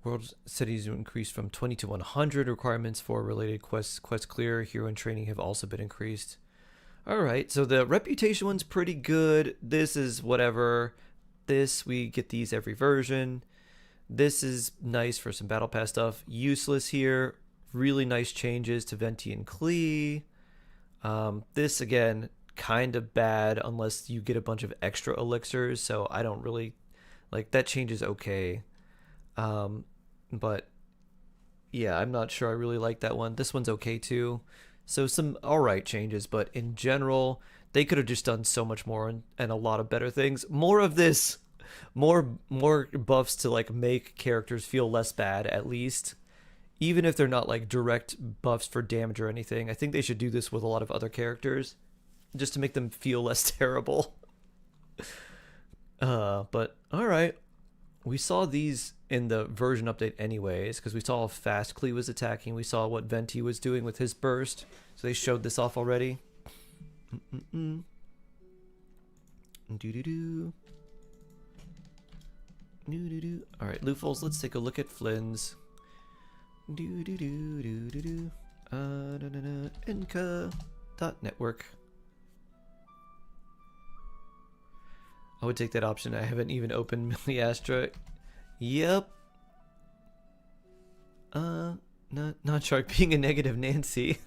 World cities increased from 20 to 100. Requirements for related quest clear, hero and training have also been increased. Alright, so the reputation one's pretty good. This is whatever. This, we get these every version. This is nice for some battle pass stuff. Useless here. Really nice changes to Venti and Klee. This, again, kind of bad unless you get a bunch of extra elixirs, so I don't really... Like, that change is okay. But, yeah, I'm not sure I really like that one. This one's okay, too. So some alright changes, but in general, they could have just done so much more and a lot of better things. More of this. More buffs to, like, make characters feel less bad, at least. Even if they're not like direct buffs for damage or anything, I think they should do this with a lot of other characters, just to make them feel less terrible. But alright, we saw these in the version update anyways, because we saw how fast Klee was attacking, we saw what Venti was doing with his burst, so they showed this off already. Alright, Lufels, let's take a look at Flynn's. Inca.network. I would take that option. I haven't even opened Miliastra. Yep. Not Shark being a negative Nancy.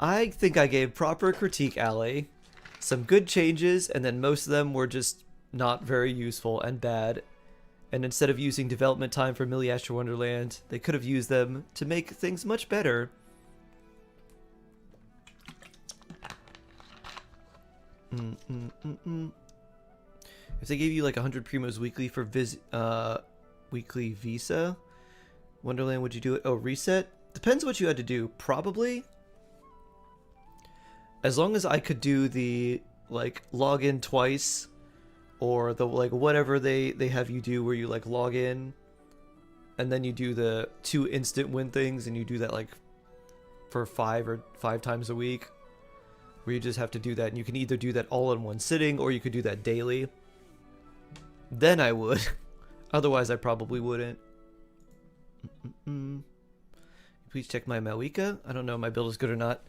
I think I gave proper critique, Alley. Some good changes, and then most of them were just not very useful and bad. And instead of using development time for Miliastra Wonderland, they could have used them to make things much better. If they gave you like 100 Primos weekly for weekly visa, Wonderland, would you do it? Oh, reset? Depends what you had to do. Probably. As long as I could do the like log in twice, or the like whatever they have you do where you like log in and then you do the 2 instant win things, and you do that like for 5 times a week, where you just have to do that, and you can either do that all in one sitting or you could do that daily. Then I would. Otherwise I probably wouldn't. Please check my Malika. I don't know if my build is good or not.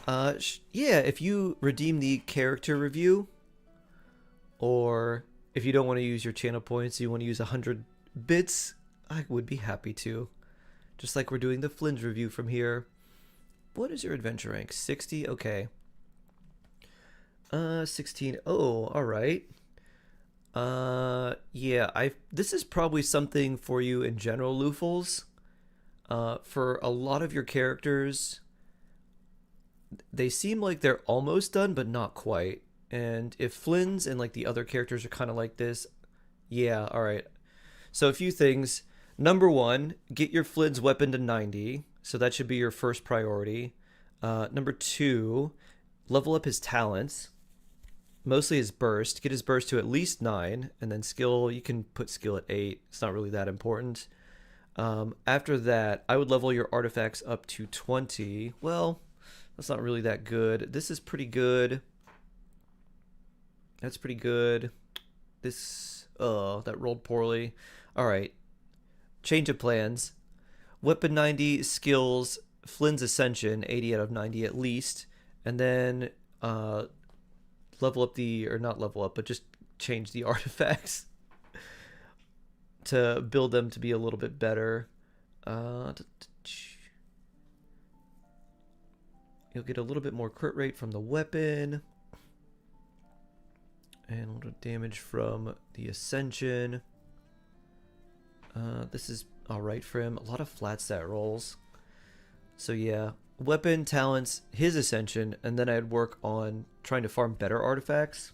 Yeah, if you redeem the character review, or if you don't want to use your channel points, you want to use 100 bits, I would be happy to. Just like we're doing the Flynn's review from here. What is your adventure rank? 60? Okay. 16. Oh, alright. Yeah, this is probably something for you in general, Lufels. For a lot of your characters, they seem like they're almost done, but not quite. And if Flynn's and like the other characters are kind of like this, yeah, alright. So a few things. Number 1, get your Flynn's weapon to 90. So that should be your first priority. Number 2, level up his talents. Mostly his burst. Get his burst to at least 9. And then skill, you can put skill at 8. It's not really that important. After that, I would level your artifacts up to 20. Well, that's not really that good. This is pretty good. That's pretty good. This, that rolled poorly. Alright. Change of plans. Weapon 90, skills, Flynn's Ascension, 80 out of 90 at least. And then, level up the, or not level up, but just change the artifacts to build them to be a little bit better. You'll get a little bit more crit rate from the weapon. And a little damage from the Ascension. This is alright for him. A lot of flat stat rolls. So yeah, weapon, talents, his Ascension, and then I'd work on trying to farm better artifacts.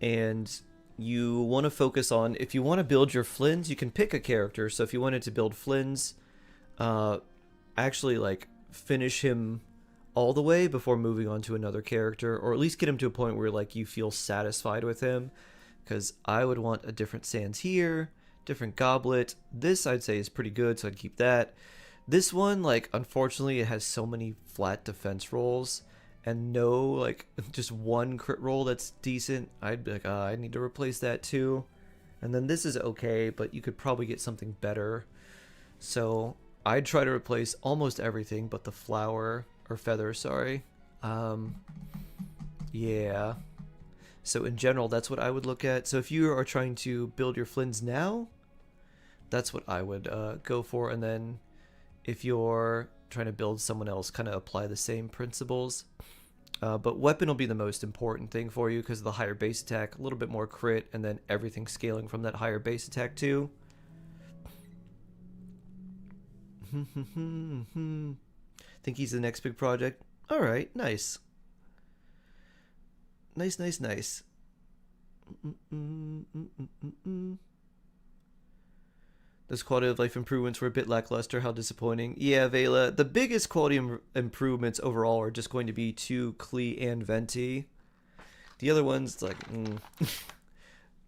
And you want to focus on, if you want to build your Flynn's, you can pick a character. So if you wanted to build Flynn's, actually like finish him all the way before moving on to another character, or at least get him to a point where like you feel satisfied with him. Because I would want a different Sans here, Different goblet. This I'd say is pretty good, so I'd keep that. This one, like, unfortunately, it has so many flat defense rolls and no, like, just one crit roll that's decent. I'd be like, I need to replace that too. And then this is okay, but you could probably get something better. So I'd try to replace almost everything but the flower, or feather, sorry. Yeah. So in general, that's what I would look at. So if you are trying to build your Flins now, that's what I would go for. And then if you're trying to build someone else, kind of apply the same principles. But weapon will be the most important thing for you because of the higher base attack, a little bit more crit, and then everything scaling from that higher base attack too. Think he's the next big project? Alright, nice. Nice, nice, nice. Those quality of life improvements were a bit lackluster. How disappointing. Yeah, Vela. The biggest quality improvements overall are just going to be to Klee and Venti. The other ones, like,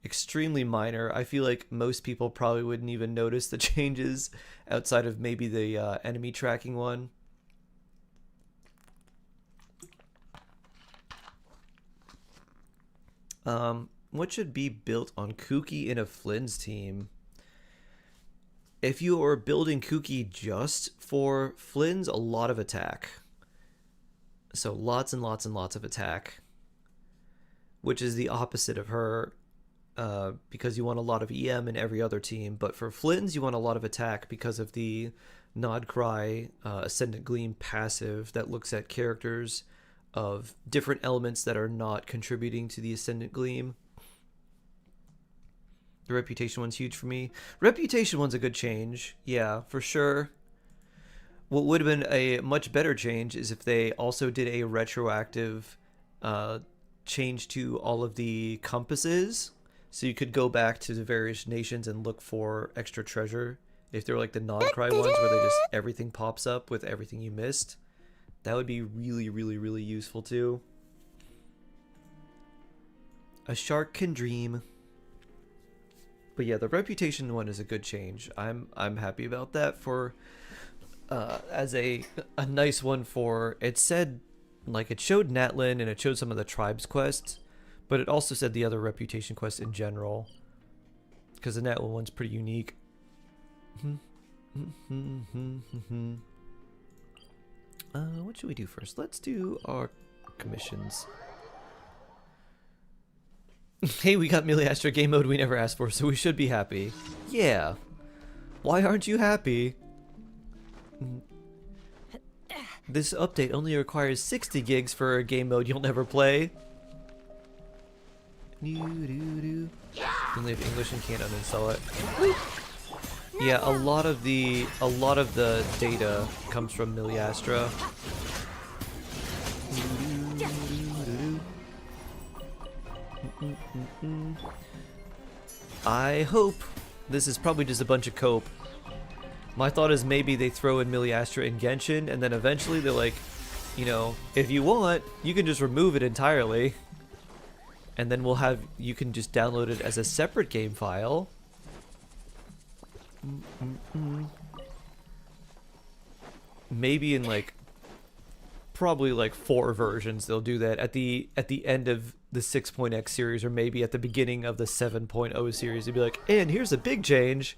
extremely minor. I feel like most people probably wouldn't even notice the changes outside of maybe the enemy tracking one. What should be built on Kuki in a Flynn's team? If you are building Kuki just for Flynn's, a lot of attack. So lots and lots and lots of attack. Which is the opposite of her. Because you want a lot of EM in every other team. But for Flynn's, you want a lot of attack because of the Nod Cry Ascendant Gleam passive that looks at characters of different elements that are not contributing to the Ascendant Gleam. The Reputation one's huge for me. Reputation one's a good change. Yeah, for sure. What would have been a much better change is if they also did a retroactive change to all of the compasses. So you could go back to the various nations and look for extra treasure. If they're like the Nod Cry ones where they just everything pops up with everything you missed. That would be really, really, really useful too. A shark can dream. But yeah, the Reputation one is a good change. I'm happy about that for as a nice one for, it said, like, it showed Natlin and it showed some of the tribes quests, but it also said the other Reputation quests in general, because the Natlin one's pretty unique. What should we do first? Let's do our commissions. Hey, we got Miliastra game mode we never asked for, so we should be happy. Yeah. Why aren't you happy? This update only requires 60 gigs for a game mode you'll never play. Only if English and can't uninstall it. Yeah, a lot of the data comes from Miliastra. I hope this is probably just a bunch of cope. My thought is maybe they throw in Miliastra in Genshin, and then eventually they're like, you know, if you want, you can just remove it entirely, and then you can just download it as a separate game file. Maybe in like probably like 4 versions they'll do that at the end of the 6.x series, or maybe at the beginning of the 7.0 series. They'd be like, and here's a big change.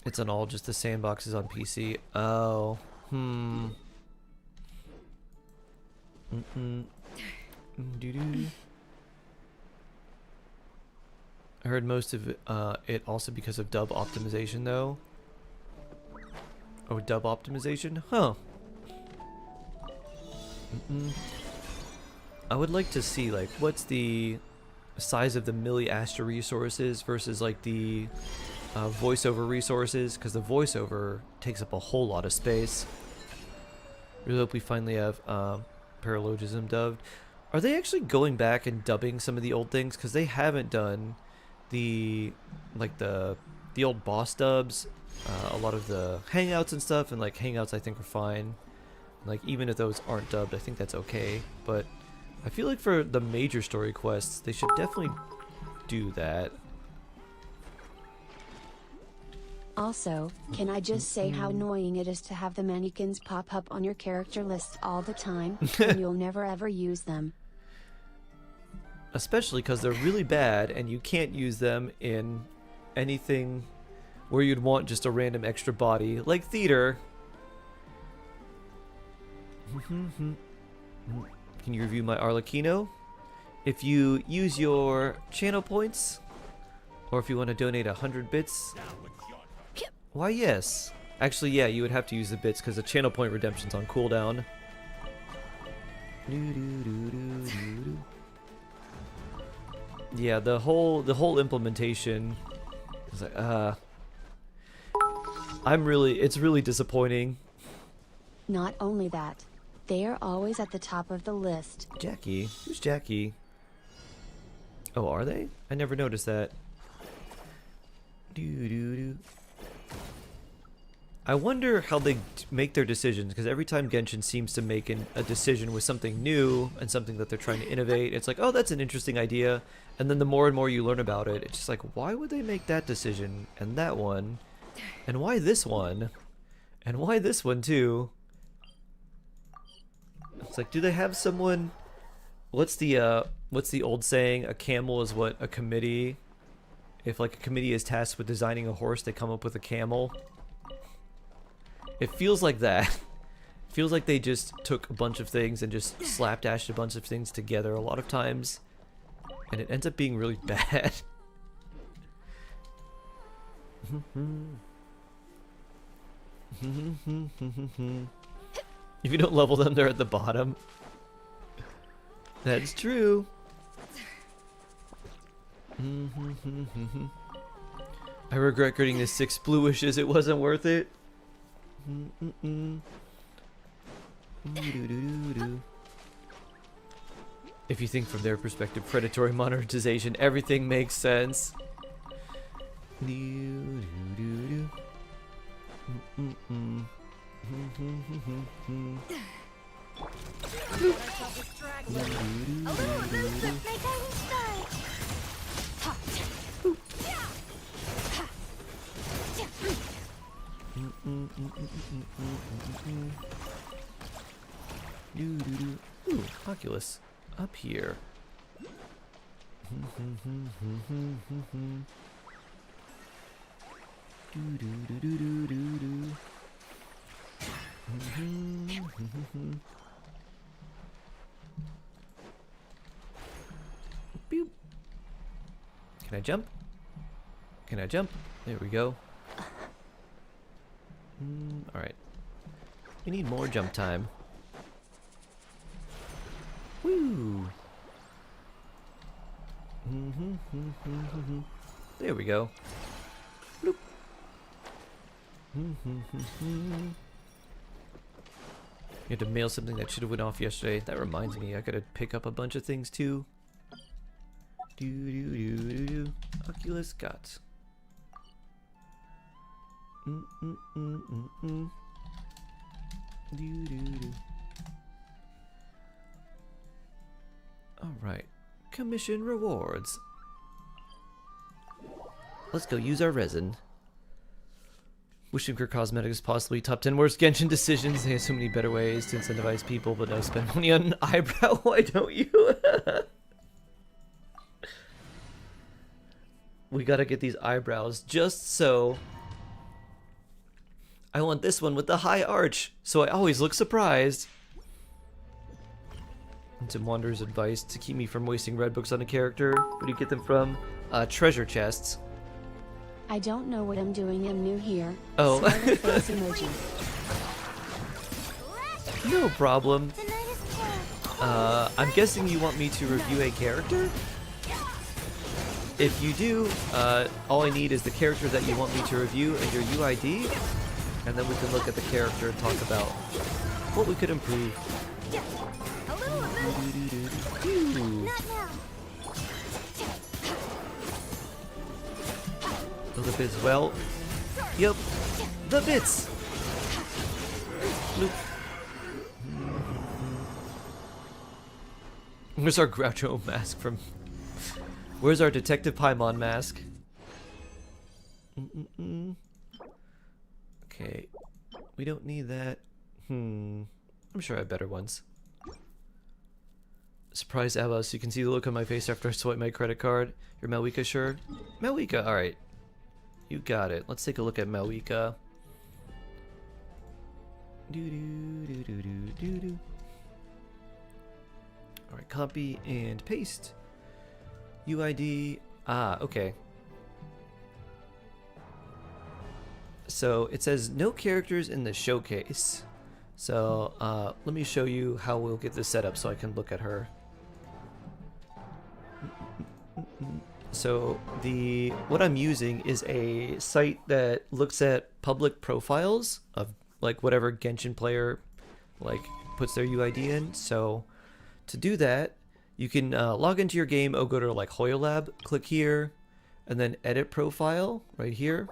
It's on all just the sandboxes on PC. Oh. I heard most of it also because of dub optimization though. Oh, dub optimization? Huh. I would like to see, like, what's the size of the Miliastra resources versus, like, the voiceover resources, because the voiceover takes up a whole lot of space. Really hope we finally have paralogism dubbed. Are they actually going back and dubbing some of the old things? Because they haven't done the old boss dubs. A lot of the hangouts and stuff, and like hangouts I think are fine. Like even if those aren't dubbed, I think that's okay. But I feel like for the major story quests, they should definitely do that. Also, can I just say how annoying it is to have the mannequins pop up on your character list all the time, and you'll never ever use them. Especially because they're really bad and you can't use them in anything where you'd want just a random extra body, like theater. Can you review my Arlecchino? If you use your channel points, or if you want to donate 100 bits, why yes. Actually, yeah, you would have to use the bits because the channel point redemption's on cooldown. Yeah, the whole implementation is like, it's really disappointing. Not only that, they are always at the top of the list. Jackie? Who's Jackie? Oh, are they? I never noticed that. I wonder how they make their decisions, because every time Genshin seems to make a decision with something new and something that they're trying to innovate, it's like, oh, that's an interesting idea. And then the more and more you learn about it, it's just like, why would they make that decision and that one? And why this one? And why this one too? It's like, do they have someone? What's the old saying? A camel is what a committee. If like a committee is tasked with designing a horse, they come up with a camel. It feels like that. It feels like they just took a bunch of things and just slapdashed a bunch of things together a lot of times, and it ends up being really bad. If you don't level them, they're at the bottom. That's true. I regret getting the 6 blue wishes. It wasn't worth it. If you think from their perspective, predatory monetization, everything makes sense. Ooh, Oculus. Up here. Boop. Can I jump? Can I jump? There we go. Alright. We need more jump time. Woo! There we go. Bloop. You had to mail something that should have went off yesterday. That reminds me, I gotta pick up a bunch of things too. Oculus got. Alright. Commission rewards. Let's go use our resin. Wishing for cosmetics, possibly top 10 worst Genshin decisions. They have so many better ways to incentivize people, but no spend money on an eyebrow. Why don't you? We gotta get these eyebrows just so. I want this one with the high arch, so I always look surprised. And some Wanderer's advice to keep me from wasting red books on a character. Where do you get them from? Treasure chests. I don't know what I'm doing. I'm new here. Oh. Smiley face emoji. No problem. I'm guessing you want me to review a character? If you do, all I need is the character that you want me to review and your UID, and then we can look at the character and talk about what we could improve. The bits, well, yep, the bits. Bloop. Where's our Groucho mask from? Where's our Detective Paimon mask? Okay, we don't need that. I'm sure I have better ones. Surprise Abba, so you can see the look on my face after I swipe my credit card. You're Malwika, sure? Malwika, alright. You got it. Let's take a look at Malwika. Alright, copy and paste. UID. Ah, okay. So it says no characters in the showcase. So let me show you how we'll get this set up so I can look at her. So what I'm using is a site that looks at public profiles of like whatever Genshin player like puts their UID in. So to do that, you can log into your game, go to like HoYoLab, click here, and then edit profile right here.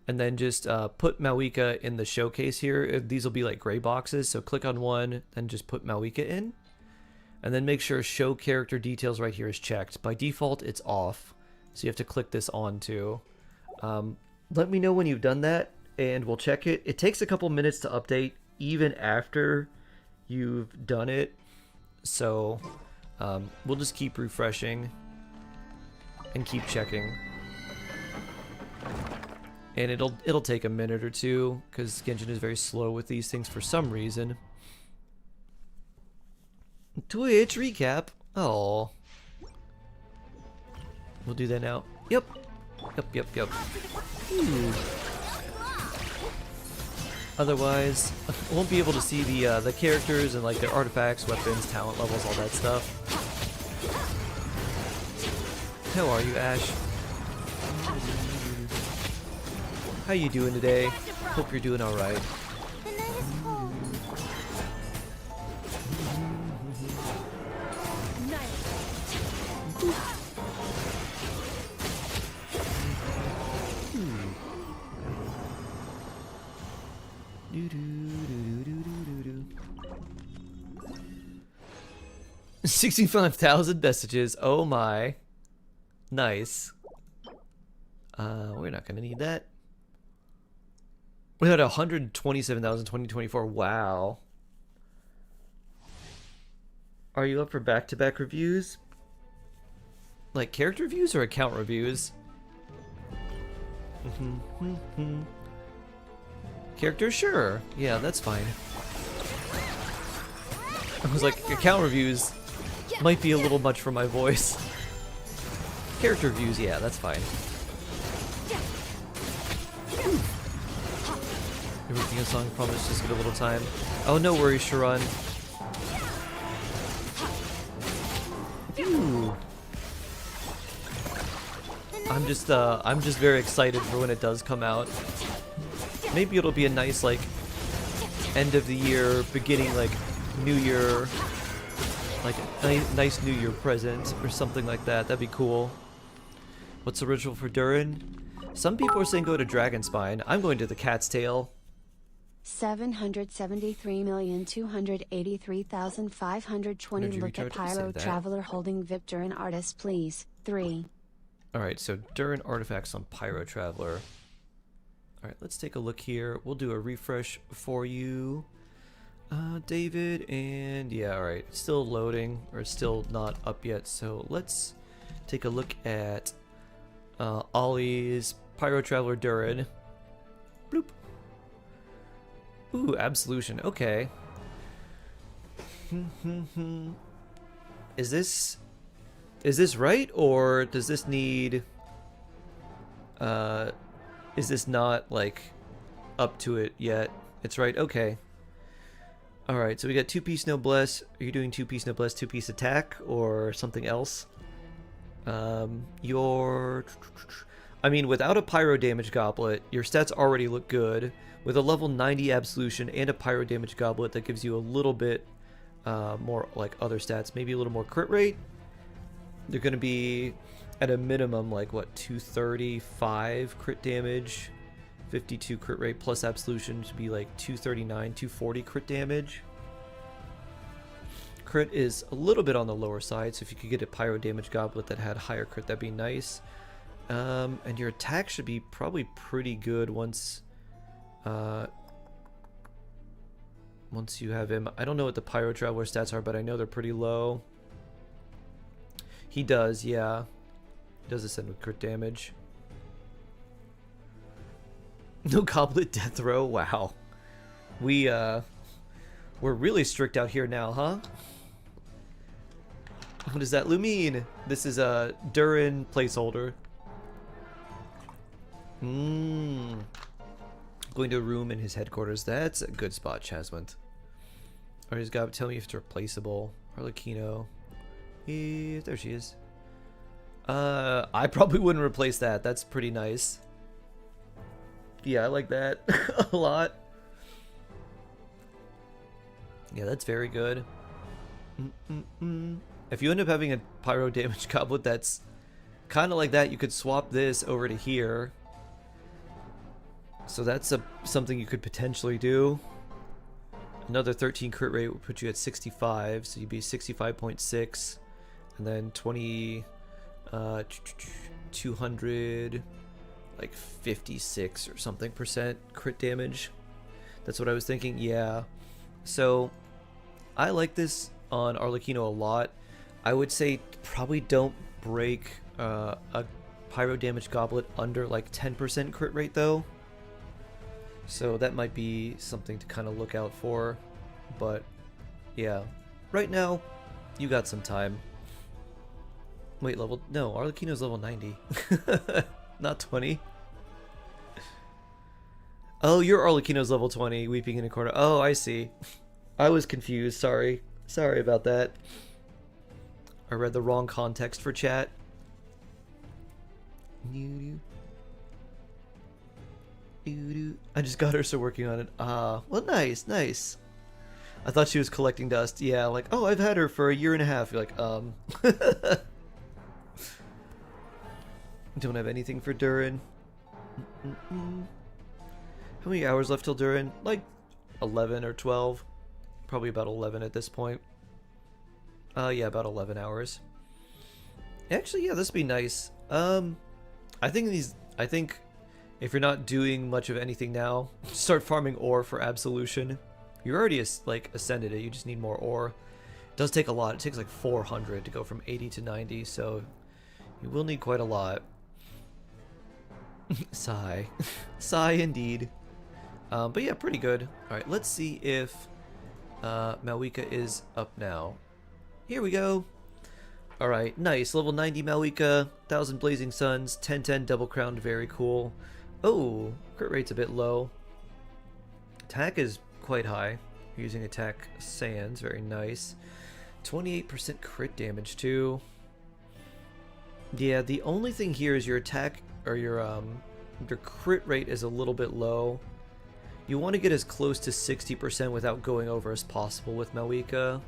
And then just put Malwika in the showcase here. These will be like gray boxes, so click on one, then just put Malwika in. And then make sure show character details right here is checked. By default, it's off, so you have to click this on too. Let me know when you've done that, and we'll check it. It takes a couple minutes to update, even after you've done it. So we'll just keep refreshing and keep checking. And it'll take a minute or two, because Genshin is very slow with these things for some reason. Twitch recap. Oh. We'll do that now. Yep. Ooh. Otherwise, I won't be able to see the characters and like their artifacts, weapons, talent levels, all that stuff. How are you, Ash? How you doing today? Hope you're doing all right. The night is cold. Do, do, do, do, do, do, do. 65,000 messages. Oh my. Nice. We're not gonna need that. We had 127,000 2024. Wow. Are you up for back-to-back reviews? Like character reviews or account reviews? Character, sure. Yeah, that's fine. I was like, account reviews might be a little much for my voice. Character reviews, yeah, that's fine. Everything a song promise, just get a little time. Oh, no worries, Sharon. Ooh. I'm just very excited for when it does come out. Maybe it'll be a nice like end of the year, beginning like New Year, like a nice New Year present or something like that. That'd be cool. What's the ritual for Durin? Some people are saying go to Dragonspine. I'm going to the Cat's Tail. 773,283,520. Look at Pyro Traveler holding VIP Durin Artist, please. 3. Alright, so Durin artifacts on Pyro Traveler. Alright, let's take a look here. We'll do a refresh for you, David, and yeah, alright, it's still loading, or it's still not up yet, so let's take a look at Ollie's Pyro Traveler Durin. Bloop. Ooh, Absolution, okay. Is this right, or does this need is this not like up to it yet? It's right, okay. Alright, so we got 2-piece noblesse. Are you doing 2-piece noblesse, 2-piece attack, or something else? I mean, without a pyro damage goblet, your stats already look good. With a level 90 absolution and a pyro damage goblet, that gives you a little bit more like other stats, maybe a little more crit rate. They're going to be at a minimum like what, 235 crit damage, 52 crit rate plus absolution to be like 239, 240 crit damage. Crit is a little bit on the lower side, so if you could get a pyro damage goblet that had higher crit, that'd be nice. And your attack should be probably pretty good once you have him. I don't know what the Pyro Traveler stats are, but I know they're pretty low. He does, yeah. He does ascend with crit damage. No Goblet Death Row? Wow. We're really strict out here now, huh? What does that mean? This is a Durin placeholder. Going to a room in his headquarters. That's a good spot, Chaswent. Alright, he's got to tell me if it's replaceable. Arlecchino. There she is. I probably wouldn't replace that. That's pretty nice. Yeah, I like that a lot. Yeah, that's very good. If you end up having a pyro damage goblet that's kind of like that, you could swap this over to here. So that's something you could potentially do. Another 13 crit rate would put you at 65, so you'd be 65.6, and then 200, like 56 or something % crit damage. That's what I was thinking. Yeah. So I like this on Arlecchino a lot. I would say probably don't break a pyro damage goblet under like 10% crit rate though. So that might be something to kind of look out for. But yeah, right now you got some time. Wait, no, Arlecchino's level 90. Not 20. Oh, your Arlecchino's level 20, weeping in a corner. Oh, I see. I was confused, sorry. Sorry about that. I read the wrong context for chat. I just got her, so working on it. Ah, well, nice, nice. I thought she was collecting dust. Yeah, like, oh, I've had her for a year and a half. You're like, Don't have anything for Durin. How many hours left till Durin? Like 11 or 12. Probably about 11 at this point. Yeah, about 11 hours. Actually, yeah, this would be nice. I think if you're not doing much of anything now, start farming ore for Absolution. You're already like ascended it, you just need more ore. It does take a lot. It takes like 400 to go from 80 to 90, so you will need quite a lot. Sigh. Sigh indeed. But yeah, pretty good. Alright, let's see if Malwika is up now. Here we go. Alright, nice. Level 90 Malwika, 1000 Blazing Suns, 1010 Double Crowned, very cool. Oh, crit rate's a bit low. Attack is quite high. You're using attack sands, very nice. 28% crit damage too. Yeah, the only thing here is your attack or your crit rate is a little bit low. You want to get as close to 60% without going over as possible with Malwika.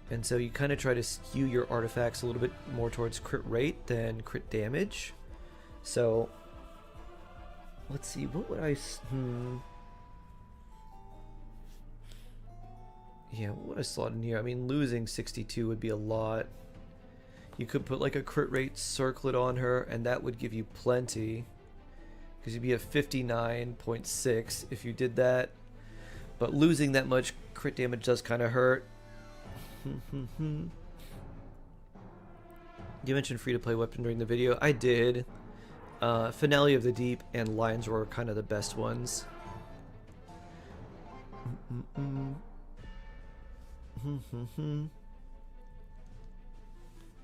And so you kind of try to skew your artifacts a little bit more towards crit rate than crit damage. So let's see, what would I yeah, what would I slot in here? I mean, losing 62 would be a lot. You could put like a crit rate circlet on her, and that would give you plenty. Because you'd be at 59.6 if you did that. But losing that much crit damage does kind of hurt. You mentioned free-to-play weapon during the video. I did. Finale of the Deep and Lions Roar are kind of the best ones.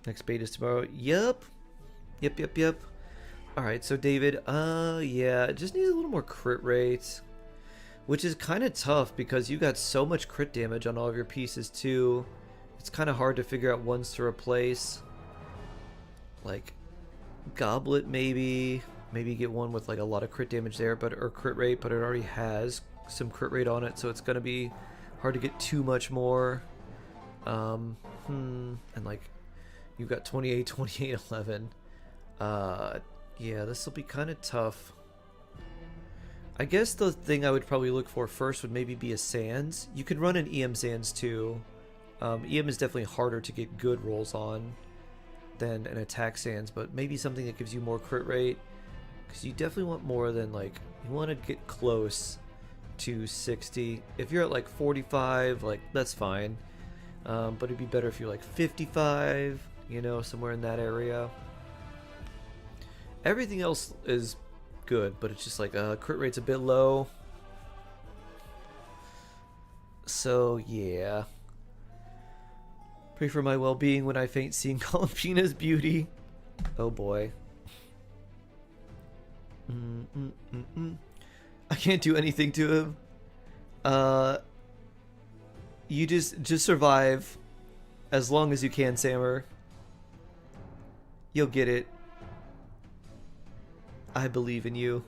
Next bait is tomorrow. Yep. Yep. Alright, so David, yeah, it just needs a little more crit rate. Which is kind of tough because you got so much crit damage on all of your pieces too. It's kind of hard to figure out ones to replace. Like, Goblet maybe. Maybe get one with like a lot of crit damage there, or crit rate, but it already has some crit rate on it, so it's gonna be hard to get too much more. And like, you've got 28, 28, 11. Yeah, this will be kind of tough. I guess the thing I would probably look for first would maybe be a Sands. You could run an EM Sands too. EM is definitely harder to get good rolls on than an attack sans, but maybe something that gives you more crit rate, because you definitely want more than, like, you want to get close to 60. If you're at like 45, like, that's fine, but it'd be better if you're like 55, you know, somewhere in that area. Everything else is good, but it's just like crit rate's a bit low. So yeah, pray for my well-being when I faint seeing Columbina's beauty. Oh boy. I can't do anything to him. You just survive as long as you can, Sammer. You'll get it. I believe in you.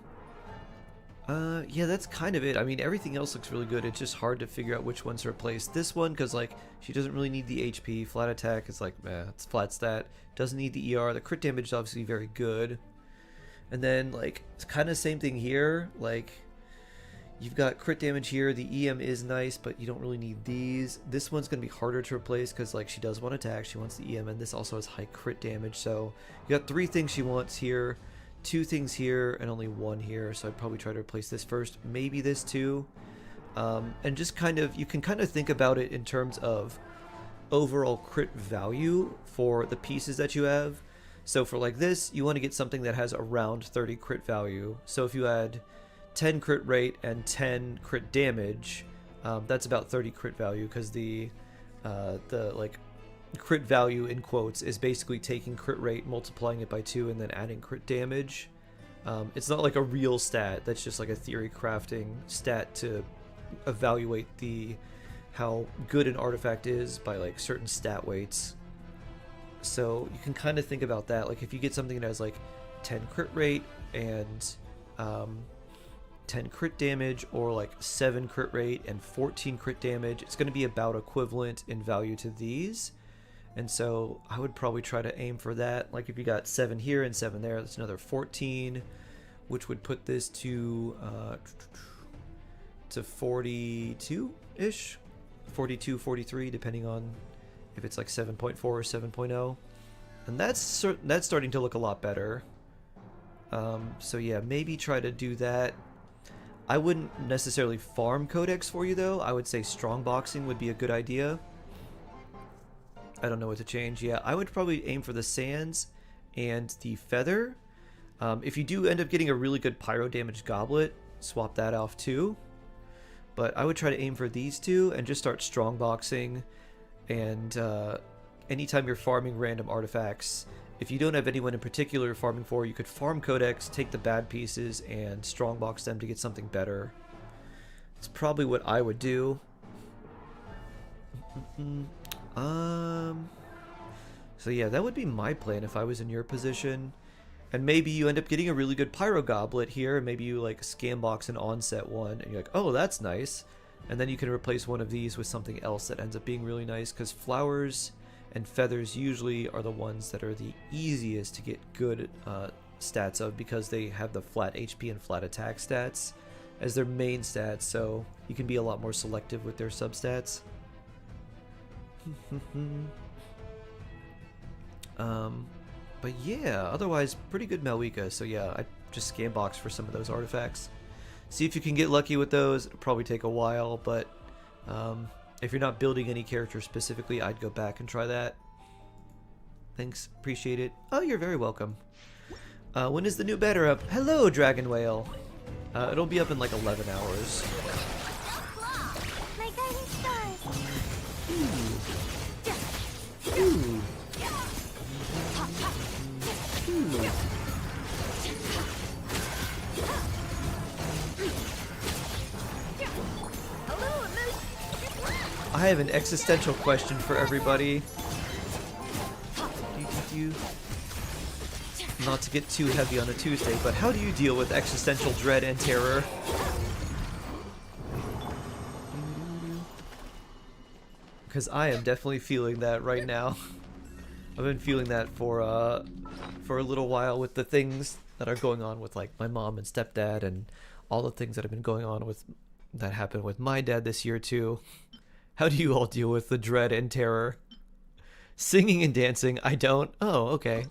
Yeah, that's kind of it. I mean, everything else looks really good. It's just hard to figure out which ones to replace. This one, because, like, she doesn't really need the HP. Flat attack is like, it's flat stat. Doesn't need the ER. The crit damage is obviously very good. And then, like, it's kind of the same thing here. Like, you've got crit damage here. The EM is nice, but you don't really need these. This one's going to be harder to replace because, like, she does want attack. She wants the EM, and this also has high crit damage. So you got 3 things she wants here. 2 things here and only 1 here, so I'd probably try to replace this first, maybe this too, and just kind of, you can kind of think about it in terms of overall crit value for the pieces that you have. So for like this, you want to get something that has around 30 crit value. So if you had 10 crit rate and 10 crit damage, that's about 30 crit value, because the like crit value in quotes is basically taking crit rate, multiplying it by 2, and then adding crit damage. It's not like a real stat. That's just like a theory crafting stat to evaluate how good an artifact is by like certain stat weights. So you can kind of think about that. Like if you get something that has like 10 crit rate and 10 crit damage, or like 7 crit rate and 14 crit damage, it's going to be about equivalent in value to these. And so I would probably try to aim for that. Like if you got 7 here and 7 there, that's another 14, which would put this to 42-ish, 42, 43, depending on if it's like 7.4 or 7.0. And that's starting to look a lot better. So yeah, maybe try to do that. I wouldn't necessarily farm codex for you though. I would say strong boxing would be a good idea. I don't know what to change. Yeah, I would probably aim for the sands and the feather. If you do end up getting a really good pyro damage goblet, swap that off too. But I would try to aim for these 2 and just start strong boxing. And anytime you're farming random artifacts, if you don't have anyone in particular you're farming for, you could farm codex, take the bad pieces, and strong box them to get something better. It's probably what I would do. So yeah, that would be my plan if I was in your position. And maybe you end up getting a really good pyro goblet here, and maybe you like scam box an onset one, and you're like, oh, that's nice. And then you can replace one of these with something else that ends up being really nice, because flowers and feathers usually are the ones that are the easiest to get good stats of, because they have the flat HP and flat attack stats as their main stats, so you can be a lot more selective with their substats. But yeah, otherwise pretty good Malwika. So yeah, I just scam box for some of those artifacts. See if you can get lucky with those. It'll probably take a while, but if you're not building any character specifically, I'd go back and try that. Thanks, appreciate it. Oh, you're very welcome. When is the new beta up? Hello, Dragon Whale. It'll be up in like 11 hours. My guiding stars. Ooh. I have an existential question for everybody. Not to get too heavy on a Tuesday, but how do you deal with existential dread and terror? Because I am definitely feeling that right now. I've been feeling that for a little while with the things that are going on with like my mom and stepdad, and all the things that have been going on with that happened with my dad this year too. How do you all deal with the dread and terror? Singing and dancing, I don't. Oh, okay.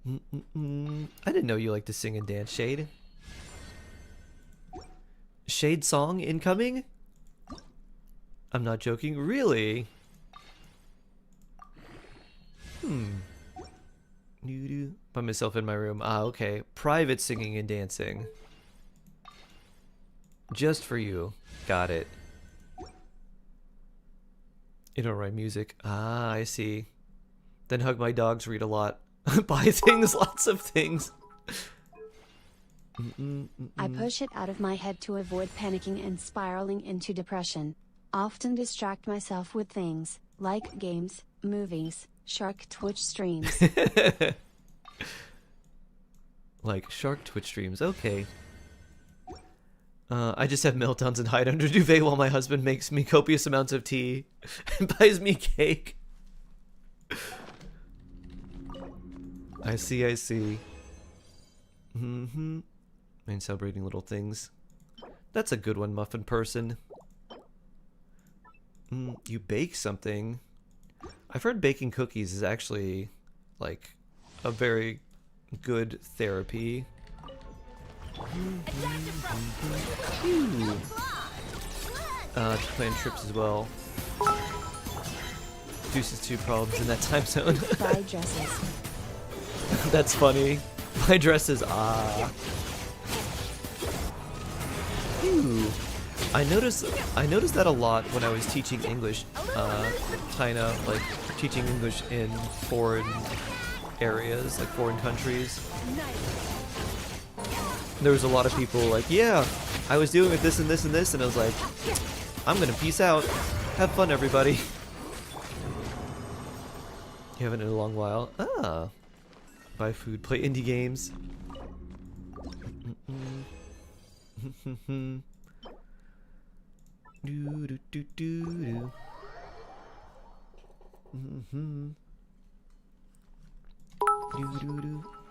I didn't know you liked to sing and dance, Shade. Shade song incoming? I'm not joking, really? By myself in my room. Ah, okay. Private singing and dancing. Just for you. Got it. You don't write music. Ah, I see. Then hug my dogs, read a lot. Buy things, lots of things. I push it out of my head to avoid panicking and spiraling into depression. Often distract myself with things, like games, movies, Shark Twitch streams. Like Shark Twitch streams, okay. I just have meltdowns and hide under duvet while my husband makes me copious amounts of tea and buys me cake. I see, I see. And celebrating little things. That's a good one, muffin person. You bake something. I've heard baking cookies is actually, like, a very good therapy. To plan trips as well. Deuces 2 problems in that time zone. Buy dresses. That's funny. My dresses, ah. Ooh. I noticed that a lot when I was teaching English, kinda like teaching English in foreign areas, like foreign countries. There was a lot of people like, yeah, I was doing it this and this and this, and I was like, I'm gonna peace out. Have fun, everybody. You haven't in a long while. Ah. Buy food, play indie games.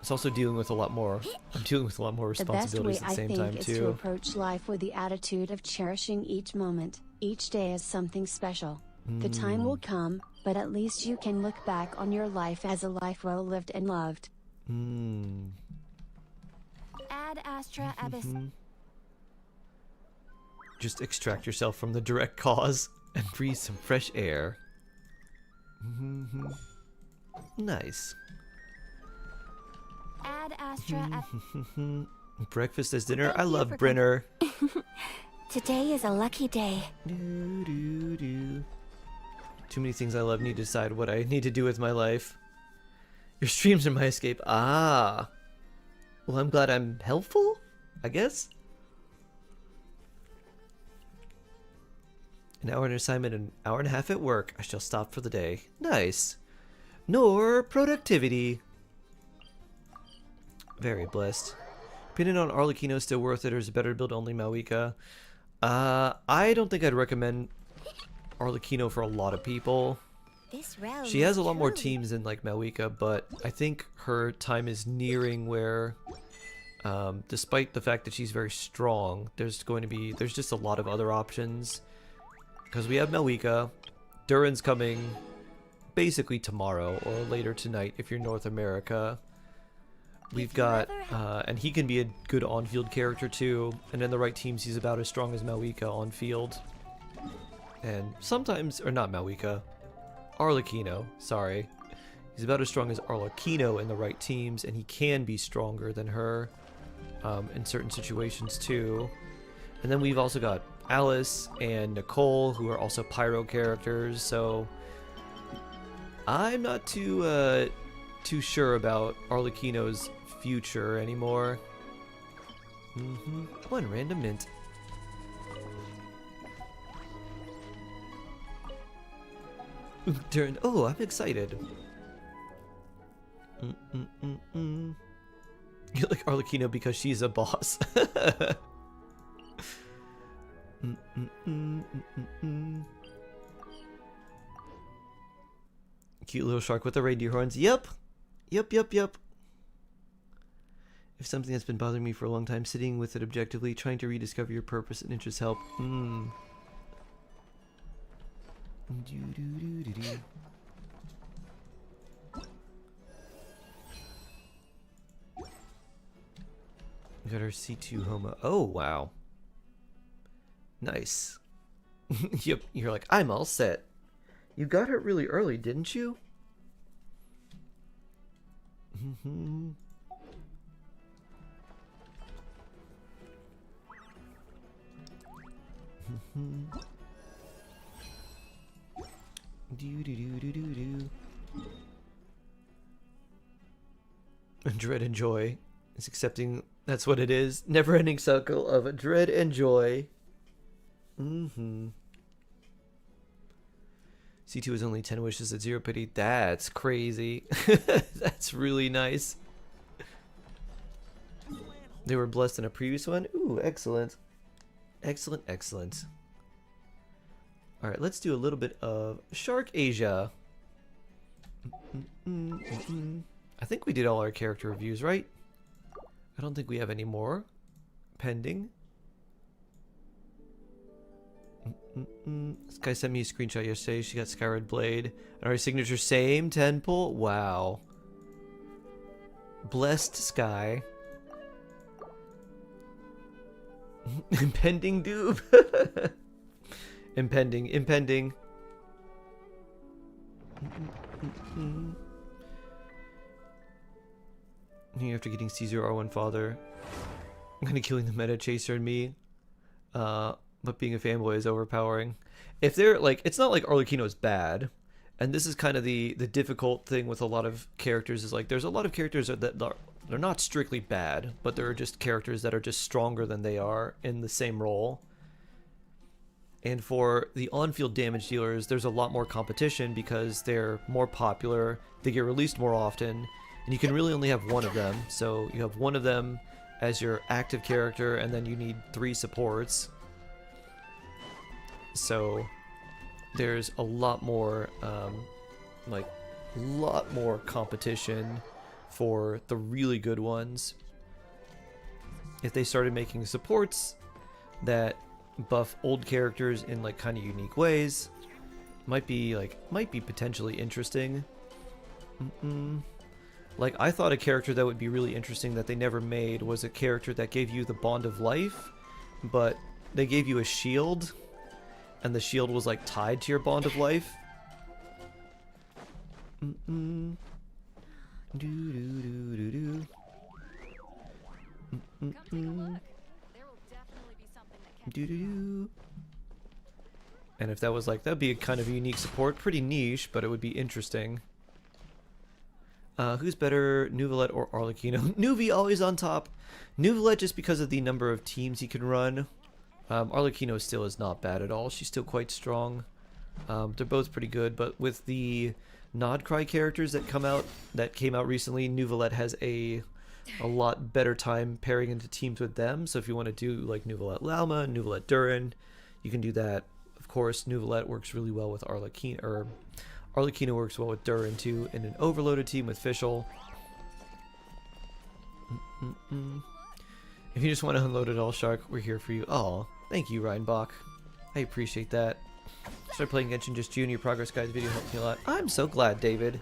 It's also dealing with a lot more. I'm dealing with a lot more responsibilities at the same time too. The best way I think is to approach life with the attitude of cherishing each moment, each day as something special. The time will come, but at least you can look back on your life as a life well lived and loved. Ad Astra Abyss. Just extract yourself from the direct cause and breathe some fresh air. Nice. Ad Astra Breakfast as dinner. I love Brenner. Today is a lucky day. Too many things I love. Need to decide what I need to do with my life. Your streams are my escape. Ah. Well, I'm glad I'm helpful, I guess. An hour in assignment, an hour and a half at work. I shall stop for the day. Nice. Nor productivity. Very blessed. Opinion on Arlecchino still worth it, or is it better to build only Malika? I don't think I'd recommend Arlecchino for a lot of people. She has a lot more teams than like Malika, but I think her time is nearing where, despite the fact that she's very strong, there's just a lot of other options. Because we have Malika, Durin's coming basically tomorrow or later tonight if you're North America. We've got, and he can be a good on-field character too, and in the right teams he's about as strong as Malika on-field. And sometimes, or not Malika, Arlecchino, sorry. He's about as strong as Arlecchino in the right teams, and he can be stronger than her in certain situations too. And then we've also got Alice and Nicole, who are also Pyro characters, so I'm not too sure about Arlecchino's future anymore. One random mint. Durin. Oh, I'm excited. You like Arlecchino because she's a boss. Cute little shark with the reindeer horns. Yep. Yep. If something that's been bothering me for a long time, sitting with it objectively, trying to rediscover your purpose and interests help. We got our C2 Homa. Oh, wow. Nice. Yep, you're like, I'm all set. You got her really early, didn't you? Dread and joy is accepting. That's what it is. Never-ending cycle of dread and joy. C2 is only 10 wishes at 0 pity. That's crazy. That's really nice. They were blessed in a previous one. Ooh, excellent. Excellent, excellent. Alright, let's do a little bit of Shark Asia. I think we did all our character reviews, right? I don't think we have any more pending. This guy sent me a screenshot yesterday. She got Skyward Blade. And our signature, same 10 pull. Wow. Blessed Sky. Impending dupe. Impending. Here after getting Caesar R1 father. I'm gonna killing the meta chaser and me. But being a fanboy is overpowering. If they're like, it's not like Arlecchino is bad, and this is kind of the difficult thing with a lot of characters is like there's a lot of characters that they're not strictly bad, but they're just characters that are just stronger than they are in the same role. And for the on-field damage dealers, there's a lot more competition because they're more popular, they get released more often, and you can really only have one of them. So you have one of them as your active character, and then you need 3 supports. So there's a lot more, competition for the really good ones. If they started making supports that buff old characters in like kind of unique ways, might be potentially interesting. Like I thought a character that would be really interesting that they never made was a character that gave you the bond of life, but they gave you a shield. And the shield was like tied to your bond of life. And if that was like, that'd be a kind of unique support. Pretty niche, but it would be interesting. Who's better, Nuvolette or Arlecchino? Nuvi always on top. Nuvolette just because of the number of teams he can run. Arlecchino still is not bad at all. She's still quite strong. They're both pretty good, but with the Nodcry characters that came out recently, Nuvolette has a lot better time pairing into teams with them. So if you want to do like Nuvolette Lauma, Nuvolette Durin, you can do that. Of course, Nuvolette works really well with Arlecchino, or Arlecchino works well with Durin too in an overloaded team with Fischl. If you just want to unload it all, Shark, we're here for you. Oh, thank you, Reinbach. I appreciate that. Started playing Genshin just June. Your progress guys video helped me a lot. I'm so glad, David.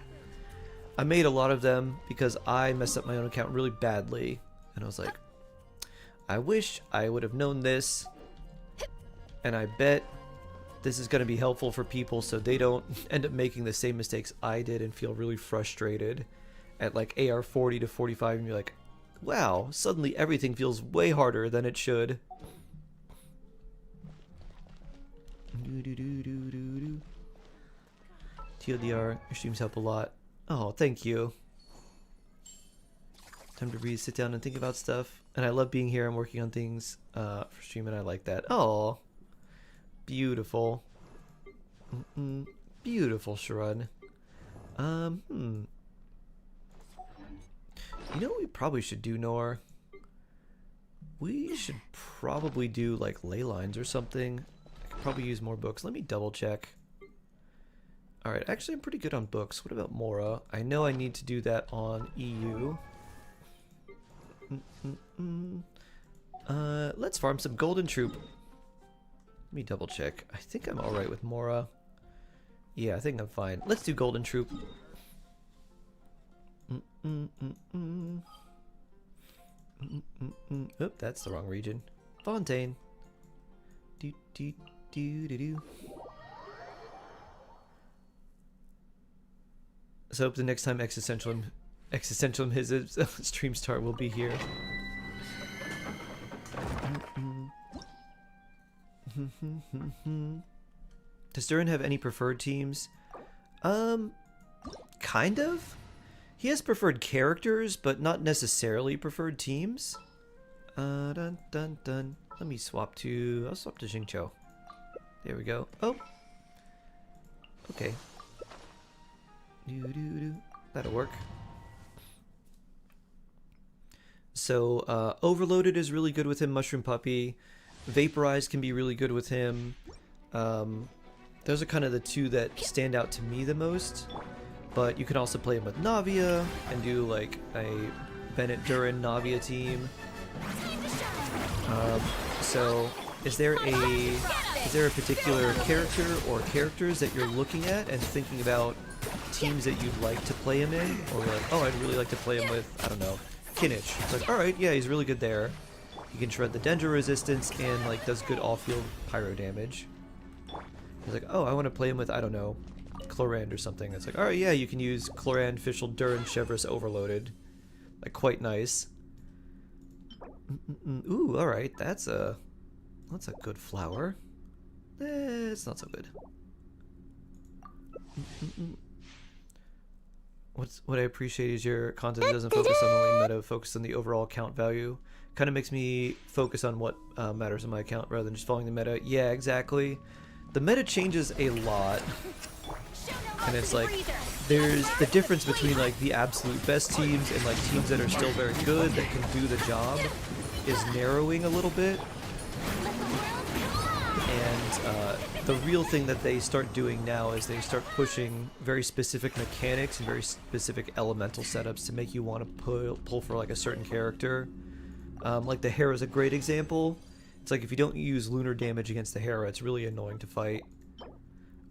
I made a lot of them because I messed up my own account really badly. And I was like, I wish I would have known this. And I bet this is going to be helpful for people so they don't end up making the same mistakes I did and feel really frustrated at like AR 40 to 45 and you're like, wow, suddenly everything feels way harder than it should. TLDR, your streams help a lot. Oh, thank you. Time to breathe, sit down and think about stuff. And I love being here. I'm working on things for stream and I like that. Oh, beautiful. Beautiful, Sharun. You know what we probably should do, Nor? We should probably do like ley lines or something. I could probably use more books. Let me double check. Alright, actually I'm pretty good on books. What about Mora? I know I need to do that on EU. Let's farm some Golden Troop. Let me double check. I think I'm alright with Mora. Yeah, I think I'm fine. Let's do Golden Troop. Oop, that's the wrong region. Fontaine. Do do do do do. So hope the next time Existentialism his stream start will be here. Does Durin have any preferred teams? Kind of. He has preferred characters, but not necessarily preferred teams. Dun dun dun. Let me swap to. I'll swap to Xingqiu. There we go. Oh. Okay. That'll work. So, Overloaded is really good with him. Mushroom Puppy. Vaporized can be really good with him. Those are kind of the two that stand out to me the most. But you can also play him with Navia and do like a Bennett Durin Navia team. So, is there a particular character or characters that you're looking at and thinking about teams that you'd like to play him in? Or like, oh, I'd really like to play him with, I don't know, Kinich. It's like, alright, yeah, he's really good there. He can shred the Dendro resistance and like does good off-field pyro damage. He's like, oh, I want to play him with, I don't know, Chlorand or something. It's like, alright, yeah, you can use Chlorand, Fischl, Durin, Chevreuse, Overloaded. Like, quite nice. Ooh, alright, that's a good flower. It's not so good. What I appreciate is your content doesn't focus on the lane meta, focus on the overall account value. Kind of makes me focus on what matters in my account rather than just following the meta. Yeah, exactly. The meta changes a lot. And it's like, there's the difference between like the absolute best teams and like teams that are still very good that can do the job is narrowing a little bit. And the real thing that they start doing now is they start pushing very specific mechanics and very specific elemental setups to make you want to pull for like a certain character. Like the Hera is a great example. It's like if you don't use lunar damage against the Hera, it's really annoying to fight.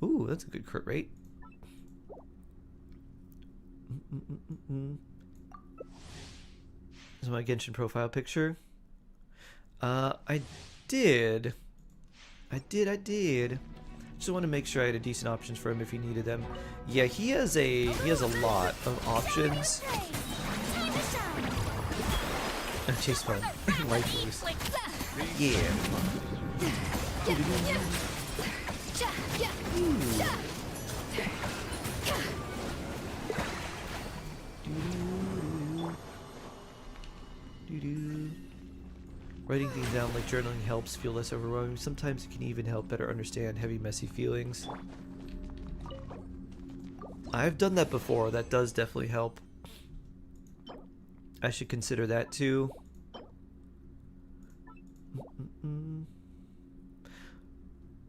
Ooh, that's a good crit rate. This is my Genshin profile picture. I did. Just want to make sure I had a decent options for him if he needed them. Yeah, he has a lot of options. Chase fun. Waifus. Yeah. Writing things down like journaling helps feel less overwhelming. Sometimes it can even help better understand heavy, messy feelings. I've done that before. That does definitely help. I should consider that too.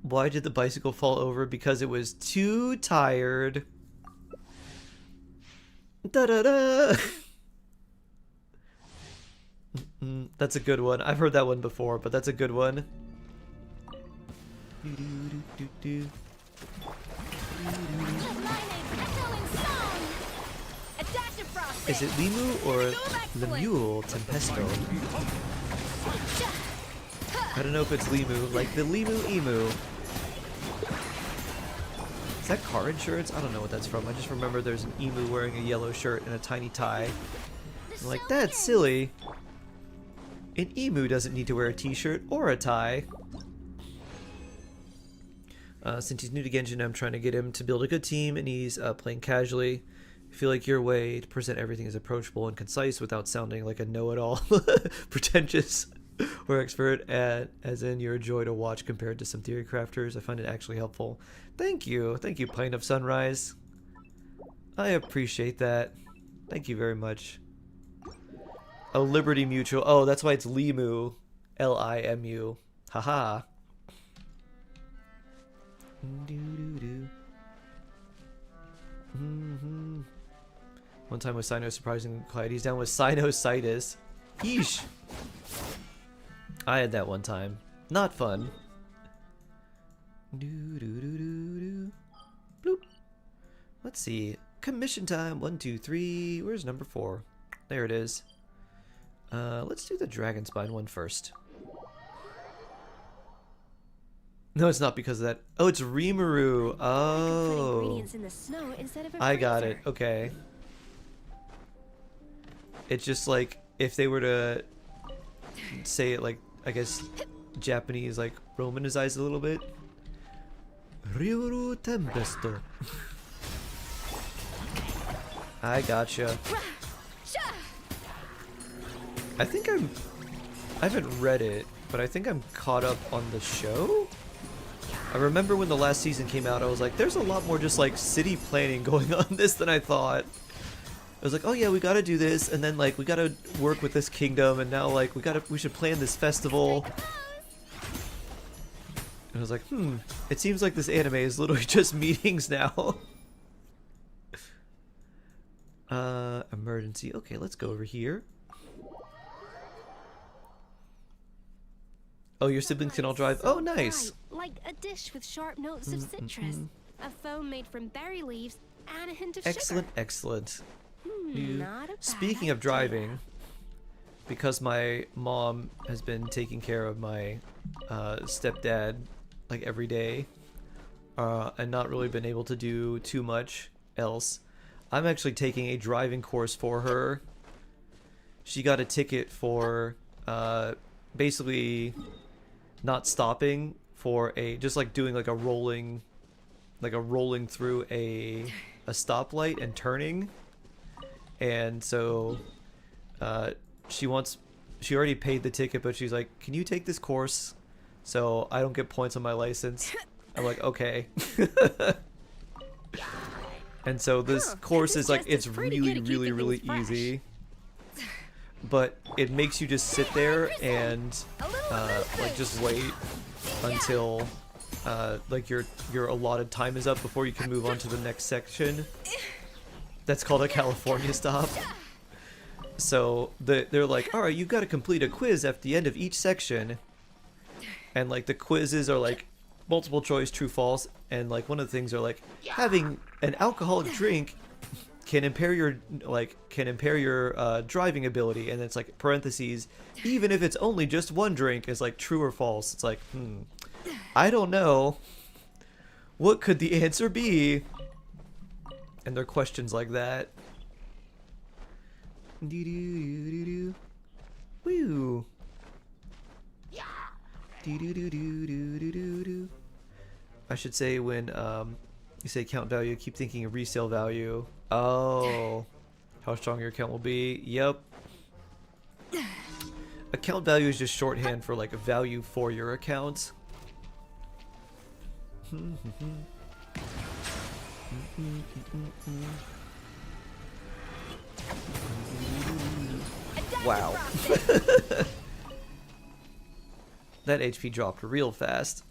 Why did the bicycle fall over? Because it was too tired. Da-da-da! That's a good one. I've heard that one before, but that's a good one. Is it Limu or Lemule Tempesto? I don't know if it's Limu, like the Limu Emu. Is that car insurance? I don't know what that's from. I just remember there's an emu wearing a yellow shirt and a tiny tie. I'm like, that's silly. An emu doesn't need to wear a t-shirt or a tie. Since he's new to Genshin, I'm trying to get him to build a good team, and he's playing casually. I feel like your way to present everything is approachable and concise without sounding like a know-it-all, pretentious, or expert, as in you're a joy to watch compared to some theory crafters. I find it actually helpful. Thank you, Pint of Sunrise. I appreciate that. Thank you very much. Oh, Liberty Mutual. Oh, that's why it's Limu. L-I-M-U. Haha. One time with Sino surprisingly quiet. He's down with sinusitis. Yeesh. I had that one time. Not fun. Bloop. Let's see. Commission time. 1, 2, 3. Where's number 4? There it is. Let's do the Dragon Spine one first. No, it's not because of that. Oh, it's Rimuru. Oh. I got it. Okay. It's just like if they were to say it like, I guess, Japanese, like Romanized a little bit. Rimuru Tempesto. I gotcha. I think I haven't read it, but I think I'm caught up on the show? I remember when the last season came out, I was like, there's a lot more just like city planning going on this than I thought. I was like, oh yeah, we gotta do this, and then like we gotta work with this kingdom, and now like we should plan this festival. And I was like, it seems like this anime is literally just meetings now. Emergency. Okay, let's go over here. Oh, your siblings can all drive. Oh, nice. Like a dish with sharp notes of citrus, a foam made from berry leaves, and a hint of excellent, sugar. Excellent. Not a bad Speaking of driving, because my mom has been taking care of my stepdad like every day, and not really been able to do too much else, I'm actually taking a driving course for her. She got a ticket for basically not stopping for just like doing like a rolling through a stoplight and turning. And so she already paid the ticket, but she's like, can you take this course so I don't get points on my license? I'm like, okay. And so this course is like, it's really easy, but it makes you just sit there and like just wait until like your allotted time is up before you can move on to the next section. That's called a California stop. So they're like, all right, you've got to complete a quiz at the end of each section, and like the quizzes are like multiple choice, true, false, and like one of the things are like having an alcoholic drink can impair your driving ability, and it's like parentheses, even if it's only just one drink, is like true or false. It's like, I don't know. What could the answer be? And there are questions like that. Woo. I should say when you say account value, keep thinking of resale value. Oh, how strong your account will be. Yep. Account value is just shorthand for like a value for your account. Wow. That HP dropped real fast.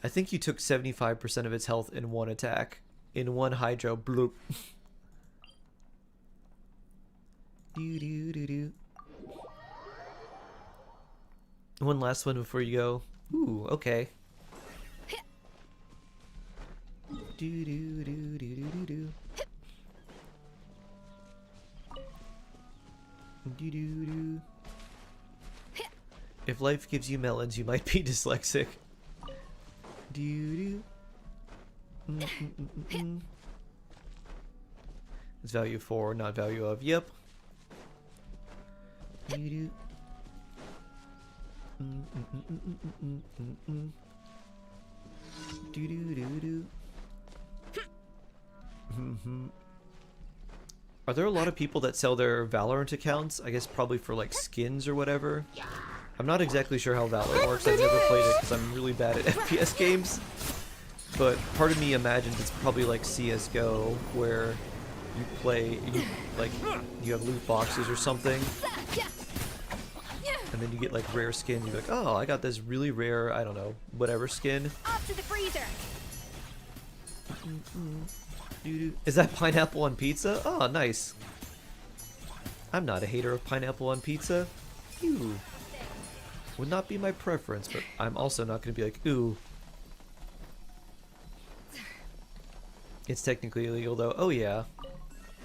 I think you took 75% of its health in one attack. In one hydro. Bloop. One last one before you go. Ooh, okay. If life gives you melons, you might be dyslexic. It's value for, not value of. Yep. Are there a lot of people that sell their Valorant accounts? I guess probably for like skins or whatever. I'm not exactly sure how Valorant works. I've never played it because I'm really bad at FPS games. But part of me imagines it's probably like CSGO, where you play, you have loot boxes or something, and then you get like rare skins. You're like, oh, I got this really rare, I don't know, whatever skin. Off to the freezer. Is that pineapple on pizza? Oh, nice. I'm not a hater of pineapple on pizza. Ew. Would not be my preference, but I'm also not going to be like, ooh. It's technically illegal though. Oh yeah.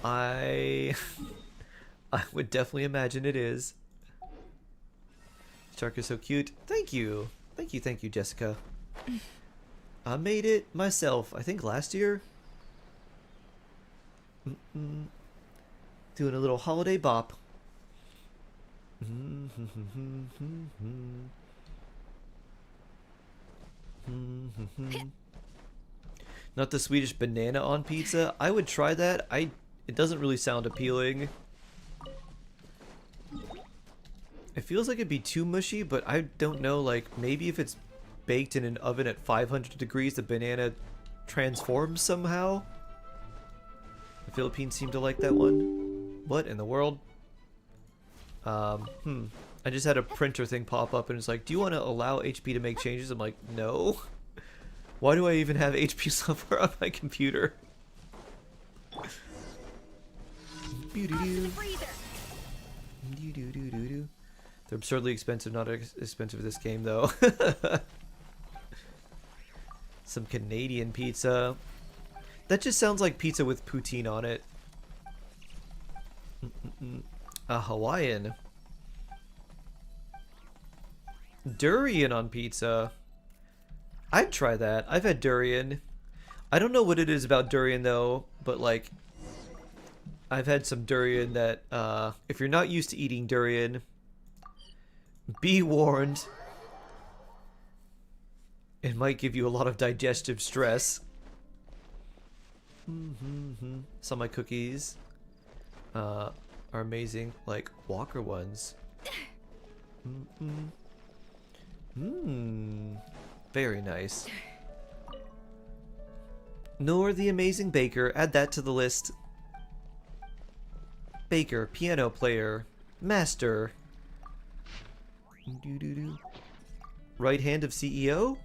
I would definitely imagine it is. Shark is so cute. Thank you. Thank you, Jessica. I made it myself, I think last year. Doing a little holiday bop. Not the Swedish banana on pizza. I would try that. It doesn't really sound appealing. It feels like it'd be too mushy, but I don't know, like, maybe if it's baked in an oven at 500 degrees, the banana transforms somehow? The Philippines seem to like that one. What in the world? I just had a printer thing pop up and it's like, do you want to allow HP to make changes? I'm like, no. Why do I even have HP software on my computer? They're absurdly expensive, not as expensive as this game though. Some Canadian pizza. That just sounds like pizza with poutine on it. A Hawaiian. Durian on pizza. I'd try that. I've had durian. I don't know what it is about durian though, but like I've had some durian that if you're not used to eating durian, be warned. It might give you a lot of digestive stress. Some of my cookies are amazing, like Walker ones. Very nice. Nor the amazing baker. Add that to the list. Baker, piano player, master. Right hand of CEO?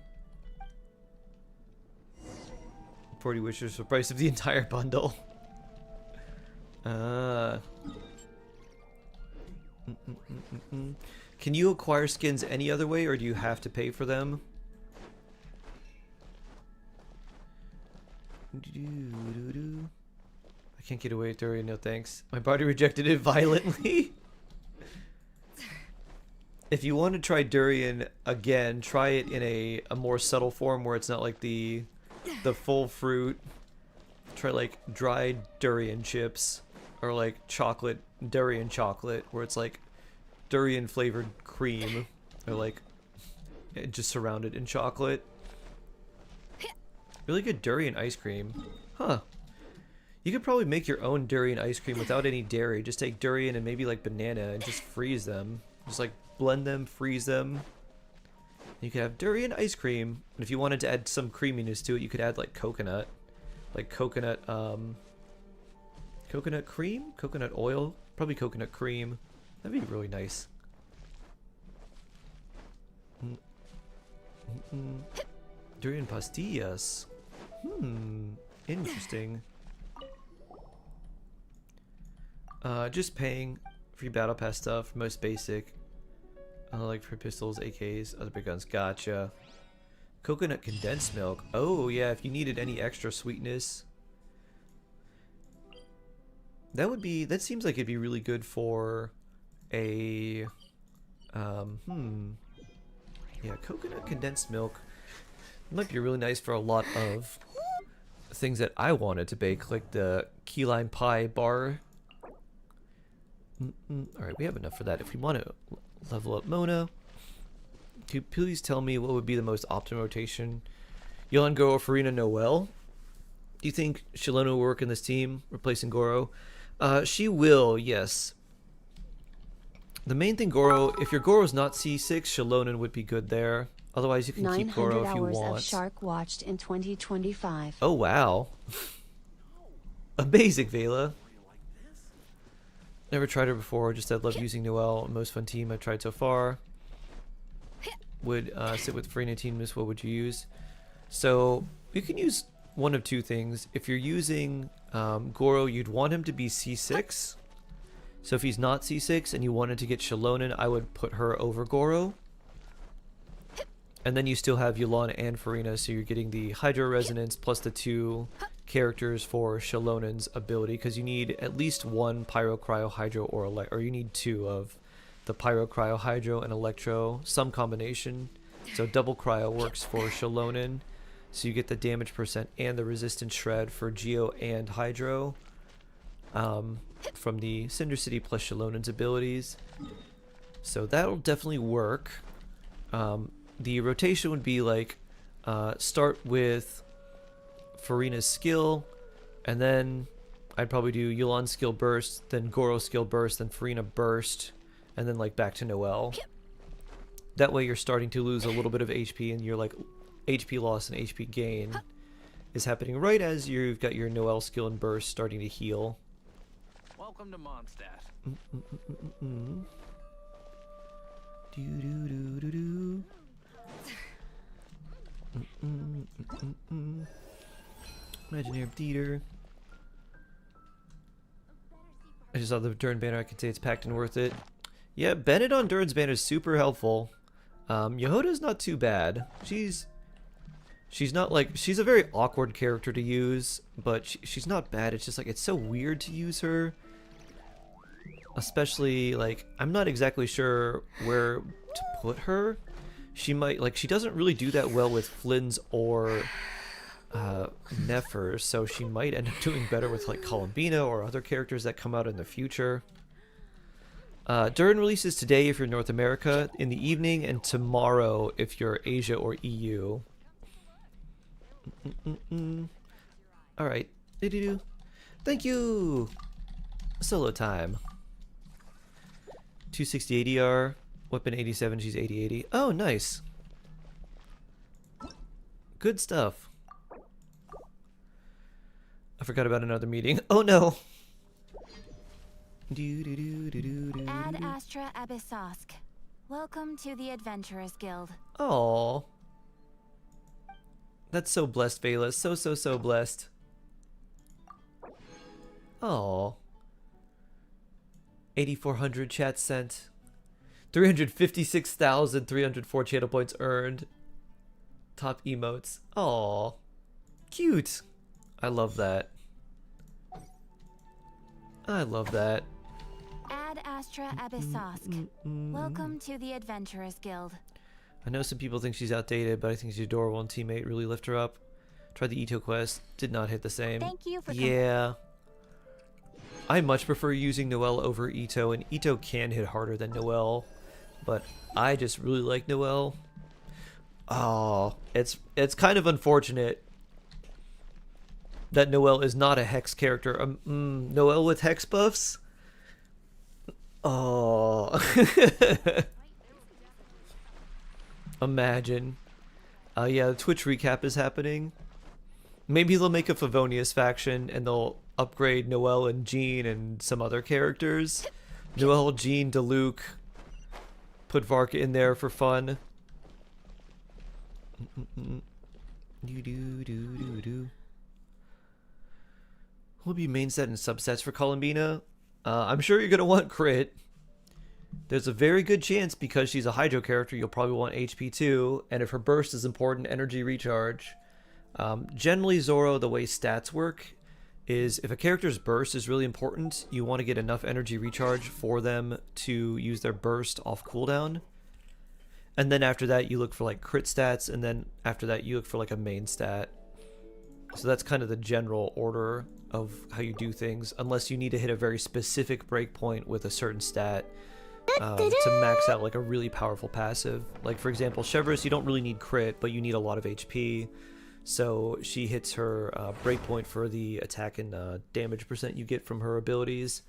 40 wishes for the price of the entire bundle. Can you acquire skins any other way, or do you have to pay for them? I can't get away with Durin, no thanks. My body rejected it violently. If you want to try durian again, try it in a more subtle form where it's not like the full fruit. Try like dried durian chips, or like chocolate, durian chocolate, where it's like durian flavored cream, or like just surrounded in chocolate. Really good durian ice cream. Huh. You could probably make your own durian ice cream without any dairy. Just take durian and maybe like banana and just freeze them. Just like blend them, freeze them. You could have durian ice cream. And if you wanted to add some creaminess to it, you could add like coconut. Like coconut cream? Coconut oil? Probably coconut cream. That'd be really nice. Durian pastillas. Interesting. Just paying free battle pass stuff, most basic. Like for pistols, AKs, other big guns. Gotcha. Coconut condensed milk. Oh yeah, if you needed any extra sweetness. That seems like it'd be really good for a yeah, coconut condensed milk. It might be really nice for a lot of things that I wanted to bake, like the key lime pie bar. Alright, we have enough for that. If we want to level up Mona, could you please tell me what would be the most optimal rotation? Yolan, Goro, Farina, Noelle. Do you think Shalona will work in this team, replacing Goro? She will, yes. The main thing, Goro, if your Goro's not C6, Shalona would be good there. Otherwise, you can keep Goro if you want. 900 hours of Shark watched in 2025. Oh, wow. Amazing, Vela. Never tried her before, just said love using Noelle. Most fun team I've tried so far. Would sit with Farina team, Miss, what would you use? So, you can use one of two things. If you're using Goro, you'd want him to be C6. So if he's not C6 and you wanted to get Shalonen, I would put her over Goro. And then you still have Yulan and Farina, so you're getting the Hydro Resonance plus the 2 characters for Shalonen's ability, because you need at least 1 Pyro, Cryo, Hydro, or you need 2 of the Pyro, Cryo, Hydro, and Electro, some combination. So double Cryo works for Shalonen, so you get the damage percent and the resistance shred for Geo and Hydro from the Cinder City plus Shalonen's abilities. So that'll definitely work. The rotation would be like start with Farina's skill, and then I'd probably do Yulan's skill burst, then Goro's skill burst, then Farina burst, and then like back to Noelle. That way you're starting to lose a little bit of HP, and you're like HP loss and HP gain is happening right as you've got your Noelle skill and burst starting to heal. Welcome to Mondstadt. Imaginary Theater. I just saw the Durin banner. I can say it's packed and worth it. Yeah, Bennett on Durin's banner is super helpful. Yehoda's not too bad. She's not like, she's a very awkward character to use, but she's not bad. It's just like, it's so weird to use her. Especially like, I'm not exactly sure where to put her. She might, like, she doesn't really do that well with Flynn's or Nefer, so she might end up doing better with like Columbina or other characters that come out in the future. Durin releases today if you're North America in the evening, and tomorrow if you're Asia or EU. Alright. Thank you! Solo time. 260 ADR. Weapon 87, she's 80-80. Oh, nice. Good stuff. I forgot about another meeting. Oh no! Ad Astra Abyssosk. Welcome to the Adventurers Guild. Oh, that's so blessed, Vela. So blessed. Oh, 8,400 chat sent. 356,304 channel points earned. Top emotes. Oh, cute. I love that. I love that. Ad Astra Abyssosk. Welcome to the Adventurers Guild. I know some people think she's outdated, but I think she's adorable, and teammate really lift her up. Tried the Ito quest, did not hit the same. Thank you for yeah. I much prefer using Noelle over Ito, and Ito can hit harder than Noelle, but I just really like Noelle. Oh, it's kind of unfortunate that Noelle is not a Hex character. Noelle with Hex buffs? Oh. Imagine. Yeah, the Twitch recap is happening. Maybe they'll make a Favonius faction and they'll upgrade Noelle and Jean and some other characters. Noelle, Jean, Diluc. Put Varka in there for fun. Will be main set and subsets for Columbina. I'm sure you're going to want crit. There's a very good chance, because she's a Hydro character, you'll probably want HP too, and if her burst is important, energy recharge. Generally, Zoro, the way stats work is if a character's burst is really important, you want to get enough energy recharge for them to use their burst off cooldown. And then after that, you look for like crit stats, and then after that, you look for like a main stat. So that's kind of the general order of how you do things, unless you need to hit a very specific breakpoint with a certain stat to max out like a really powerful passive. Like for example, Chevrolet, you don't really need crit, but you need a lot of HP. So she hits her breakpoint for the attack and damage percent you get from her abilities.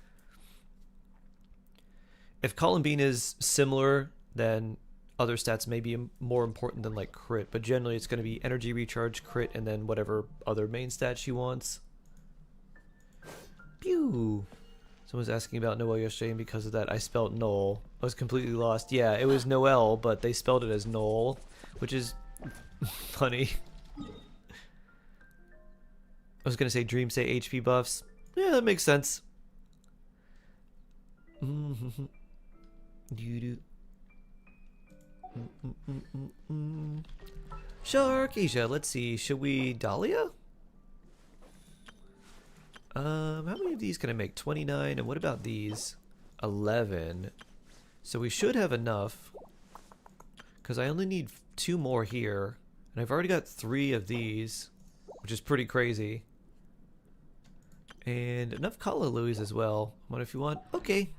If Columbine is similar, then other stats may be more important than like crit, but generally it's going to be energy recharge, crit, and then whatever other main stat she wants. Pew! Someone's asking about Noelle yesterday, and because of that I spelled Noel. I was completely lost. Yeah, it was Noelle, but they spelled it as Noel, which is funny. I was going to say Dream say HP buffs. Yeah, that makes sense. Mm-hmm. Doo-doo. Sharkeisha, let's see. Should we Dahlia? How many of these can I make? 29. And what about these? 11. So we should have enough. Because I only need 2 more here. And I've already got 3 of these. Which is pretty crazy. And enough Kala Louis as well. What if you want? Okay.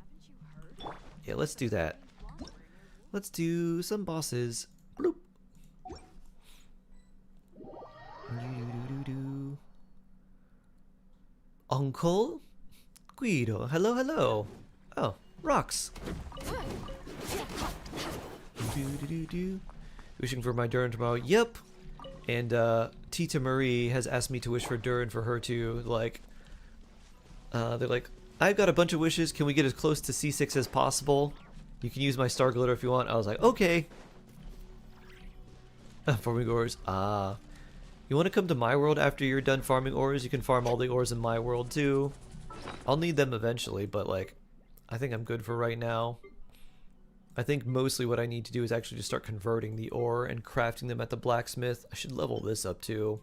Yeah, let's do that. Let's do some bosses. Bloop. Uncle Guido, hello, hello. Oh, rocks. Wishing for my Durin tomorrow. Yep. And Tita Marie has asked me to wish for Durin for her too. Like, they're like, I've got a bunch of wishes. Can we get as close to C6 as possible? You can use my star glitter if you want. I was like, okay. Farming ores. Ah. You want to come to my world after you're done farming ores? You can farm all the ores in my world too. I'll need them eventually, but like, I think I'm good for right now. I think mostly what I need to do is actually just start converting the ore and crafting them at the blacksmith. I should level this up too.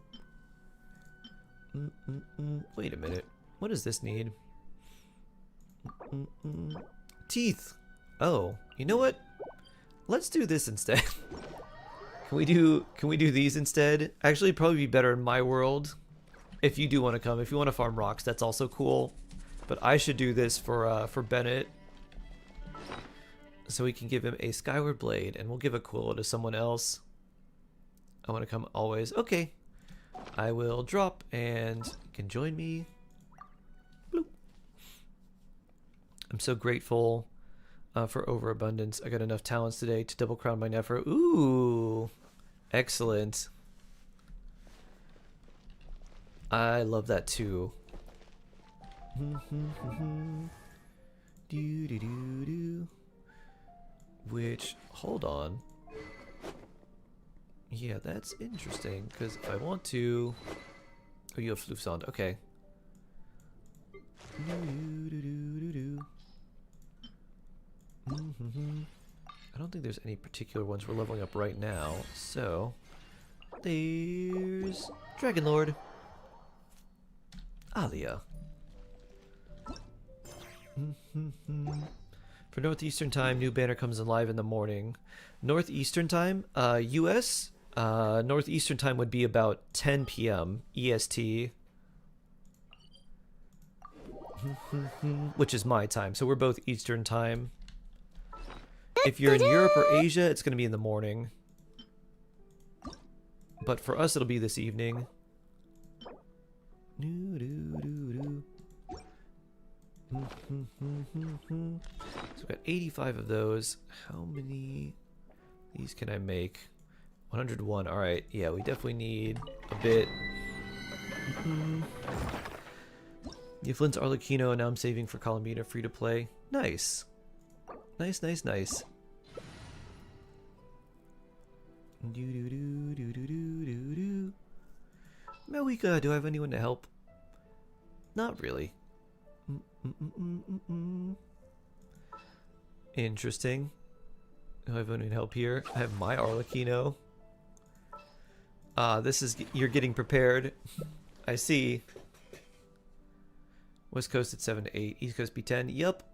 Wait a minute. What does this need? Teeth. Oh, you know what? Let's do this instead. Can we do these instead? Actually, it'd probably be better in my world. If you do want to come, if you want to farm rocks, that's also cool. But I should do this for Bennett, so we can give him a Skyward Blade, and we'll give Aquila to someone else. I want to come always. Okay, I will drop, and you can join me. Bloop. I'm so grateful for overabundance. I got enough talents today to double crown my Nephro. Ooh, excellent. I love that too. Which, hold on. Yeah, that's interesting, because if I want to... Oh, you have Flufsond, okay. I don't think there's any particular ones we're leveling up right now, so... There's... Dragon Lord. Alia. For Northeastern Time, new banner comes in live in the morning. Northeastern Time, US, Northeastern Time would be about 10 p.m. EST. Which is my time, so we're both Eastern Time. If you're in Europe or Asia, it's going to be in the morning. But for us, it'll be this evening. So we've got 85 of those. How many of these can I make? 101. Alright, yeah, we definitely need a bit. Yeah, Flint's Arlecchino, and now I'm saving for Colomina free to play. Nice. Nice, nice, nice. Mawika, do I have anyone to help? Not really. Interesting. Do I have anyone to help here? I have my Arlecchino. This is... You're getting prepared. I see. West Coast at 7 to 8. East Coast B10. Yup.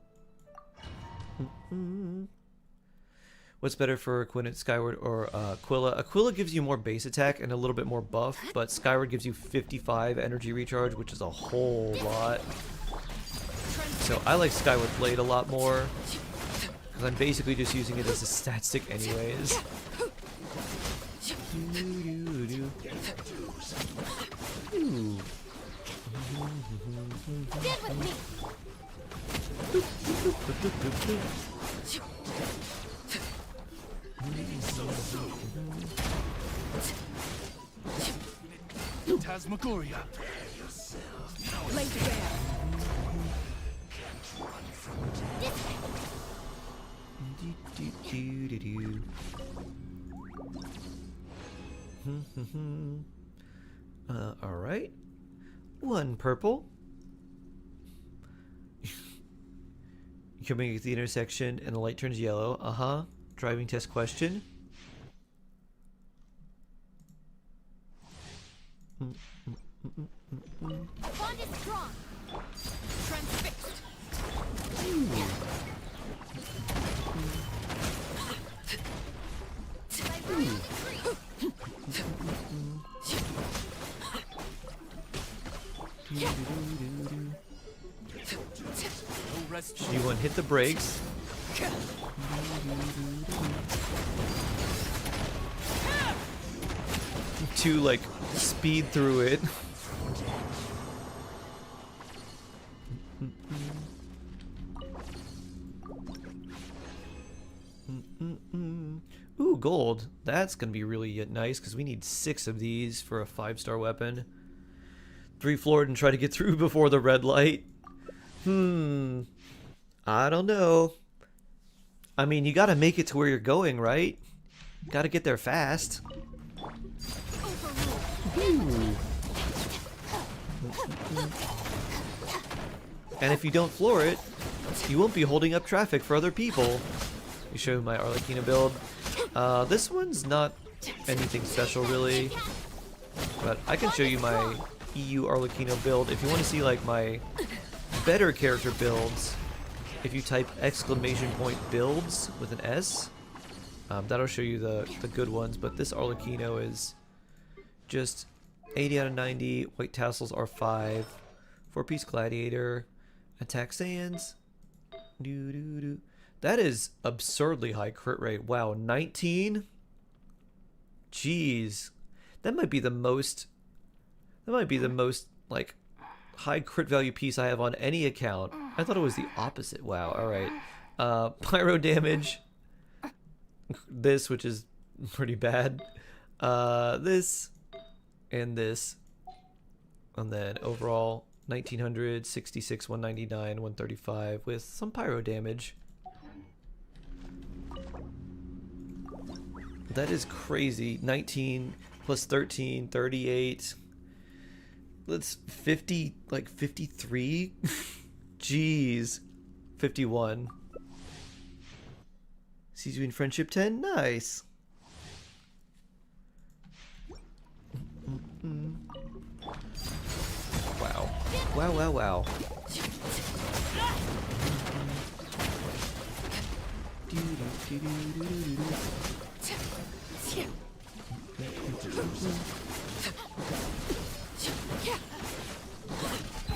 What's better for Quinn Skyward or Aquila? Aquila gives you more base attack and a little bit more buff, but Skyward gives you 55 energy recharge, which is a whole lot. So I like Skyward Blade a lot more, because I'm basically just using it as a stat stick anyways. Ooh. Stand with me. Phantasmagoria. Lay to bear. Alright. 1 purple. Coming at the intersection and the light turns yellow. Uh-huh. Driving test question. Bond is strong. Transfixed. G1 hit the brakes. To like speed through it. Ooh, gold. That's gonna be really nice because we need 6 of these for a 5-star weapon. 3 floored and try to get through before the red light. I don't know. I mean, you gotta make it to where you're going, right? Gotta get there fast. And if you don't floor it, you won't be holding up traffic for other people. Let me show you my Arlecchino build. This one's not anything special really, but I can show you my EU Arlecchino build. If you want to see like my better character builds, if you type !builds with an S, that'll show you the good ones. But this Arlecchino is just 80 out of 90, white tassels are 5, 4-piece gladiator, attack sands. That is absurdly high crit rate. Wow, 19? Jeez. That might be the most like high crit value piece I have on any account. I thought it was the opposite. Wow, alright. Pyro damage. This, which is pretty bad. This. And this. And then overall 1900, 66, 199, 135 with some pyro damage. That is crazy. 19 plus 13, 38. That's 50, like 53? Jeez. 51. Sees you in friendship 10? Nice. Wow. Wow, wow, wow.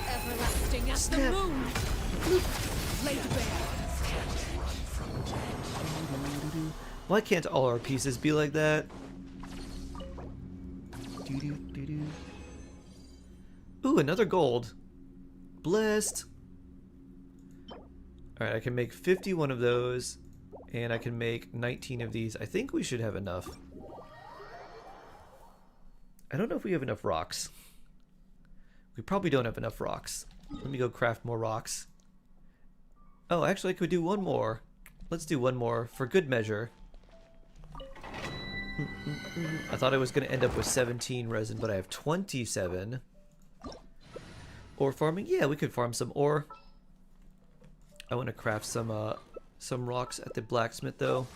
Everlasting as the moon. Laid bare. Why can't all our pieces be like that? Ooh, another gold. Blessed. Alright, I can make 51 of those, and I can make 19 of these. I think we should have enough. I don't know if we have enough rocks. We probably don't have enough rocks. Let me go craft more rocks. Oh, actually I could do one more. Let's do one more for good measure. I thought I was going to end up with 17 resin, but I have 27. Ore farming? Yeah, we could farm some ore. I want to craft some rocks at the blacksmith though.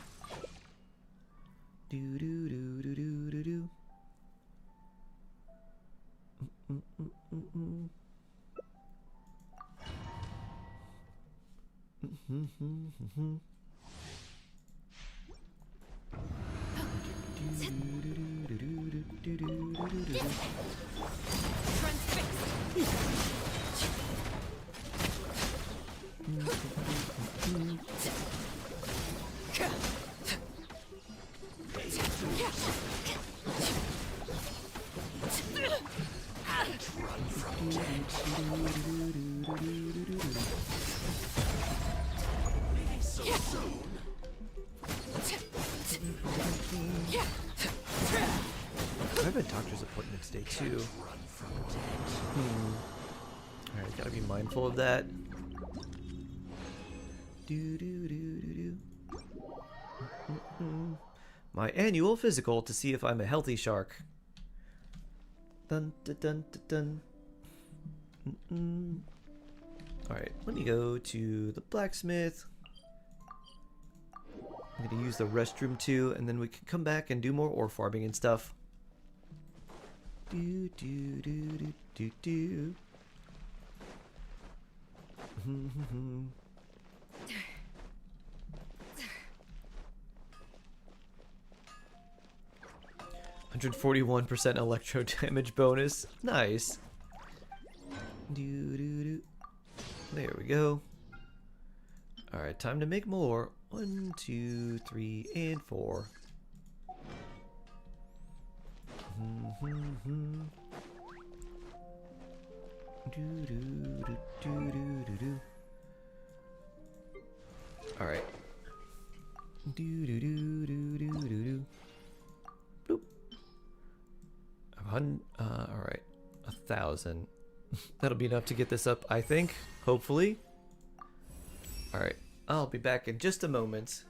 I have a doctor's appointment today too. Alright, gotta be mindful of that. My annual physical to see if I'm a healthy shark. Dun dun dun dun dun. Alright, let me go to the blacksmith. I'm gonna use the restroom too, and then we can come back and do more ore farming and stuff. Do do do do do do. 141% electro damage bonus. Nice. There we go. Alright, time to make more. 1, 2, 3, and 4. Alright. Boop. Alright. 1,000. That'll be enough to get this up, I think. Hopefully. Alright. I'll be back in just a moment.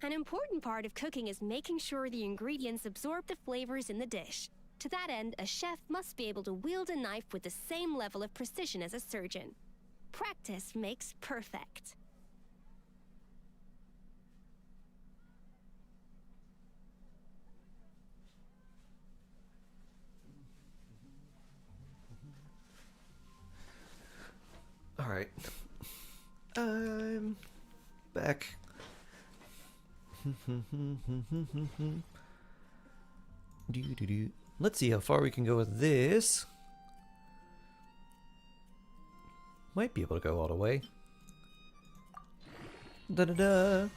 An important part of cooking is making sure the ingredients absorb the flavors in the dish. To that end, a chef must be able to wield a knife with the same level of precision as a surgeon. Practice makes perfect. Alright. I'm back. Let's see how far we can go with this. Might be able to go all the way. Da da da.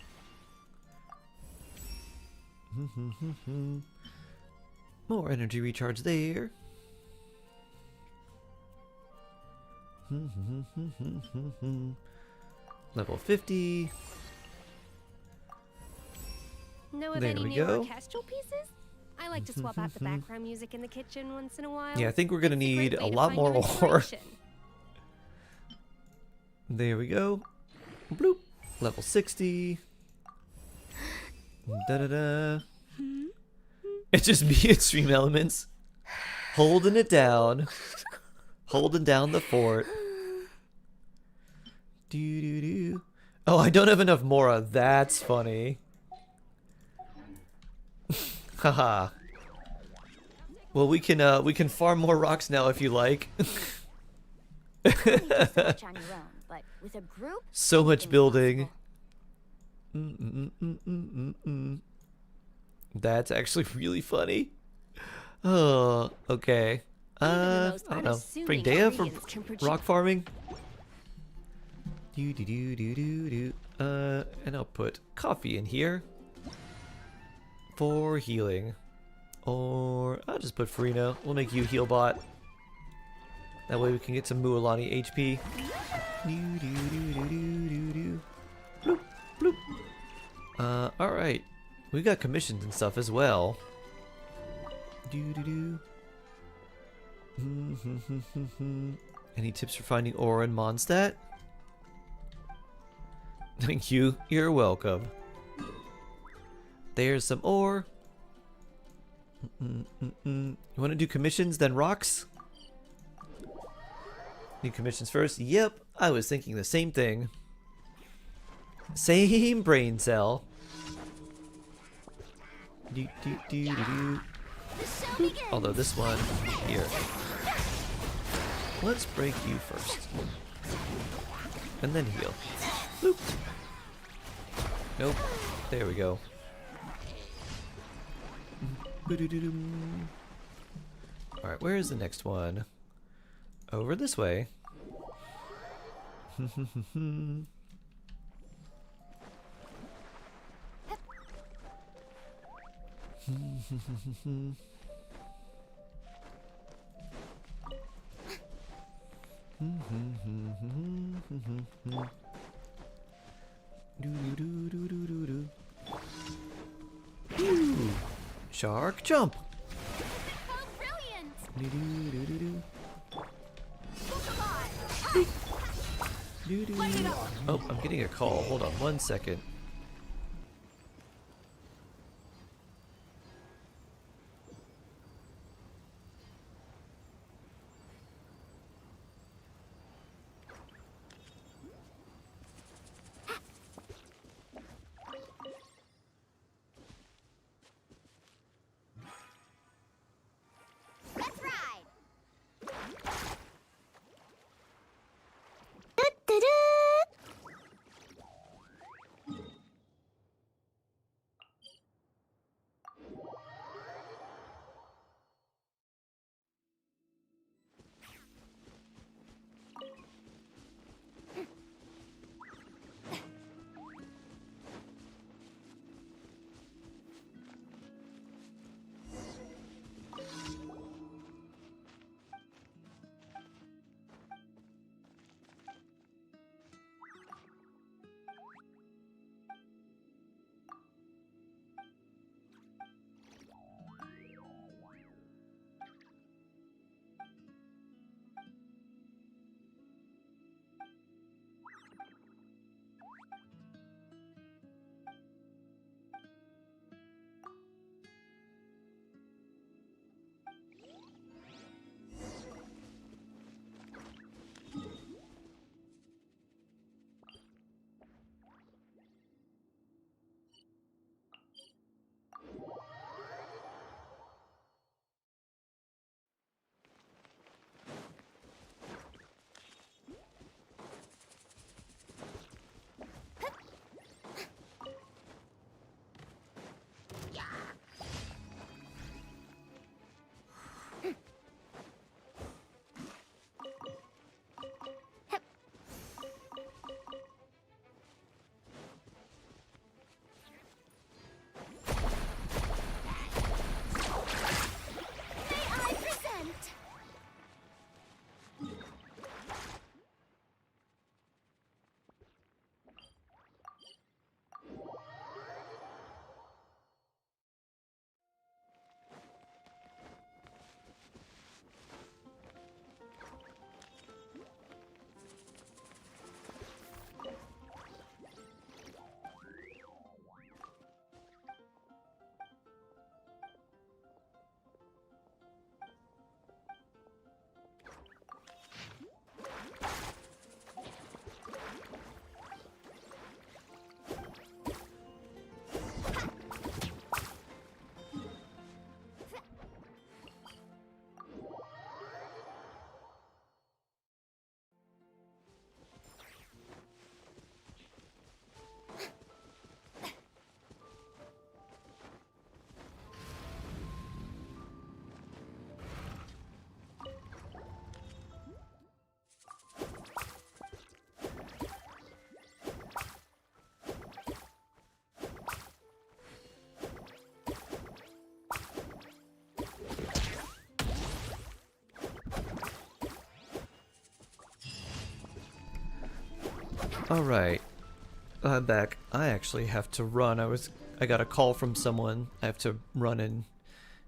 More energy recharge there. Level 50. Know of There any we new go. orchestral pieces? I like to swap out the background music in the kitchen once in a while. Yeah, I think we're gonna It's a great need a way to lot find more new ore. inspiration. There we go. Bloop. Level 60. Da da da. It's just me and Stream Elements holding it down, holding down the fort. Do do do. Oh, I don't have enough Mora. That's funny. Haha. Well, we can farm more rocks now if you like. Much on your own, but with a group, So much anything's building. possible. That's actually really funny. Oh, okay. Even the I most don't know. unassuming Bring Dea for ingredients can produce- rock farming. Do do do do do do. And I'll put coffee in here for healing. Or I'll just put Farina. We'll make you heal bot. That way we can get some Mualani HP. Do do do do do do do. Bloop bloop. Alright. We got commissions and stuff as well. Do do do. Any tips for finding ore in Mondstadt? Thank you. You're welcome. There's some ore. You want to do commissions, then rocks? Need commissions first? Yep, I was thinking the same thing. Same brain cell. Do, do, do, do, do. Although this one, here. Let's break you first. And then heal. Boop. Nope. There we go. Alright, where is the next one? Over this way. Ooh, shark jump. Oh, brilliant! Oh, I'm getting a call. Hold on 1 second. Let's ride! Alright. I'm back. I actually have to run. I got a call from someone. I have to run and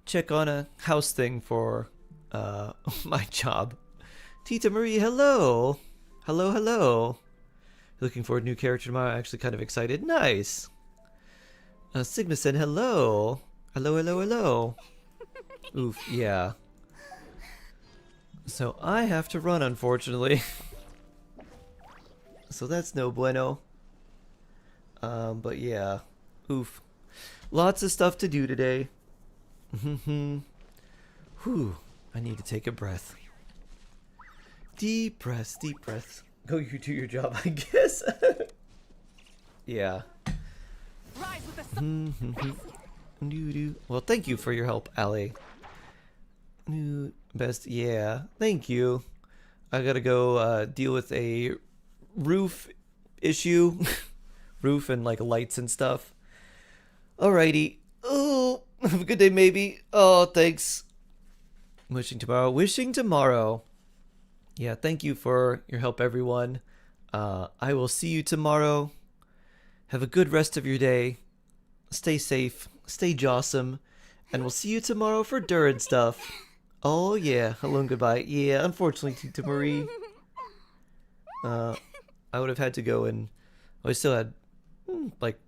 check on a house thing for my job. Tita Marie, hello! Hello, hello! Looking for a new character tomorrow. I'm actually kind of excited. Nice! Sigma said hello! Hello, hello, hello! Oof, yeah. So I have to run, unfortunately. So that's no bueno. But yeah. Oof. Lots of stuff to do today. Whew. I need to take a breath. Deep breaths, deep breaths. Go you do your job, I guess. Yeah. Well, thank you for your help, Allie. Best, yeah. Thank you. I gotta go deal with a roof issue. Roof and like lights and stuff. Alrighty. Oh, have a good day, maybe. Oh, thanks. Wishing tomorrow. Wishing tomorrow. Yeah, thank you for your help, everyone. I will see you tomorrow. Have a good rest of your day. Stay safe. Stay jawsome. And we'll see you tomorrow for Durin stuff. Oh, yeah. Hello and goodbye. Yeah, unfortunately, Tita Marie. I would have had to go and... I still had... like...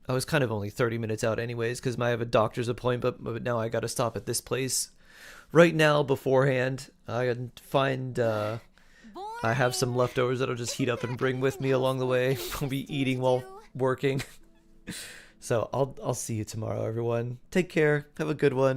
I was kind of only 30 minutes out anyways, because I have a doctor's appointment, but now I gotta stop at this place right now beforehand. I can find, I have some leftovers that I'll just heat up and bring with me along the way. I'll be eating while working. So I'll see you tomorrow, everyone. Take care. Have a good one.